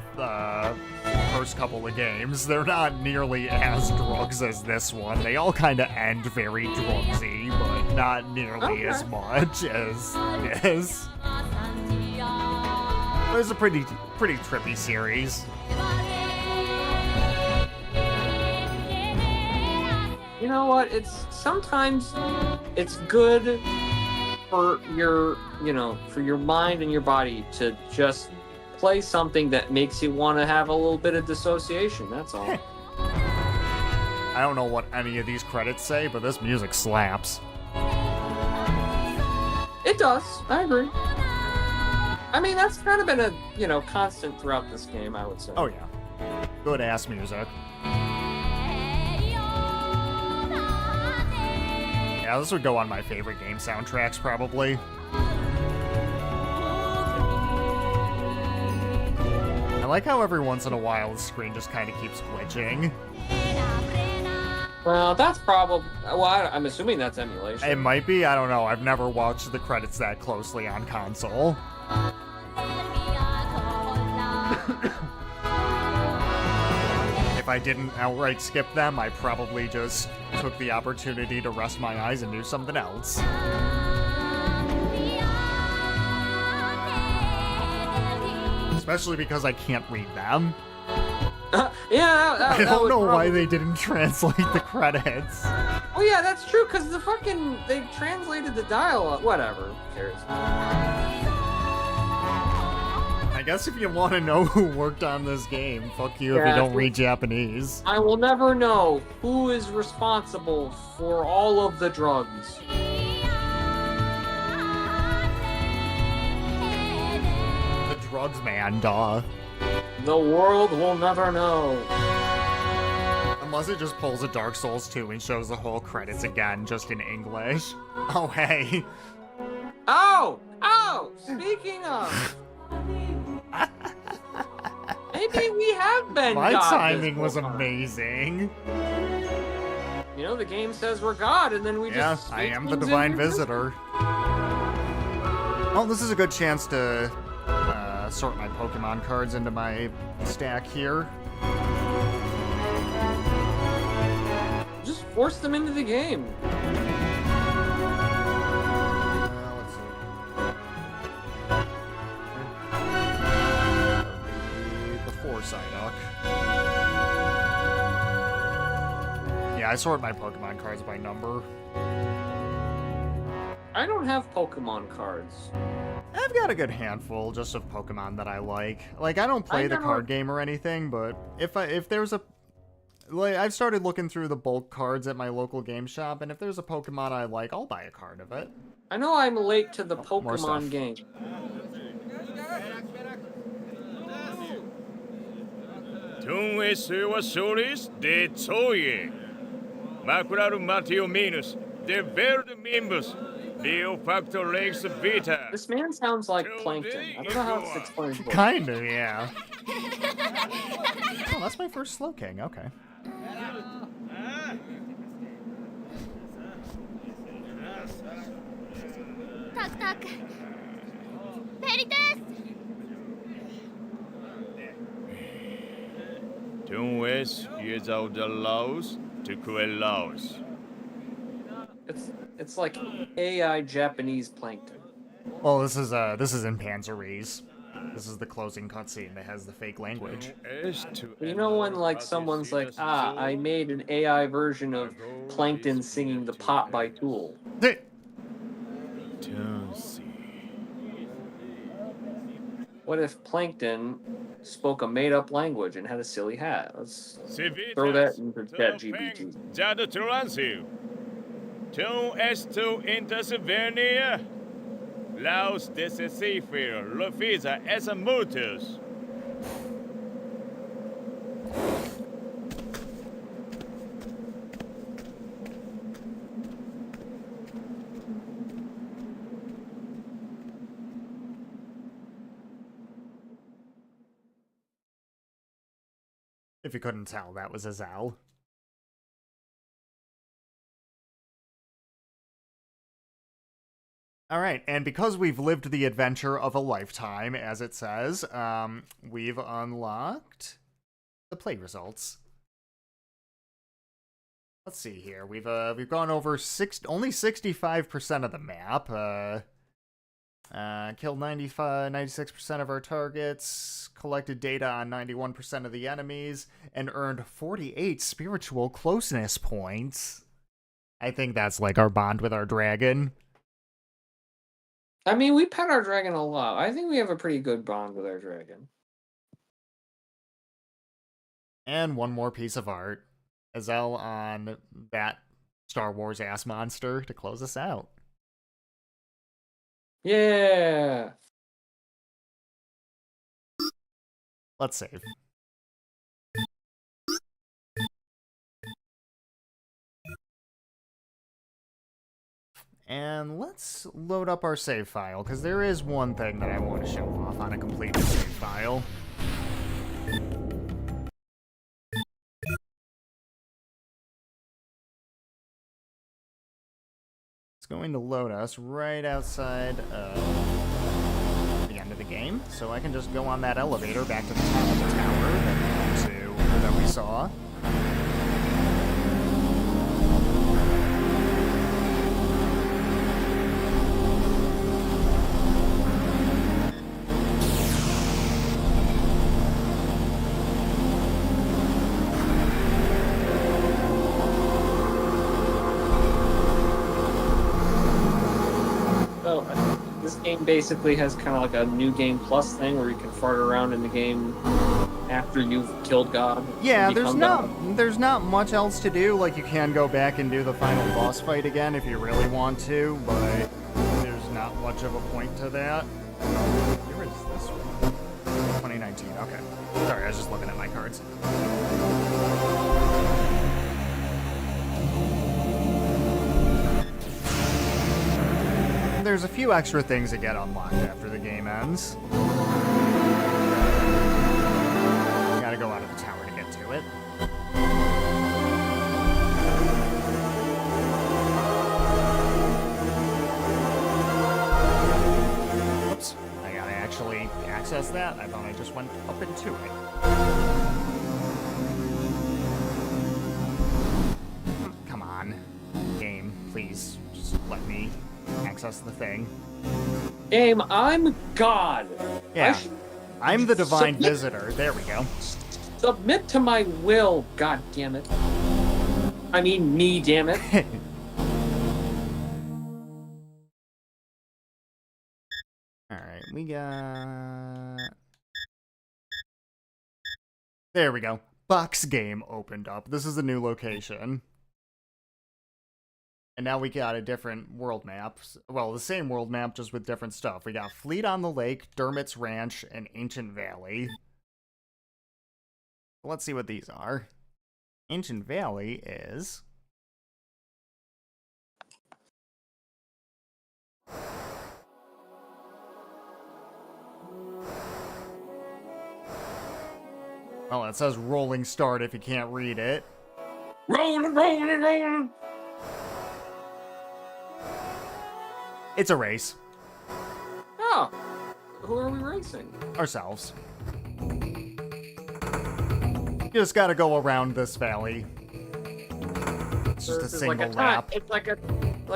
first couple of games. They're not nearly as drugs as this one. They all kind of end very drugsy, but not nearly as much as this. It was a pretty trippy series. You know what? Sometimes it's good for your, for your mind and your body to just play something that makes you want to have a little bit of dissociation. That's all. I don't know what any of these credits say, but this music slaps. It does. I agree. I mean, that's kind of been a, constant throughout this game, I would say. Oh yeah. Good ass music. Yeah, this would go on my favorite game soundtracks, probably. I like how every once in a while the screen just kind of keeps glitching. Well, that's probably... Well, I'm assuming that's emulation. It might be, I don't know. I've never watched the credits that closely on console. If I didn't outright skip them, I probably just took the opportunity to rest my eyes and do something else. Especially because I can't read them. Yeah, I don't know why they didn't translate the credits. Oh yeah, that's true, because they translated the dialogue. Whatever, who cares? I guess if you want to know who worked on this game, fuck you if you don't read Japanese. I will never know who is responsible for all of the drugs. The drugs man, duh. The world will never know. Unless it just pulls a Dark Souls 2 and shows the whole credits again, just in English. Oh, hey. Oh! Speaking of... Maybe we have been My God timing this was far. amazing. You know, the game says we're God, and then we just... Yeah, I am the Divine Visitor. Oh, this is a good chance to sort my Pokemon cards into my stack here. Just force them into the game. Let's see. The Psyduck. Yeah, I sort my Pokemon cards by number. I don't have Pokemon cards. I've got a good handful just of Pokemon that I like. Like, I don't play the card game or anything, but if there's a... Like, I've started looking through the bulk cards at my local game shop, and if there's a Pokemon I like, I'll buy a card of it. I know I'm late to the more stuff. Pokemon game. トンエスはソリスでツォイエマクラルマティオミヌスでベルデミンブス Leo Factor Lex Vita. This man sounds like Plankton. I don't know how it's explainable. Kinda, yeah. Oh, that's my first Slow King, okay. Tak, tak. Veritas! Tunwes Yezau de Laos to Laos. It's like AI Japanese Plankton. Well, this is in Panzerese. This is the closing cutscene that has the fake language. You know when like someone's like, I made an AI version of Plankton singing The Pot by Tool. What if Plankton spoke a made-up language and had a silly hat? Let's throw that into ChatGPT. Tão esto intervenir. Laos decifra Lufisa essa mutus. If you couldn't tell, that was Azal. Alright, and because we've lived the adventure of a lifetime, as it says, we've unlocked the play results. Let's see here. We've gone over only 65% of the map. Killed 96% of our targets, collected data on 91% of the enemies, and earned 48 spiritual closeness points. I think that's like our bond with our dragon. I mean, we pet our dragon a lot. I think we have a pretty good bond with our dragon. And one more piece of art. Azal on that Star Wars ass monster to close us out. Yeah. Let's save. And let's load up our save file, because there is one thing that I want to show off on a completed save file. It's going to load us right outside the end of the game, so I can just go on that elevator back to the top of the tower that we saw. So this game basically has kind of like a new game plus thing where you can fart around in the game after you've killed God. Yeah, and become God. there's not much else to do. Like, you can go back and do the final boss fight again if you really want to, but there's not much of a point to that. Where is this one? 2019, okay. Sorry, I was just looking at my cards. There's a few extra things that get unlocked after the game ends. Gotta go out of the tower to get to it. Whoops. I gotta actually access that. I thought I just went up into it. Come on. Game, please. Just let me access the thing. Game, I'm God. Yeah. I'm the divine visitor. There we go. Submit to my will, God damn it. I mean, me, damn it. Alright, we got... There we go. Box game opened up. This is a new location. And now we got a different world map. Well, the same world map, just with different stuff. We got Fleet on the Lake, Dermot's Ranch, and Ancient Valley. Let's see what these are. Ancient Valley is... Oh, it says rolling start if you can't read it. Rolling, rolling, rolling. It's a race. Oh, who are we racing? Ourselves. You just gotta go around this valley. It's just a This is single like lap. It's like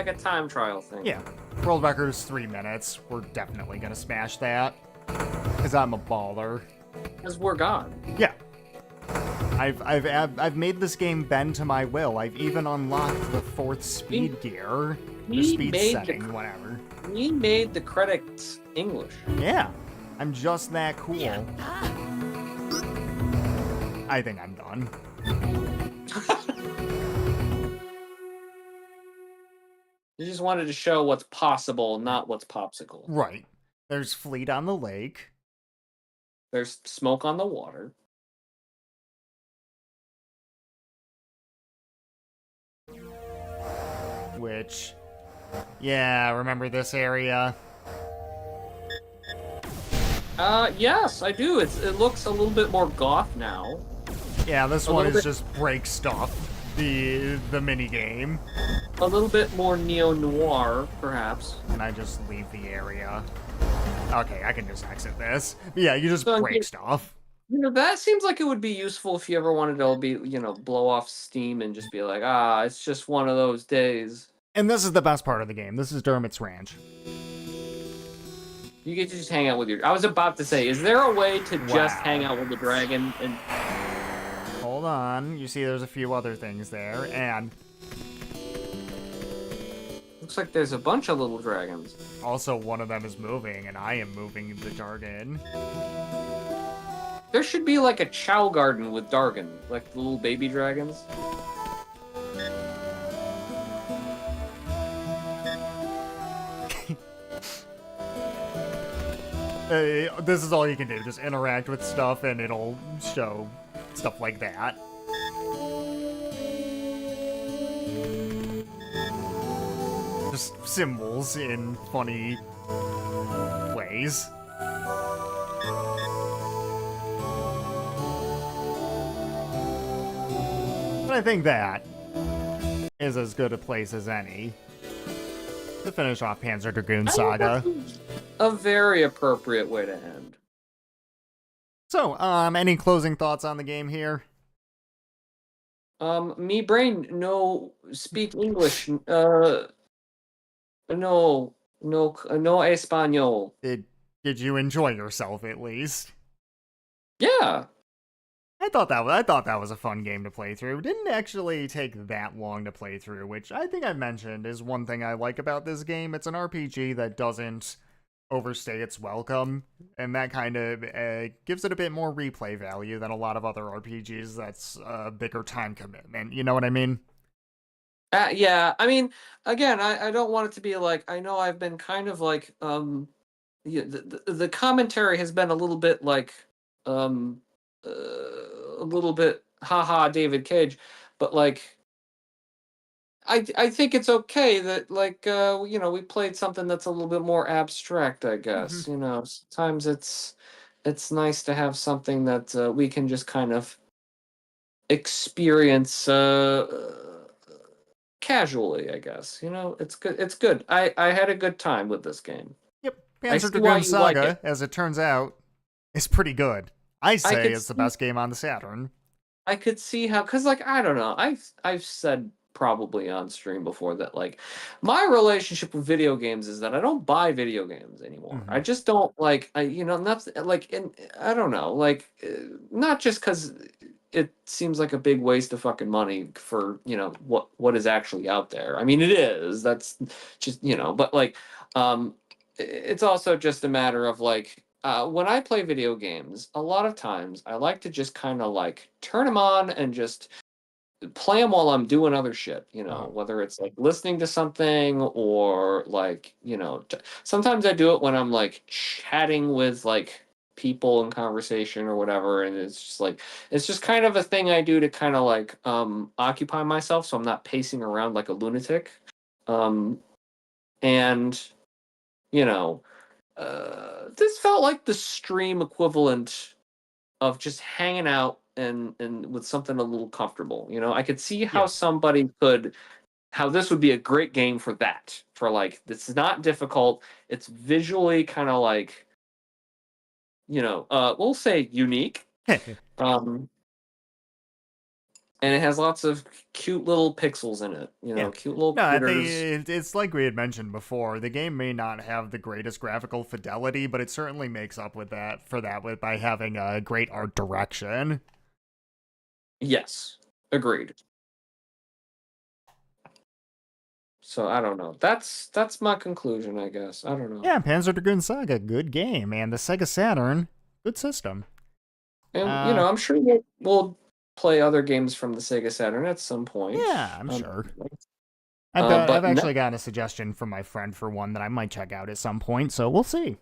a time trial thing. Yeah. World record is 3 minutes. We're definitely gonna smash that. Because I'm a baller. Because we're God. Yeah. I've made this game bend to my will. I've even unlocked the 4th speed gear. The speed setting, whatever. We made the credits English. Yeah. I'm just that cool. I think I'm done. You just wanted to show what's possible, not what's popsicle. Right. There's Fleet on the Lake. There's smoke on the water. Which, yeah, remember this area? Yes, I do. It looks a little bit more goth now. Yeah, this one is just break stuff. The mini game. A little bit more neo-noir, perhaps. And I just leave the area. Okay, I can just exit this. But yeah, you just So, break stuff. You know, that seems like it would be useful if you ever wanted to be, blow off steam and just be like, it's just one of those days. And this is the best part of the game. This is Dermot's Ranch. You get to just hang out with I was about to say, is there a way to just hang out with the dragon and... Hold on. You see there's a few other things there, and... Looks like there's a bunch of little dragons. Also, one of them is moving, and I am moving the Dargan. There should be like a Chow Garden with Dargan, like the little baby dragons. This is all you can do. Just interact with stuff, and it'll show stuff like that. just symbols in funny ways. But I think that is as good a place as any to finish off Panzer Dragoon Saga. A very appropriate way to end. So, any closing thoughts on the game here? Me brain no speak English. No Espanol. Did you enjoy yourself at least? Yeah. I thought that was a fun game to play through. Didn't actually take that long to play through, which I think I mentioned is one thing I like about this game. It's an RPG that doesn't overstay its welcome, and that kind of gives it a bit more replay value than a lot of other RPGs that's a bigger time commitment. You know what I mean? Yeah, I mean, again, I don't want it to be like, I know I've been kind of like, yeah, the commentary has been a little bit like, a little bit, haha, David Cage, but like, I think it's okay that like, we played something that's a little bit more abstract, I guess. Sometimes it's nice to have something that we can just kind of experience casually, I guess. It's good. It's good. I had a good time with this game. Yep, I Panzer see why Dragoon you like Saga, it. as it turns out, is pretty good. I say could it's the see- best game on the Saturn. I could see how, because like, I don't know, I've said probably on stream before that like my relationship with video games is that I don't buy video games anymore. Mhm. I just don't like, not like, and I don't know, like, not just because it seems like a big waste of fucking money for what is actually out there. I mean, it is. That's just but like, it's also just a matter of like, when I play video games, a lot of times I like to just kind of like turn them on and just play them while I'm doing other shit, whether it's like listening to something or like, sometimes I do it when I'm like chatting with like people in conversation or whatever. And it's just kind of a thing I do to kind of like occupy myself so I'm not pacing around like a lunatic. And, you know, this felt like the stream equivalent of just hanging out and with something a little comfortable. I could see how Yeah. somebody how this would be a great game for that. For like, this is not difficult. It's visually kind of like, we'll say unique. And it has lots of cute little pixels in it. Yeah. Cute little No, I critters. think it's like we had mentioned before. The game may not have the greatest graphical fidelity, but it certainly makes up by having a great art direction. Yes, agreed. So I don't know. That's my conclusion, I guess. I don't know. Yeah, Panzer Dragoon Saga, good game, and the Sega Saturn, good system. And I'm sure we'll play other games from the Sega Saturn at some point. Yeah, I'm sure. but I've actually gotten a suggestion from my friend for one that I might check out at some point, so we'll see.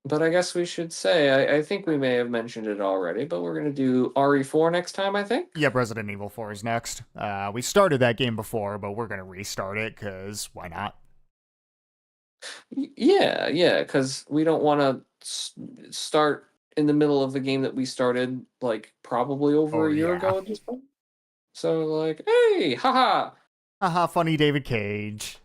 But I guess we should say, I think we may have mentioned it already, but we're going to do RE4 next time, I think. Yep, Resident Evil 4 is next. We started that game before, but we're going to restart it, because why not? Yeah, because we don't want to start in the middle of the game that we started, like, probably over a year ago at this point. So, like, hey, haha! Haha, funny David Cage.